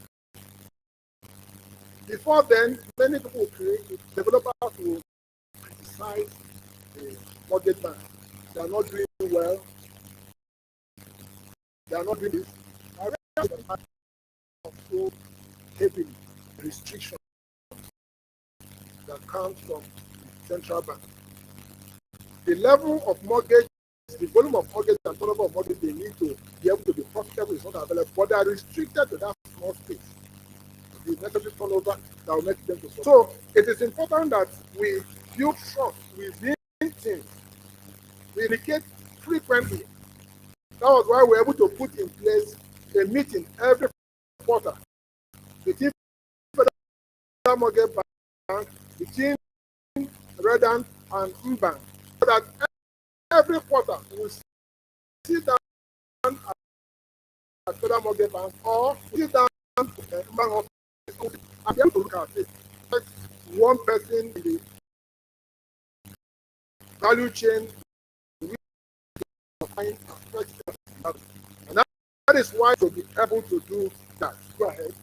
Before then, many people developers will criticize the mortgage bank. They are not doing well. They are not doing this. I realize so heavy restrictions that comes from central bank. The level of mortgage, the volume of mortgage and turnover of mortgage they need to be able to be profitable is not available, but they are restricted to that small space. The necessary turnover that will make them to survive. So it is important that we build trust within teams. We indicate frequently. That was why we were able to put in place a meeting every quarter between Federal Mortgage Bank, between Redan and Mbank, so that every quarter we sit down at Federal Mortgage Bank or sit down at Mbank office and be able to look at it. One person in the value chain. And that is why to be able to do that. Go ahead.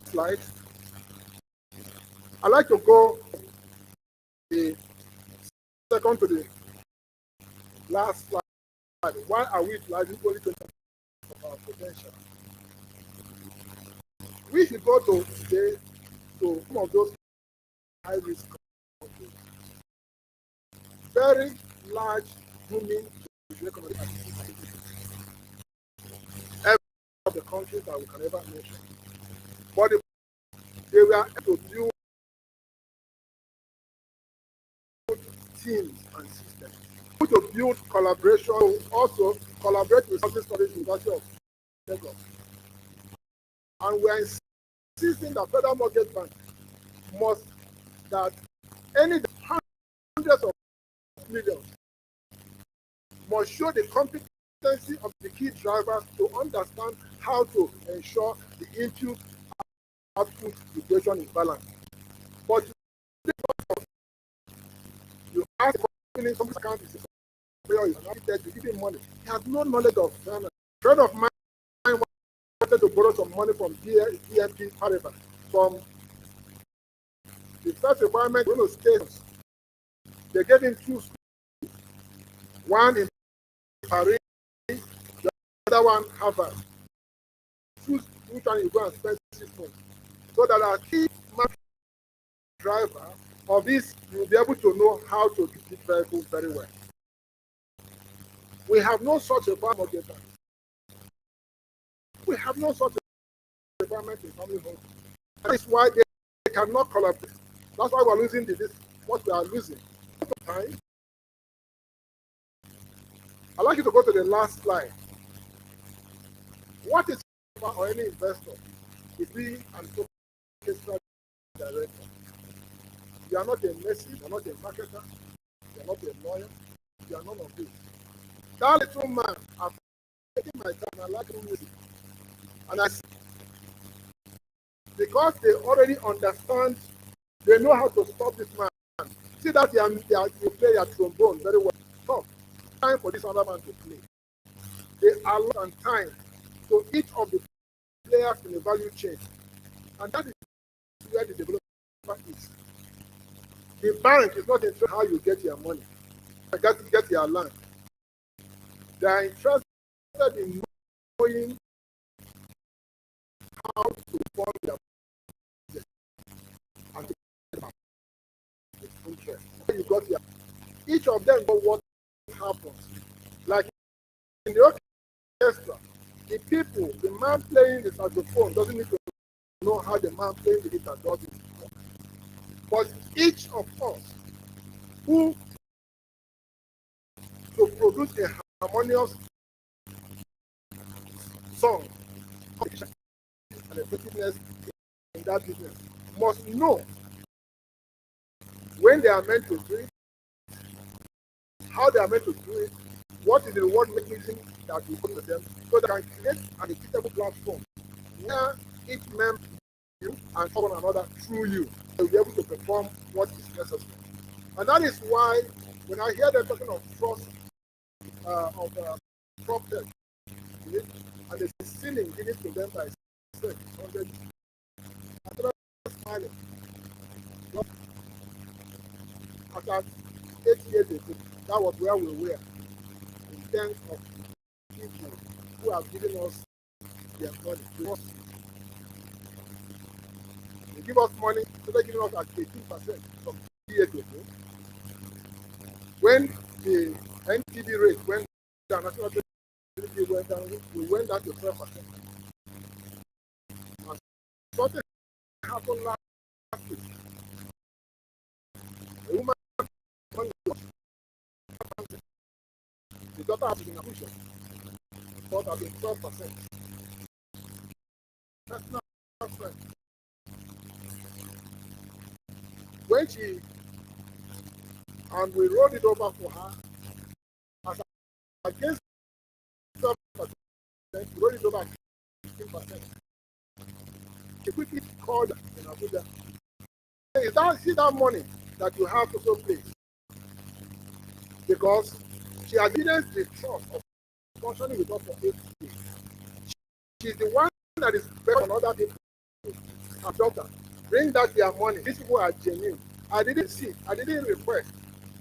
Slide. I'd like to go the second to the last slide. Why are we utilizing only 20% of our potential? We should go to today to some of those high risk countries. Very large booming economic activity. Every of the countries that we can ever mention. But they were able to build teams and systems. To build collaboration, also collaborate with Southeast College University of Lagos. And we are insisting that Federal Mortgage Bank must, that any hundreds of millions must show the competency of the key drivers to understand how to ensure the input output equation is balanced. But you ask the some account is an architect to give him money. He has no knowledge of finance. A friend of mine wanted to borrow some money from BNP Paribas, from the first requirement, going to states. They get in two schools. One in Paris, the other one Harvard. Choose which one you go and spend 6 months. So that our key driver of this, you'll be able to know how to use this vehicle very well. We have no such requirement yet. We have no such requirement in family home. That is why they cannot collaborate. That's why we're losing what we are losing. I'd like you to go to the last slide. What is for any investor to be an orchestral director? You are not a Messi, you are not a marketer, you are not a lawyer, you are none of this. That little man, I'm taking my time, I like music. And I see, because they already understand, they know how to stop this man. See that you play your trombone very well. Stop. Time for this other man to play. They allow time to each of the players in the value chain. And that is where the developer is. The bank is not interested in how you get your money, get your land. They are interested in knowing how to form their business and interest. You got your, each of them know what happens. Like in the orchestra, the people, the man playing the saxophone doesn't need to know how the man playing the guitar does it. But each of us who to produce a harmonious song and effectiveness in that business must know when they are meant to do it, how they are meant to do it, what is the reward mechanism that we put to them, so they can create an equitable platform where each member and one another through you will be able to perform what is necessary. And that is why when I hear them talking of trust, prop tech, and the ceiling given to them by 100, I started smiling. After 8 years ago, that was where we were in terms of people who have given us their money. They give us money, so they're giving us at 18% from 3 years ago. When the NTB rate went down, national GDP went down, we went down to 12%. And something happened last week. A woman, the daughter has been abused, but has been 12%. That's not right. When she, and we rolled it over for her, as against 12%, we rolled it over 15%. She quickly called in Abuja. See that money that you have to so place? Because she has given the trust of functioning with us for 8 years. She's the one that is better on other people. Her daughter, bring that their money. These people are genuine. I didn't request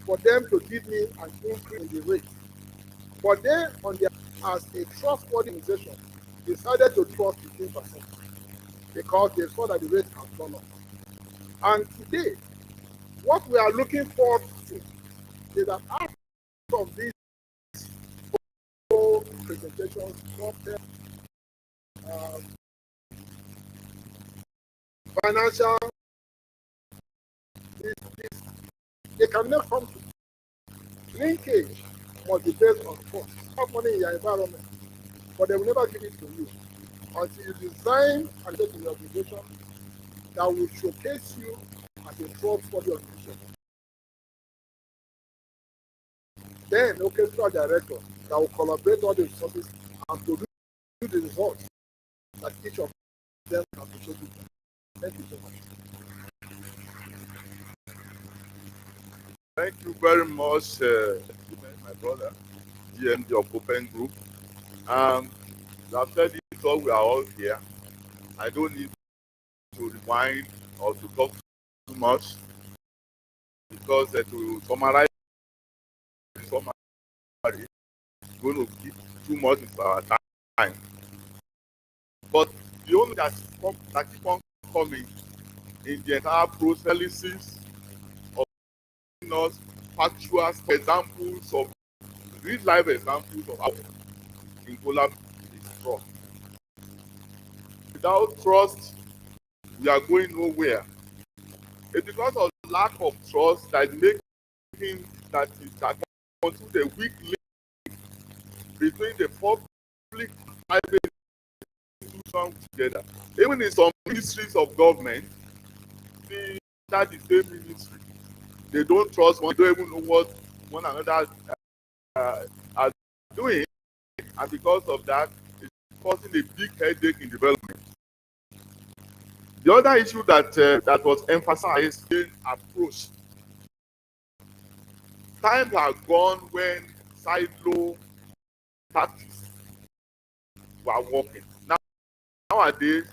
for them to give me an increase in the rate. But they, on their, as a trustworthy organization, decided to trust 15% because they saw that the rate has gone up. And today, what we are looking forward to is that after of these presentations, financial, they can never come to linkage must be based on trust. Have money in your environment, but they will never give it to you until you design and get to your organization that will showcase you as a trustworthy organization. Then, orchestral director that will collaborate all the resources and produce the results that each of them can appreciate. Thank you so much. Thank you very much, my brother, GMD of Open Group. I've said it all, we are all here. I don't need to whine or to talk too much because to summarize summary is going to give too much of our time. But the only that keep on coming in the entire process of us factual examples of real life examples of how in collaboration is trust. Without trust, we are going nowhere. It's because of lack of trust that making that constitute the weak link between the public and private institutions together. Even in some ministries of government, that the same ministry, they don't trust one, they don't even know what one another are doing, and because of that, it's causing a big headache in development. The other issue that was emphasized in approach. Times are gone when silo tactics were working. Nowadays,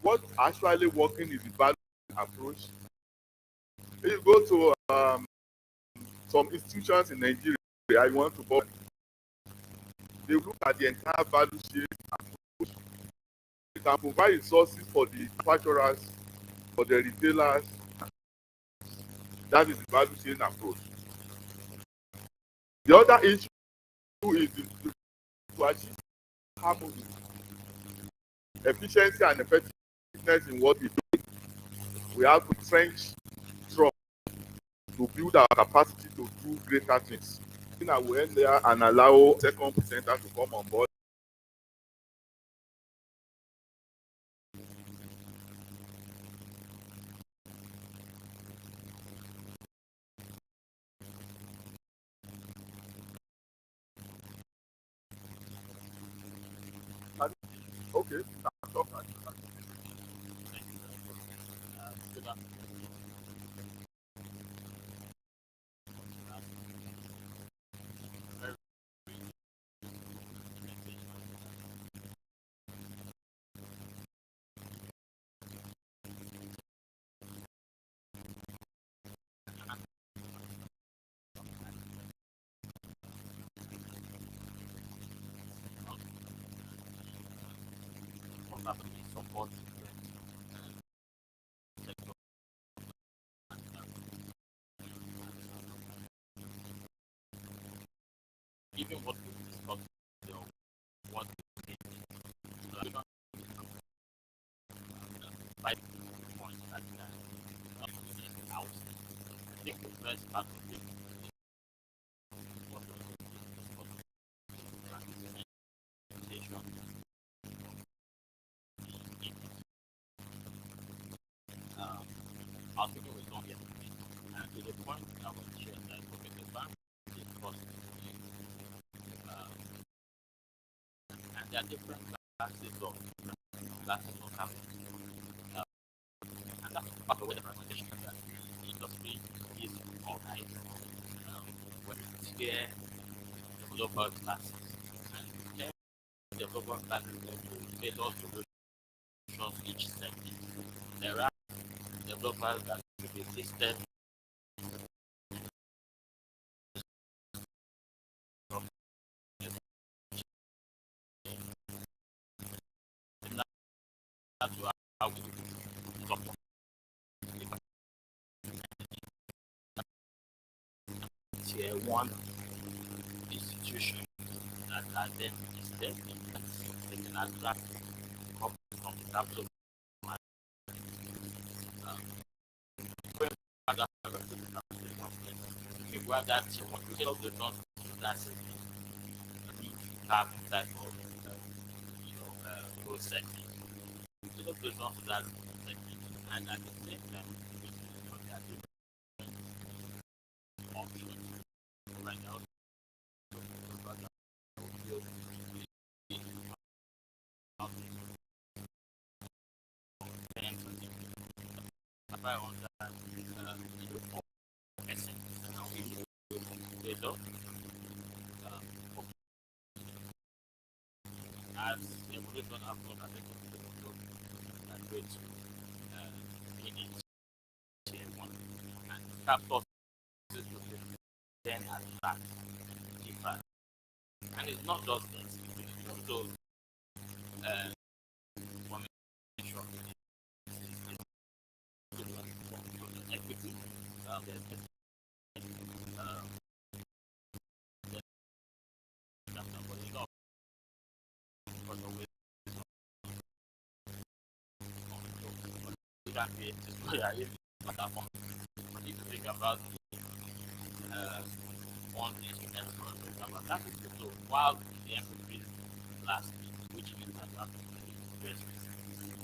what actually working is the value approach. If you go to some institutions in Nigeria, you want to buy, they look at the entire value chain approach. They can provide resources for the manufacturers, for the retailers. That is the value chain approach. The other issue is to achieve harmony, efficiency, and effectiveness in what we do. We have to trench trust to build our capacity to do greater things. I will end there and allow second presenter to come on board. Okay. Support even what we discussed, what five points that out. I think the first part of it was presentation. I was thinking we don't get and to the point I was sharing that okay, the bank is possible. And there are different classes of capital. And that's part of the way the presentation that the industry is organized. When we share developer classes and share developer classes to tailor solutions each segment. There are developers that will be listed to how we support tier one institution that are then listed they can attract from the capital market. If you want that we tell the non that we have type of process. We tell the non that and at the same time we are doing options right now. As evolution of that great in tier one. And captures this then attract deeper. And it's not just that, it's also formation. Equity. There's if you think about one thing about that is so while the emphasis last week, which means that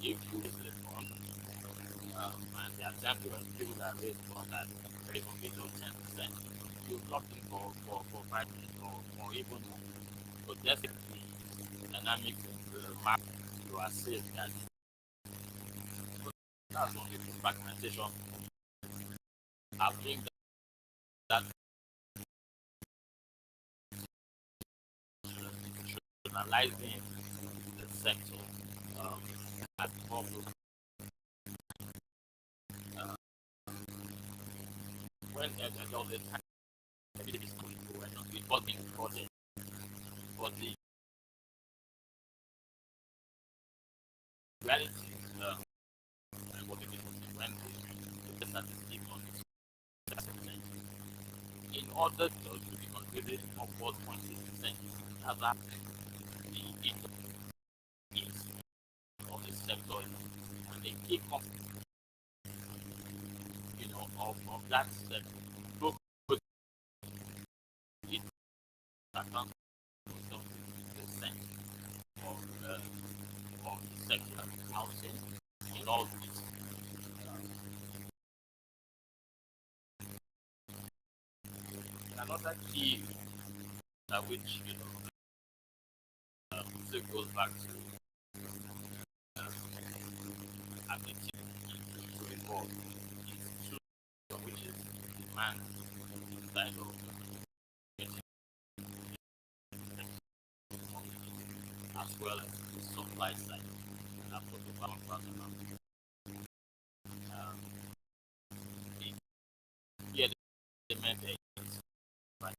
if you use the fund and the example of people that raise fund that very complete of 10%, you lock in for 5 minutes or even more. So definitely dynamics in the market you are saying that that's only the fragmentation. I think that analyzing the sector at more when there was a time it is going to end up reporting project, but the reality what it is when the statistic on it in order to be considered of 4.6%, as that the is of the sector and the key component, of that sector. So it accounts for 70% of the sector housing in all these. Another key which still goes back to ability to evolve is two, which is demand side of as well as the supply side. And I've talked about the element is right.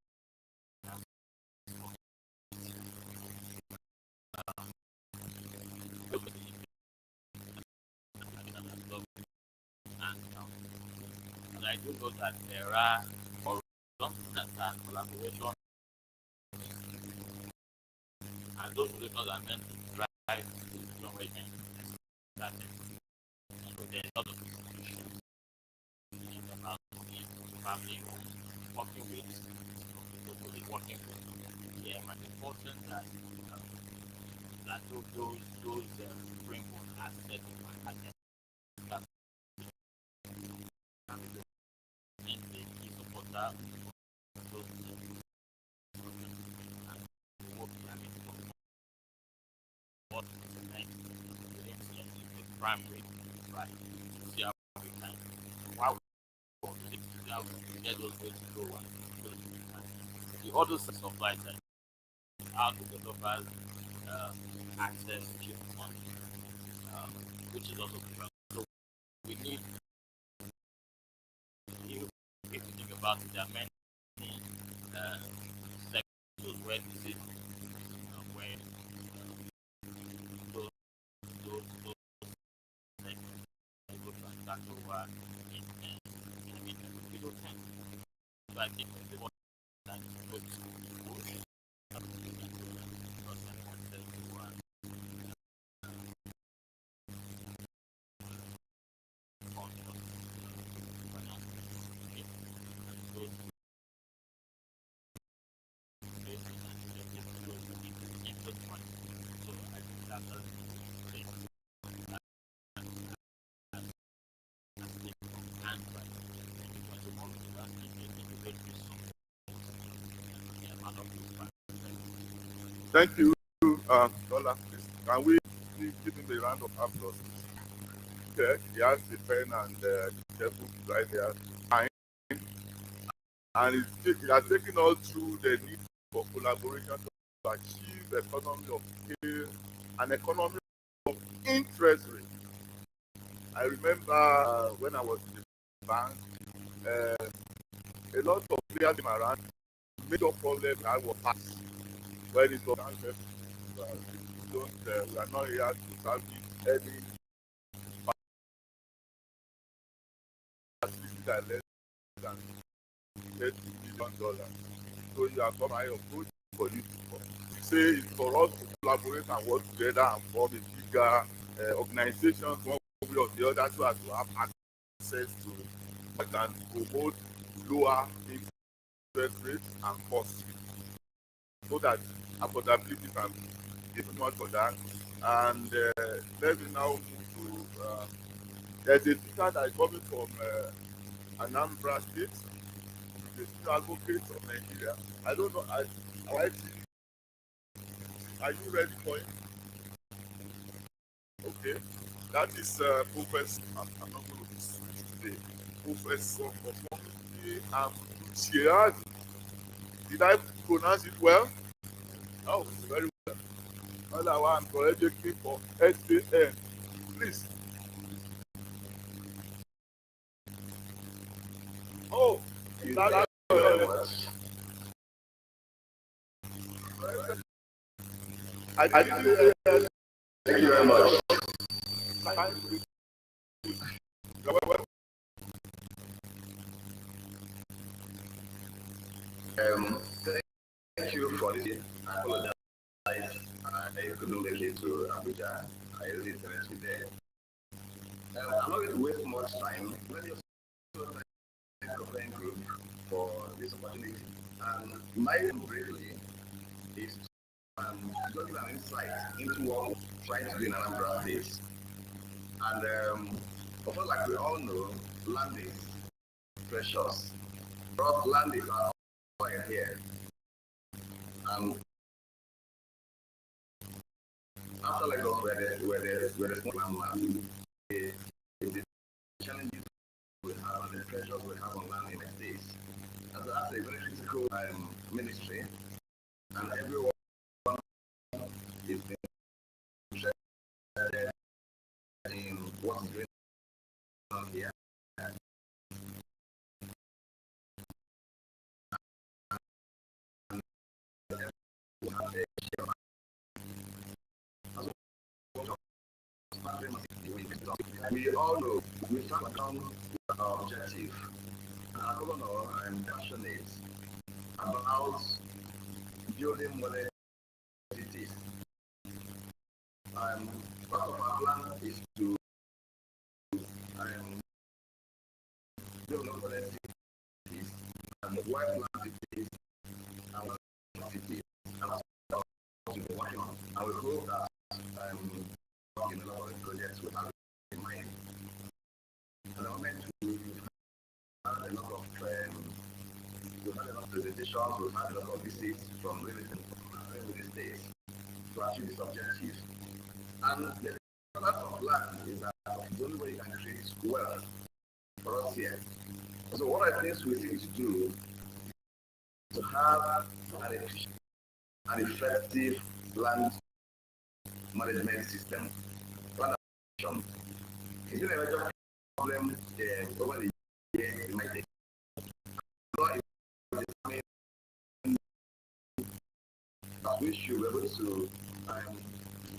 And I do know that there are horizons that are collaboration, and those solutions are meant to drive innovation. That there's a lot of solutions about family working with working with. Yeah, but it's important that those frameworks are set at that and the key supporter those what the primary right see how we can wow we get those ways to go the other set of light how the developers access to money which is also different. So we need if you think about it, there are many sectors where this is where those that over in middle time. So I think the one that is going to push Thank you, Dollar. Can we please give him a round of applause? Okay, he has the pen and the book right there. And he has taken us through the need for collaboration to achieve economy of scale and economy of interest rate. I remember when I was in the bank, a lot of players came around. Major problem I was passed when it was we are not here to service any facility that less than $30 million. So you are come high approach for you to say it's for us to collaborate and work together and form a bigger organization one way or the other so as to have access to that can promote lower interest rates and costs so that affordability can be much for that. And let me now move to there's a speaker that is coming from Anambra State, the senior advocate of Nigeria. I don't know. Are you ready for it? Okay. That is Professor. I'm not going to switch today. Professor Amuchiad. Did I pronounce it well? Oh, very well. Otherwise, I'm correcting for SAN. Please. Oh, that's very much. I didn't hear that. Thank you very much. Thank you for this. I apologize. I couldn't make it to Abuja. I really finished with there. I'm not going to waste much time. Let me also thank the playing group for this opportunity. And my aim briefly is to give an insight into what we're trying to do in Anambra State. And of course, like we all know, land is precious. But land is our fire here. After Lagos, where there's more land, the challenges we have and the pressures we have on land in the states. And so that's a very critical ministry, and everyone is interested in what's going on here. We all know we have become our objective. And I don't know, I'm passionate about building modern cities. Part of our plan is to build modern cities and white land cities and cities. And that's what we're working on. And we hope that in a lot of projects we have in mind. At the moment, we've had a lot of presentations, we've had a lot of visits from really the states to achieve this objective. And the part of land is that the only way you can create wealth for us here. So what I think we need to do is to have an efficient and effective land management system. It's been a major problem over the years in my day. We should be able to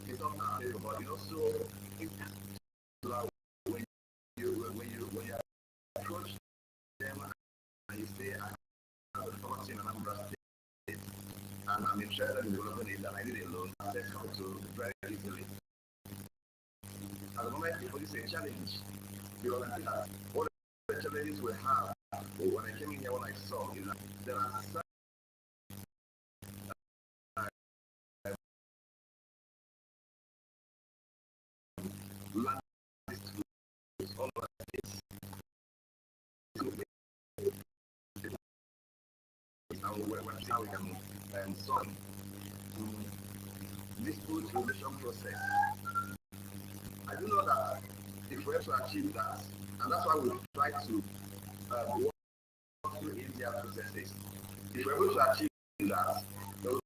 it's not our favor, but it also when you approach them and you say I have a property in Anambra State and I'm interested in developing it and I need a loan, access capital very easily. At the moment, it's a challenge. Because I think that all the challenges we have, when I came in here, what I saw is that there are some land disputes all over the place. And we're seeing how we can solve dispute resolution process. I do know that if we're to achieve that, and that's why we try to work through easier processes. If we're able to achieve that, we'll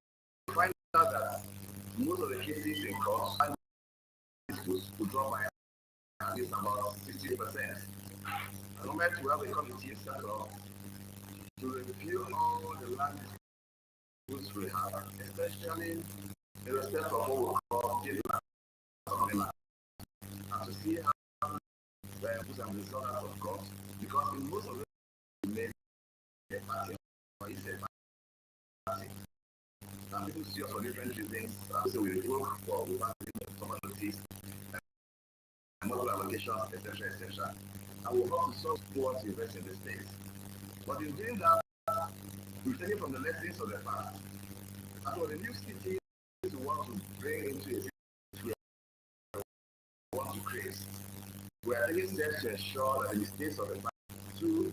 find out that most of the cases in court will drop by is about 60%. The moment we have a committee set up to review all the land disputes we have, especially in respect of what we call the land, and to see how put some results of course, because in most of them we make a party or it's a party. And people see us for different reasons. So we work for some notice, model allocations, etc., etc. And we hope to solve what invest in the states. But in doing that, we're taking from the lessons of the past. And for the new cities we want to bring into a city we want to create, we are taking steps to ensure that the mistakes of the past do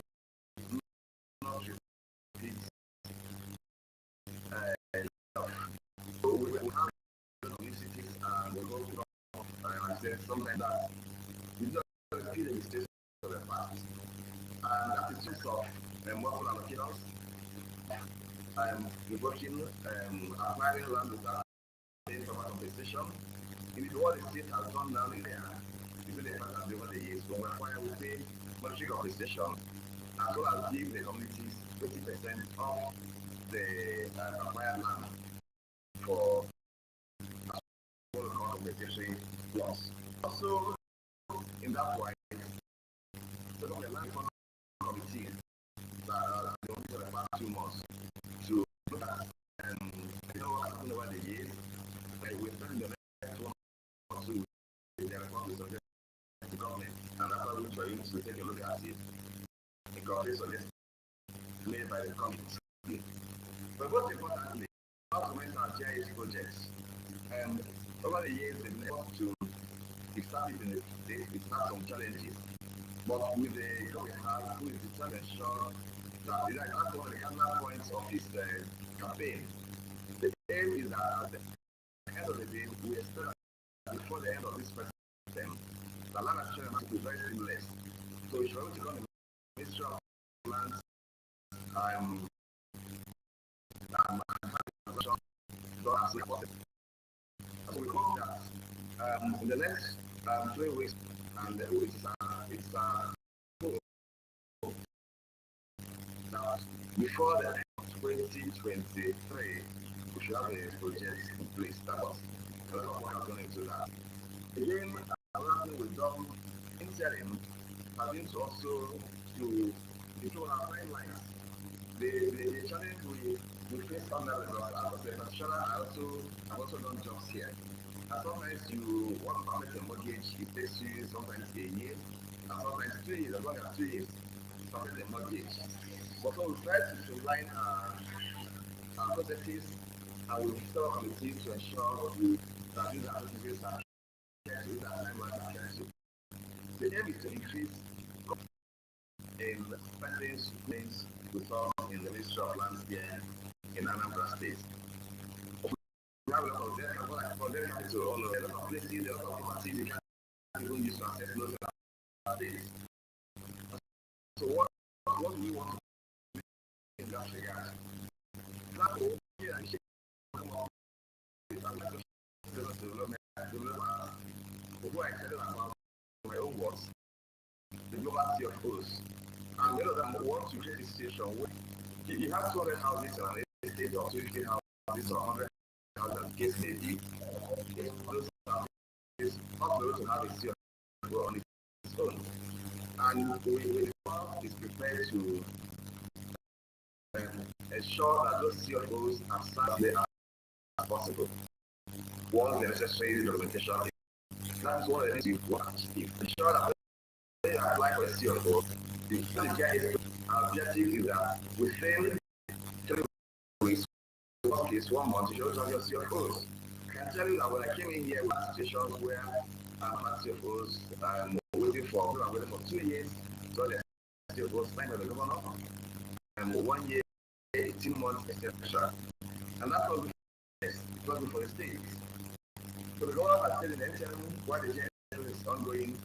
not repeat. So we have communities and we go sometimes that we don't repeat the mistakes of the past. And that is just of multiple allocators. We're working acquiring land without paying for compensation. If what the state has done now in there, even the fact that over the years, when we acquire, we pay monetary compensation, as well as give the communities 20% of the acquired land for compensation loss. Also, in that point, the land committee that for the past 2 months to look at what happened over the years. We spend the next 1 or 2 with the responses of the government, and after which we're going to take a look at it because this is made by the committee. But most importantly, how to manage our GIS projects. Over the years, we've been able to establish in the state, we have some challenges. But with the government who is trying to ensure that that's one of the cardinal points of this campaign. The aim is that at the end of the day, we expect that before the end of this first term, the land acquisition has to be very seamless. So it's going to come in the Ministry of Lands so we hope that in the next 3 weeks, and it's now before the end of 2023, we should have a project in place. That was a lot of work has gone into that. Again, another thing we've done interim has been to also to improve our timelines. The challenge we face on that level as a professional, I've also done jobs here. And sometimes you want to make a mortgage, it takes you sometimes a year, and sometimes 2 years, as long as 2 years, to make a mortgage. But so we try to streamline our processes, and we set up committees to ensure that these activities are careful, that timelines are careful. The aim is to increase in spending things we saw in the Ministry of Lands here in Anambra State. We have a lot of them, for them to all of a lot of places, a lot of properties you can't even use to access those days. So what do we want to do in that regard? Before I tell you about my own works, the global CFOs, and many of them want to create a situation where you have 200 houses on an estate or 20 houses or 100 houses, as the case may be. It's not going to have a CFO on its own. And we is prepared to ensure that those CFOs are served as possible. Once the necessary documentation is, that's one of the things we want to achieve. Ensure that when they apply for a CFO, the objective is that within 3 weeks, worst case 1 month, you should have your CFOs. I can tell you that when I came in here, we had situations where our CFOs waiting for 2 years, so the CFOs signed by the governor, and 1 year, 18 months, etc. And that's what we do for the state. So the governor has said in the interim, while the GIS is ongoing,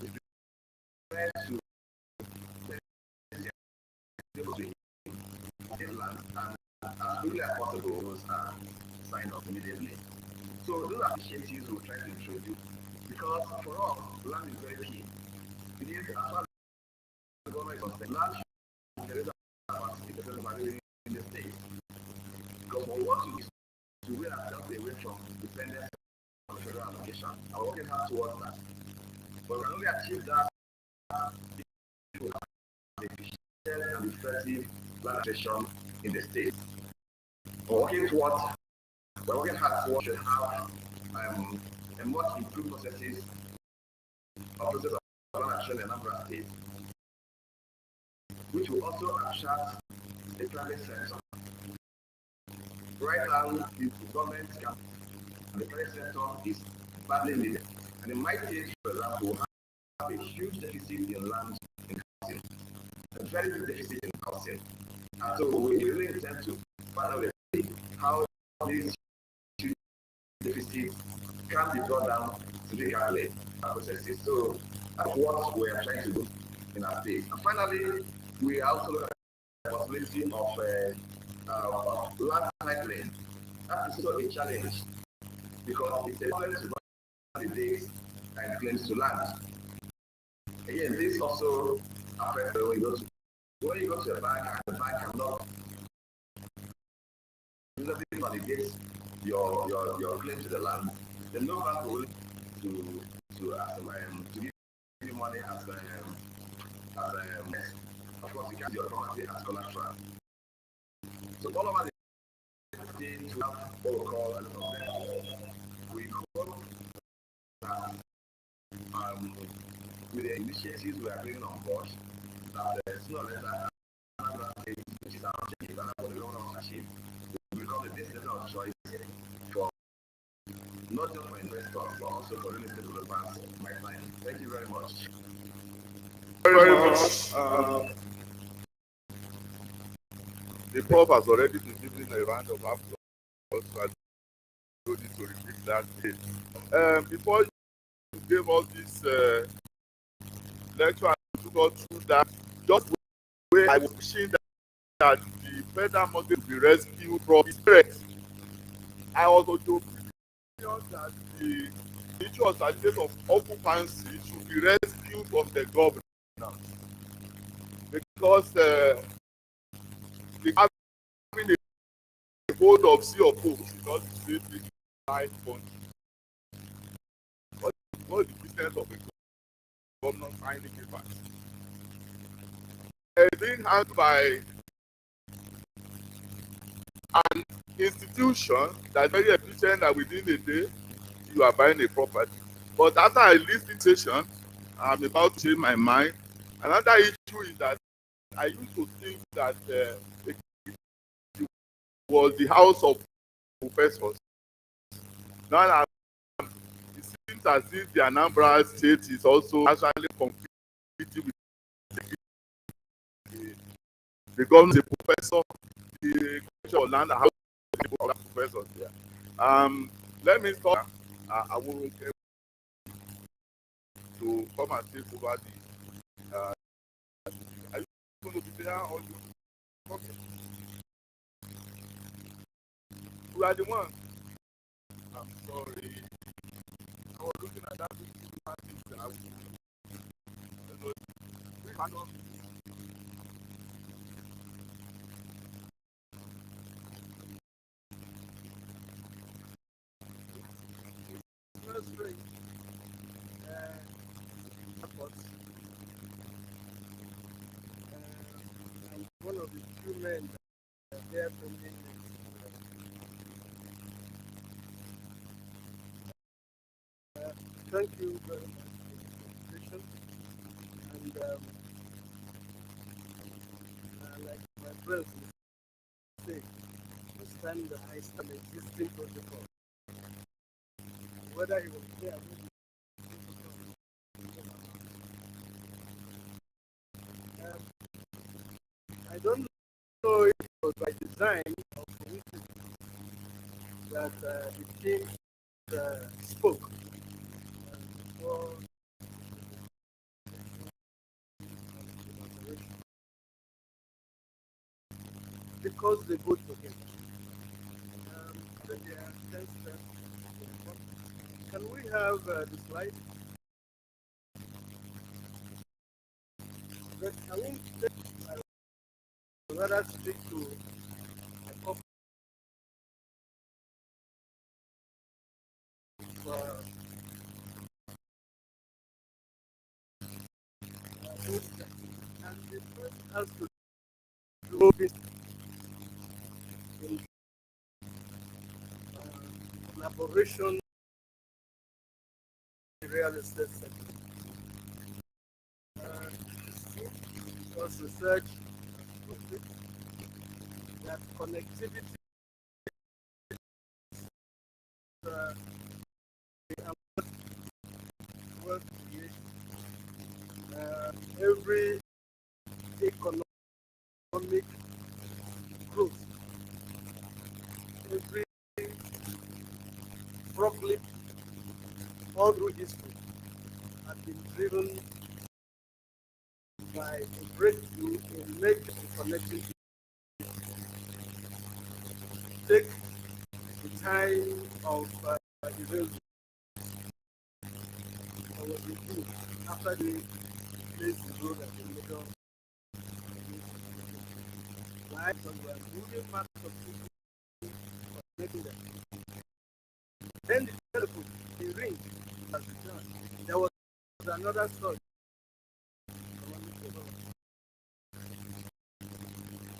is prepared to land and as quickly as possible, those are signed off immediately. So those are initiatives we're trying to introduce. Because for us, land is very key. It is as far as the government is concerned, land should generate about 60% of our revenue in the state. Because what we want to do is to wean ourselves away from dependence on federal allocation. And we're working hard towards that. But we can only achieve that if we have efficient and effective land allocation in the state. We're working hard towards to have a much improved processes of land allocation in a number of states, which will also attract the private sector. Right now, the government and the private sector is badly needed. And it might take, for example, have a huge deficit in land in housing, a very big deficit in housing. And so we really intend to find out how this huge deficit can be brought down to the calculate processes. So that's what we are trying to do in our state. And finally, we also look at the possibility of land titling. That is also a challenge because it's a problem to buy the days and claims to land. Again, this also affects when you go to a bank and the bank cannot validate your claim to the land. The no bank will to give you money as of course you can your property as collateral. So all of us need to have what we call we call that with the initiatives we are bringing on board that sooner or later which is our objective and our ownership will become the business of choice for not just for investors but also for real estate developers. My client. Thank you very much. Very much. The prof has already been given a round of applause, so I don't need to repeat that bit. Before you gave us this lecture and took us through that, just the way I was wishing that the federal mortgage will be rescued from its threat. I also told that the issue of certificate of occupancy should be rescued from the government because having a hold of C of O is not the same right country. What the business of a government signing papers? Being handled by an institution that's very efficient that within a day you are buying a property. But after I listen session, I'm about to change my mind. Another issue is that I used to think that it was the house of professors. Now it seems as if the Anambra state is also actually competing with the government, the professor, the culture of land, and how other professors there. Let me stop. I will to come and take over the. Are you going to be there or you? Okay. Who are the ones? I'm sorry. I was looking at that picture. We cannot. One of the few men that are there for me. Thank you very much for the presentation. And like my friends say, understand the high stand existing protocol. Whether he was there, I don't know if it was by design or coincidence that the king spoke before because they vote for him. But there are 10 steps. Can we have the slide? But I won't take, I would rather speak to a couple of and the first has to do with in, collaboration in the real estate sector. Was research that connectivity uh, wealth creation. Every economic growth, every problem all through history has been driven by a breakthrough in making connecting. Take the time of the railroad. There was a boom after they placed the road at the middle. Why? Because we are moving parts of people connecting them. Then the telephone, the ring has returned. There was another story.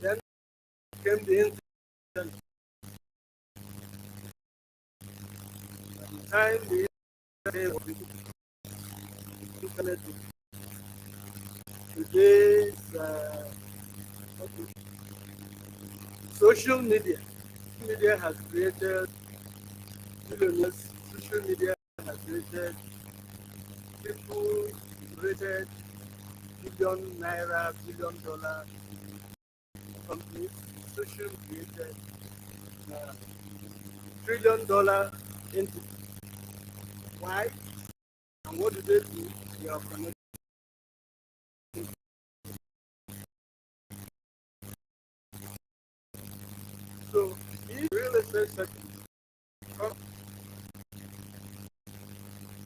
Then came the internet. At the time the internet was internet. Today's social media. Social media has created billionaires. Social media has created people created billion naira, $1 billion companies. Social created $1 trillion entity. Why? And what do they do? They are connected. So, in real estate sector,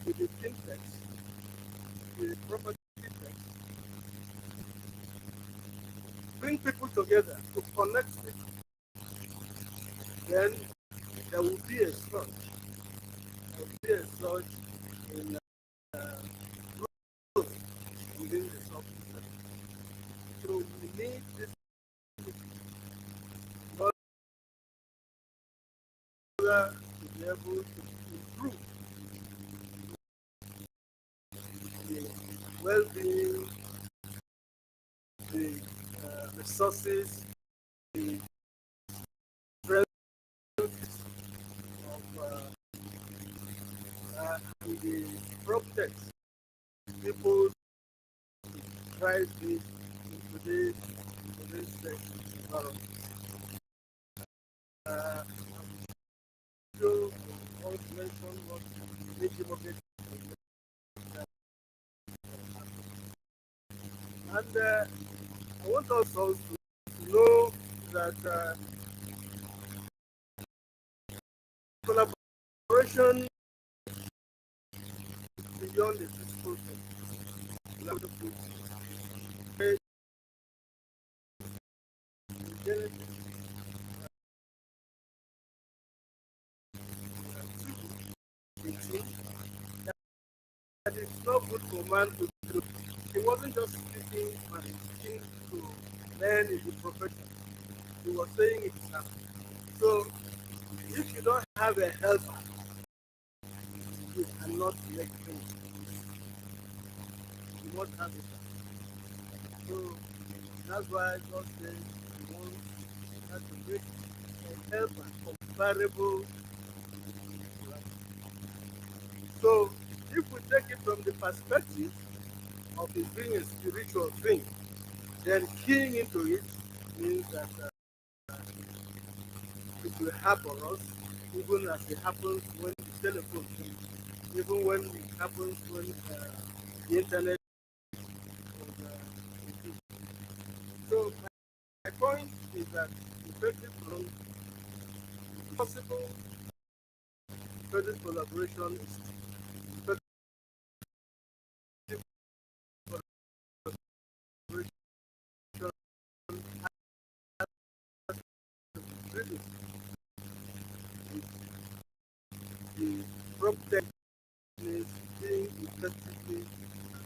with the fintechs, with the property fintechs, bring people together to connect people. Then there will be a surge. There will be a surge in growth within the software sector. So we need this in order to be able to improve the well-being, the resources, the strength of the projects people try this in today's environment. So, also mention what democracy and I want us also to know that collaboration beyond the physical thing. That it's not good for man to do. He wasn't just speaking and teaching to learn in the profession. He was saying it himself. So if you don't have a helper, you cannot make things. You must have it. So that's why God says He wants us to make a helper comparable. So if we take it from the perspective of it being a spiritual thing, then keying into it means that it will happen us, even as it happens when the telephone rings, even when it happens when the internet was So my point is that effective possible effective collaboration is from techniques being effectively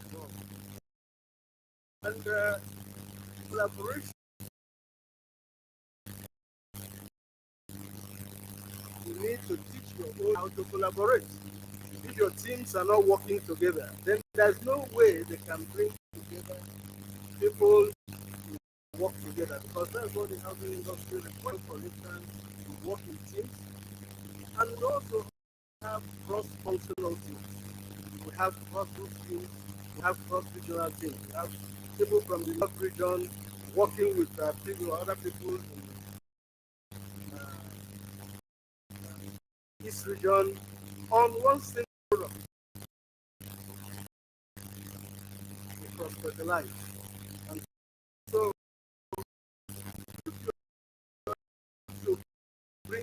involved. And collaboration, you need to teach your own how to collaborate. If your teams are not working together, then there's no way they can bring together people to work together, because that's what the housing industry requires. For instance, to work in teams, and we also have cross-functional teams. We have cross-group teams, we have cross-regional teams. We have people from the North region working with people, other people in uh, East region on one single product. We cross-fertilize. And so to bring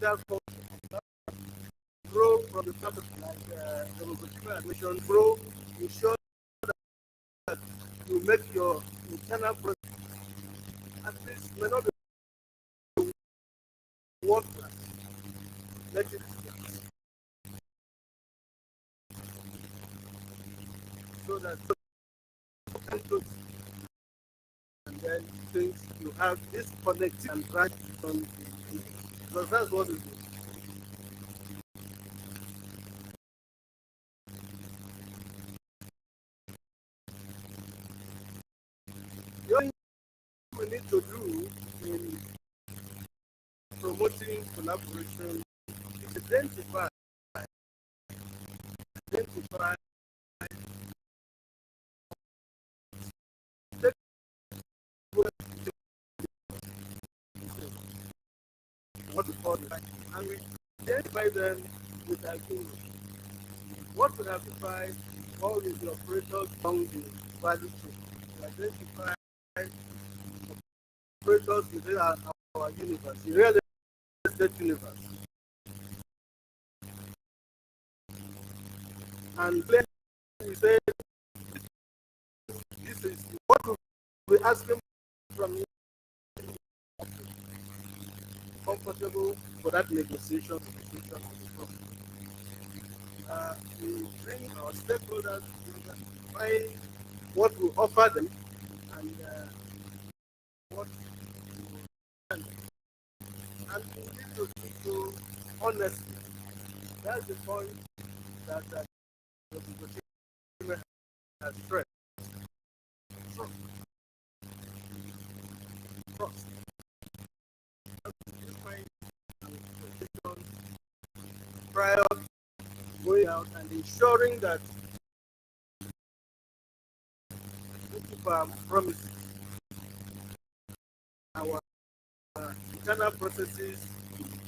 that culture, grow from the top, like the vocational admission, grow, ensure that you make your internal process at least may not be world class. Let it so that and then things you have this connecting and right on, because that's what it is. The only thing we need to do in promoting collaboration is identify what we call it, and we identify them with activity. What we identify all is the operators along the value chain. We identify operators within our universe, the real estate universe. And then we say, this is what we ask them from you. Comfortable for that negotiation. We bring our stakeholders to find what we offer them and what and we need to do honestly. That's the point that the negotiation has stressed. Trust. Prior going out and ensuring that we keep our promises, our internal processes,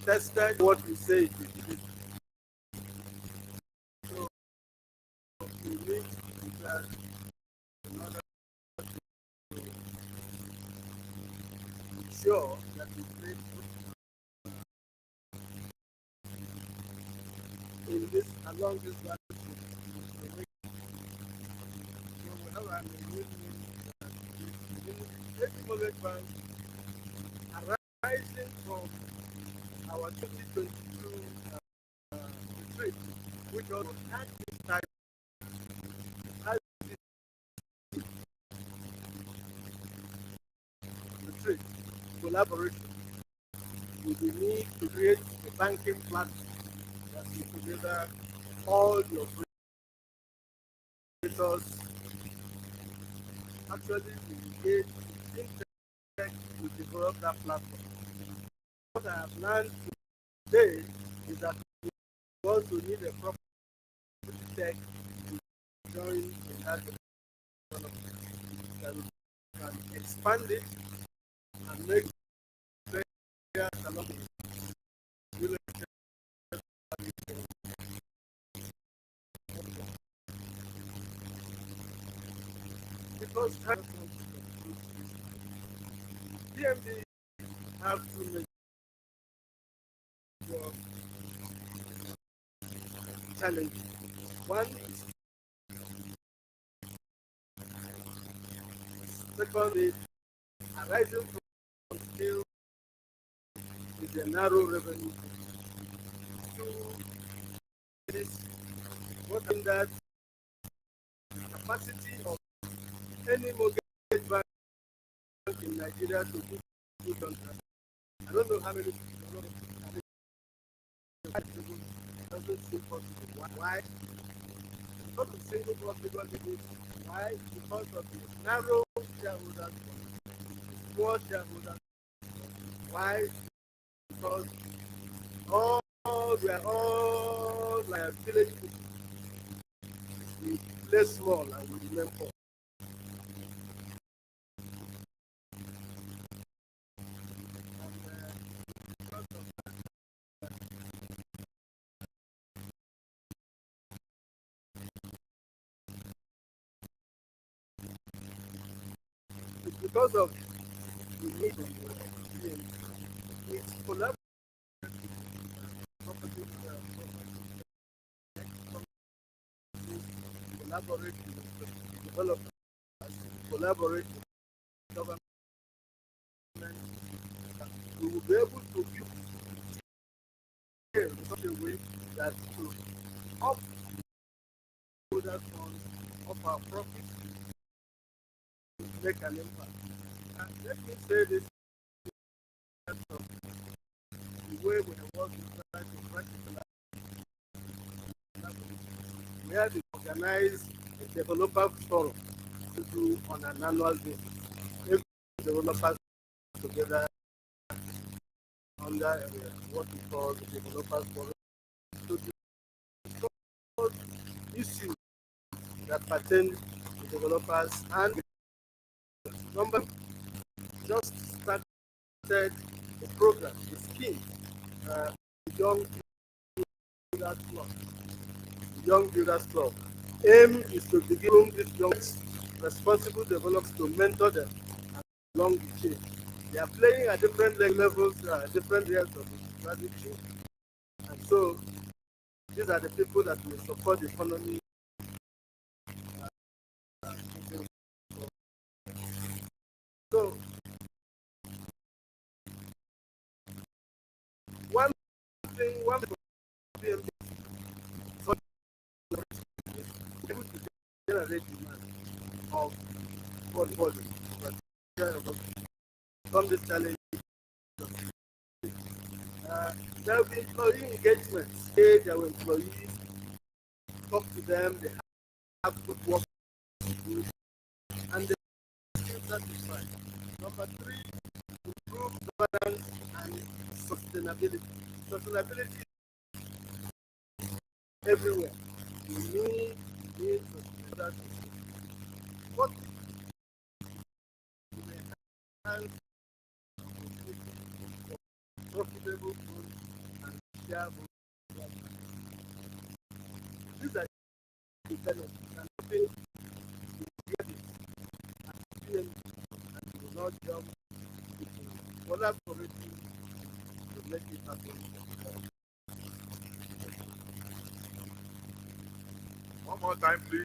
tested what we say it is. So we need that in order to ensure that we create in this along this line. So we have an bank arising from our 2022 retreat, which was at this time retreat collaboration with the need to create a banking platform that will together all the operators actually engage in tech to develop that platform. What I have learned today is that we also need a proper tech to join in that development, that we can expand it and make players along the village. Because DMD have two major challenges. One is second is arising from scale with a narrow revenue. Two this, what in that capacity of any mortgage bank in Nigeria to do good contract. I don't know how many people doesn't seem possible. Why? Not a single possible people. Why? Because of the narrow shareholders, small shareholders. Why? Because we are all like village people. We play small and we remain poor. It's because of the need of it's collaborative. Collaborate with developers, collaborate with government. We will be able to build in such a way that to up that funds of our profits make an impact. And let me say this the way we have worked with trying to practice we have to organize a developer forum to do on an annual basis. Every developers together under what we call the developers forum to discuss issues that pertain to developers and number just started a program, a scheme, young builders club. Young Builders Club. Aim is to begin these young responsible developers to mentor them along the chain. They are playing at different levels, different areas of the value chain. And so these are the people that will support the economy. So one thing, generate demand of portfolio. From this challenge, there will be employee engagement. There will employees talk to them, they have good work to do, and they feel satisfied. Number three, improve governance and sustainability. Sustainability everywhere. We need sustainability. What we enhance profitable growth and shareable. These are the benefits and pay to get it and will not jump collaborating to make it happen. One more time, please.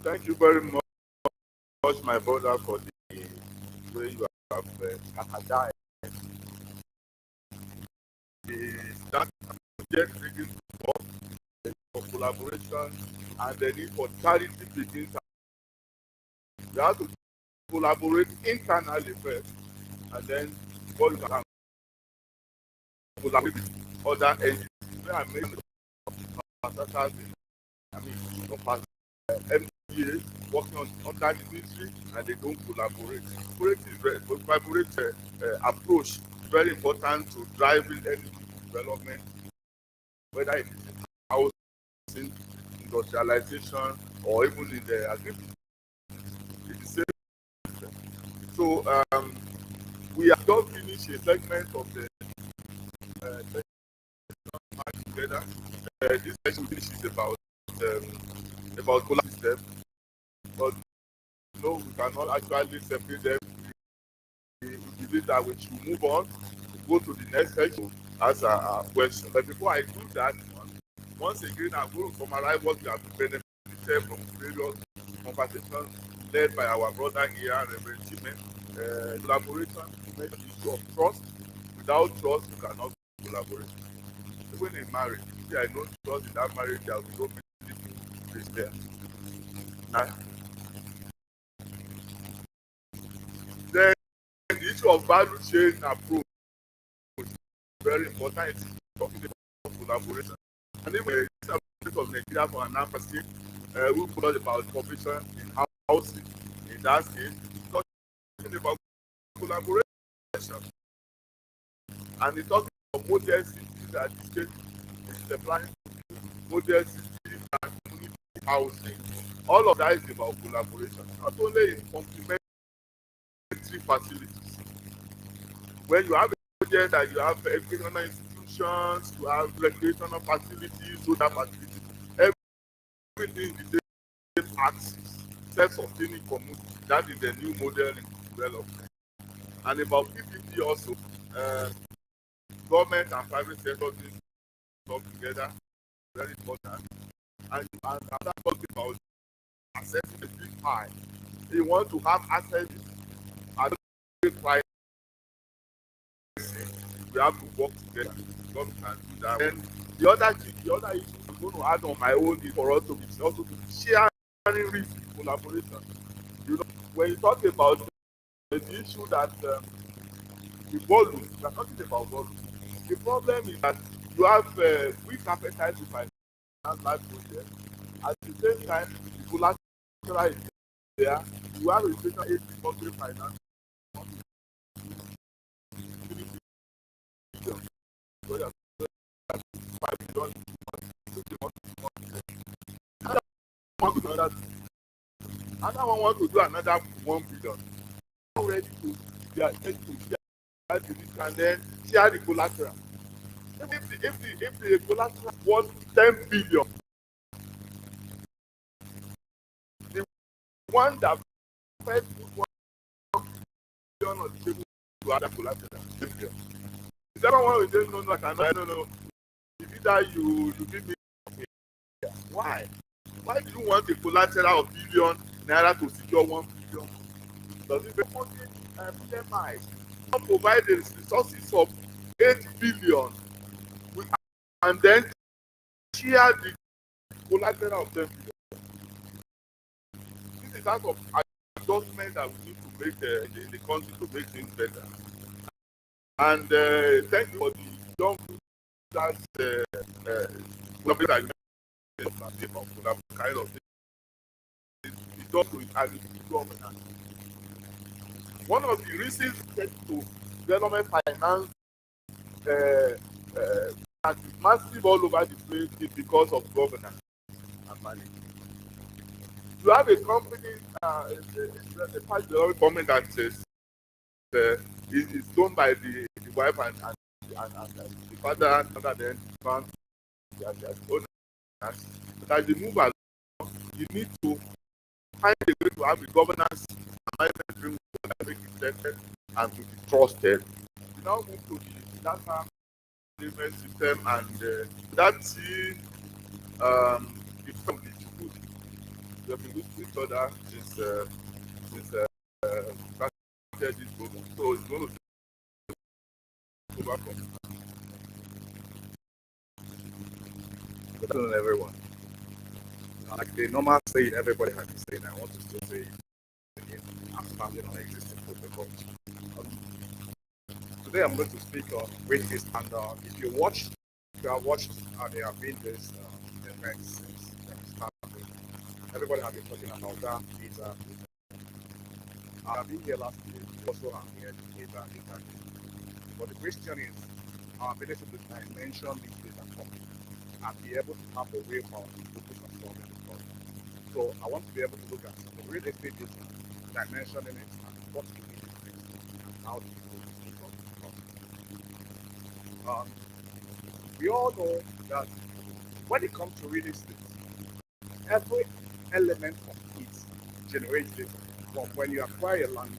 Thank you very much, my brother, for the way you have strategized that project begins to work for collaboration, and the need for charity begins. You have to collaborate internally first, and then what you can collaborate with other entities. I mean, MBA working under the ministry, and they don't collaborate. Collaborate approach is very important to driving any development, whether it is in housing, industrialization, or even in the agriculture. It's the same. So we have just finished a segment of the together. This section is about collaborative system, but we cannot actually separate them. We believe that we should move on, go to the next section as a question. But before I do that, once again, I'm going to summarize what we have benefited from various conversations led by our brother here, Reverend Chime, Collaboration, you mentioned the issue of trust. Without trust, you cannot collaborate. Even in marriage, if there is no trust in that marriage, there will be no peace there. And then the issue of value chain approach is very important. It's talking about collaboration. And even the state of Nigeria for an emphasis, we put about information in housing. In that case, talking about collaboration. And it's talking about model cities that the state is applying model cities and community housing. All of that is about collaboration, not only in complementary facilities. When you have a project that you have educational institutions, you have recreational facilities, social facilities, everything in the same axis, self-sustaining community. That is the new model in development. And about PPP also, government and private sector come together, very important. And after talking about accessing the big pie, you want to have access and price. We have to work together. God can do that. And the other issue I'm going to add on my own is for us to be also to sharing risk collaboration. You know, when you talk about the issue that the volume, we are talking about volume. The problem is that you have weak appetite to finance life project. At the same time, the collateral is there. You have a special aid country finance. Another one want to do another 1 billion. Ready to they are ready to share the risk and then share the collateral. If the collateral was 10 billion, the one that first put 1 billion on the table to other collateral, 10 billion. The second one will say, no, I cannot, no. If either you give me, why? Why do you want a collateral of billion naira to secure 1 billion? Does it make PMI not provide the resources of 8 billion and then share the collateral of 10 billion? This is out of adjustment that we need to make in the country to make things better. And thank you for the young that's kind of thing. It's also with government. One of the reasons to development finance is massive all over the place is because of governance and management. You have a company, a part of the government that says is done by the wife and the father and mother, then found their owners. But as they move along, you need to find a way to have the governance and management that make it better and to be trusted. We now move to the data management system and that's the good. We have been with each other since started this program. So it's going to overcome. Good afternoon, everyone. Like the normal saying, everybody has to say, and I want to still say it. I'm standing on existing protocols. Today I'm going to speak on wages, and if you have watched, there have been this events since started. Everybody has been talking about that visa. I've been here last year, also I'm here visa. But the question is, our ability to dimension these data topics and be able to have a way for focus on solving the problem. So I want to be able to look at the real estate data, dimensioning it, and what we need to fix, and how to solve the problem. We all know that when it comes to real estate, every element of it generates data. From when you acquire land,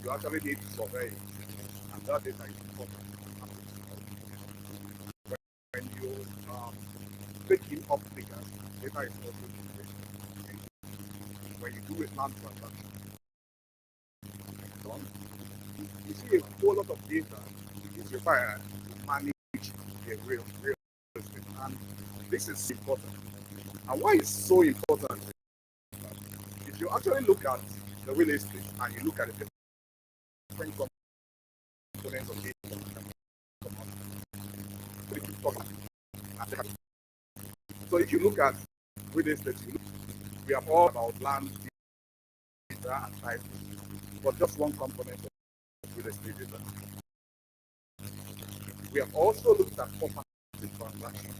you actually need to survey it, and that data is important. When you taking up figures, data is also generated. When you do a land transaction, done, you see a whole lot of data is required to manage a real estate. And this is important. And why it's so important is that if you actually look at the real estate and you look at the different components of data, so if you look at real estate, we are all about land, data, and type, but just one component of real estate data. We have also looked at property transactions.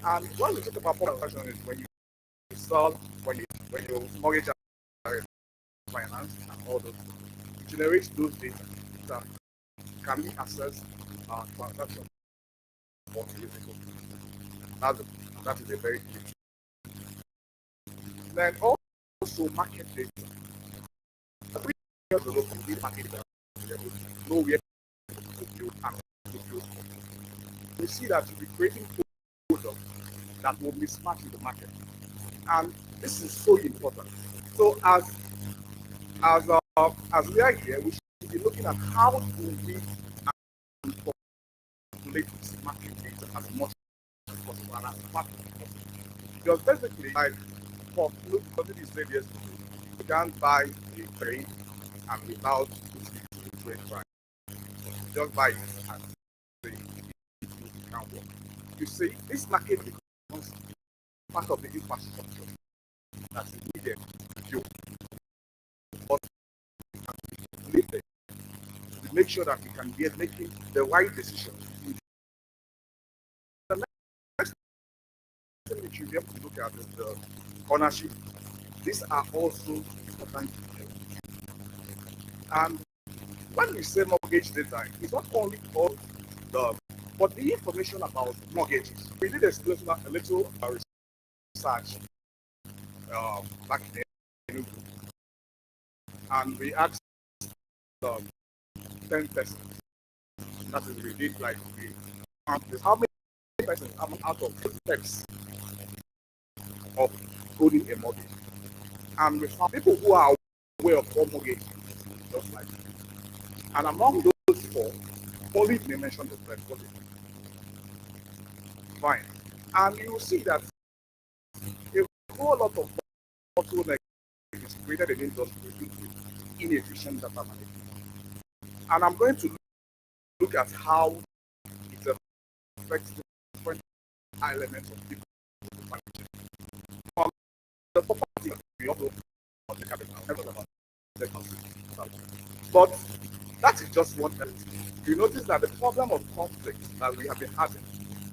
And when we talk about property transactions, is when you sell, when you mortgage and finance and all those, it generates those data that can be accessed transactions or physical. That is a very key. Then also market data. We have the local market data. Know where to build and to build. We see that you'll be creating products that will mismatch in the market. And this is so important. So as we are here, we should be looking at how do we populate this market data as much as possible and as fast as possible. Because basically, like for something you said yesterday, you can't buy a trade and without putting it to the trade price. Just buy it and say it can't work. You see, this market becomes part of the infrastructure that is needed to make sure that we can be making the right decisions. The next thing we should be able to look at is the ownership. These are also important. And when we say mortgage data, it's not only all but the information about mortgages. We did a little research back then, and we asked 10 persons. That is, we did like how many persons out of the steps of holding a mortgage, and we found people who are aware of all mortgages, just like that. And among those four, only they mentioned the first mortgage. Fine, and you will see that a whole lot of bottlenecks is created in industry due to inefficient data management. And I'm going to look at how it affects different elements of people management. From the property, we also on the capital, but that is just one element. You notice that the problem of conflict that we have been having,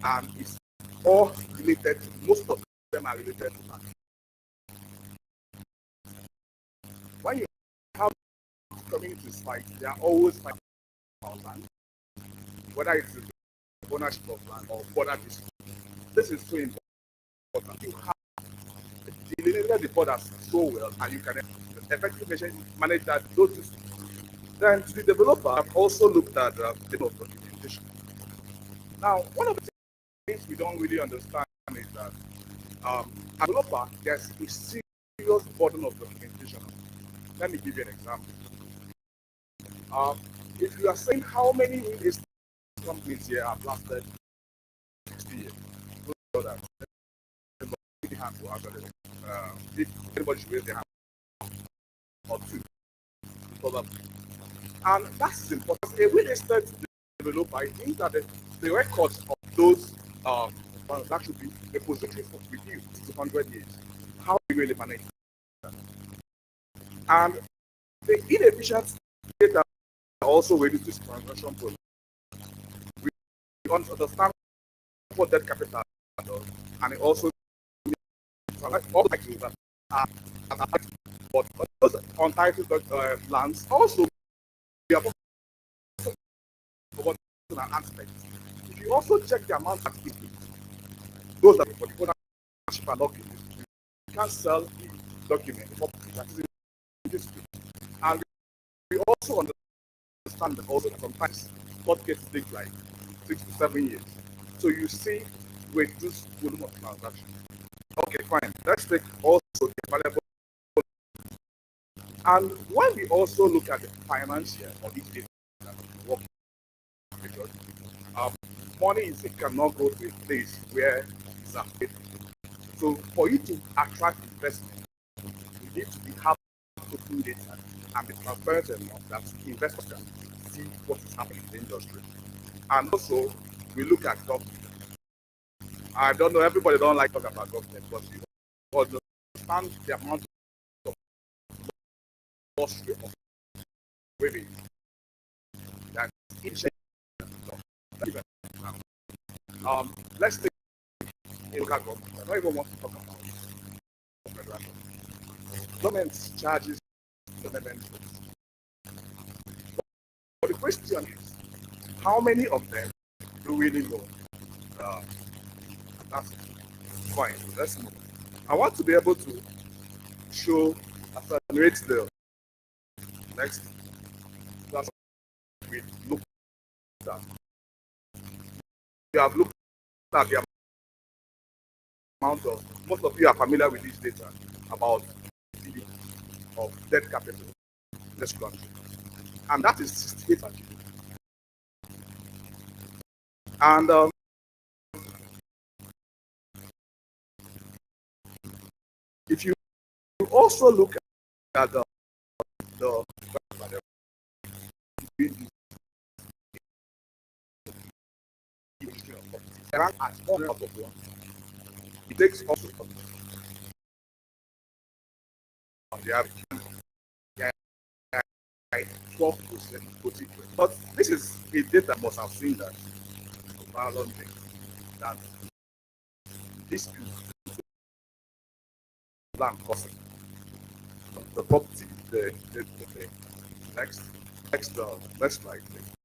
and it's all related to, most of them are related to that. When you have communities fight, they are always fighting about land, whether it's the ownership of land or border dispute. This is so important. You have delineated the borders so well, and you can effectively manage that. Those. Then to the developer, I've also looked at the documentation. Now, one of the things we don't really understand is that as a developer, there's a serious burden of documentation. Let me give you an example. If you are saying how many real estate companies here have lasted 60 years, so that if anybody should raise their hand, or two, probably. And that's important. A real estate developer, I think that the records of those that should be a position for review to 100 years. How do you really manage that? And the inefficient data also reduces transaction process. We understand what that capital does, and it also all actions that are but those untitled lands also we have forgotten an aspect. If you also check the amount of people, those that for the ownership and documents, you can sell the document property that is in dispute. And we also understand that also sometimes court cases take like 6 to 7 years. So you see reduced volume of transactions. Okay, fine. Let's take also the available. And when we also look at the financial of these data that we work with, money is it cannot go to a place where it's available. So for you to attract investment, you need to have open data and be transparent enough that investors can see what is happening in the industry. And also, we look at government. I don't know, everybody don't like talking about government, but you understand the amount of loss rate of revenue that each let's take a local government. I don't even want to talk about federal government. Government charges government fees. But the question is, how many of them do we really know? That's fine. Let's move. I want to be able to show, accelerate the next class we look at. We have looked at the amount of, most of you are familiar with this data about GDP of debt capital in this country. And that is 68%. And if you also look at the at 1 out of 1. It takes also they have 12%. But this is a data must have seen that that this land cost the property, the next slide, please.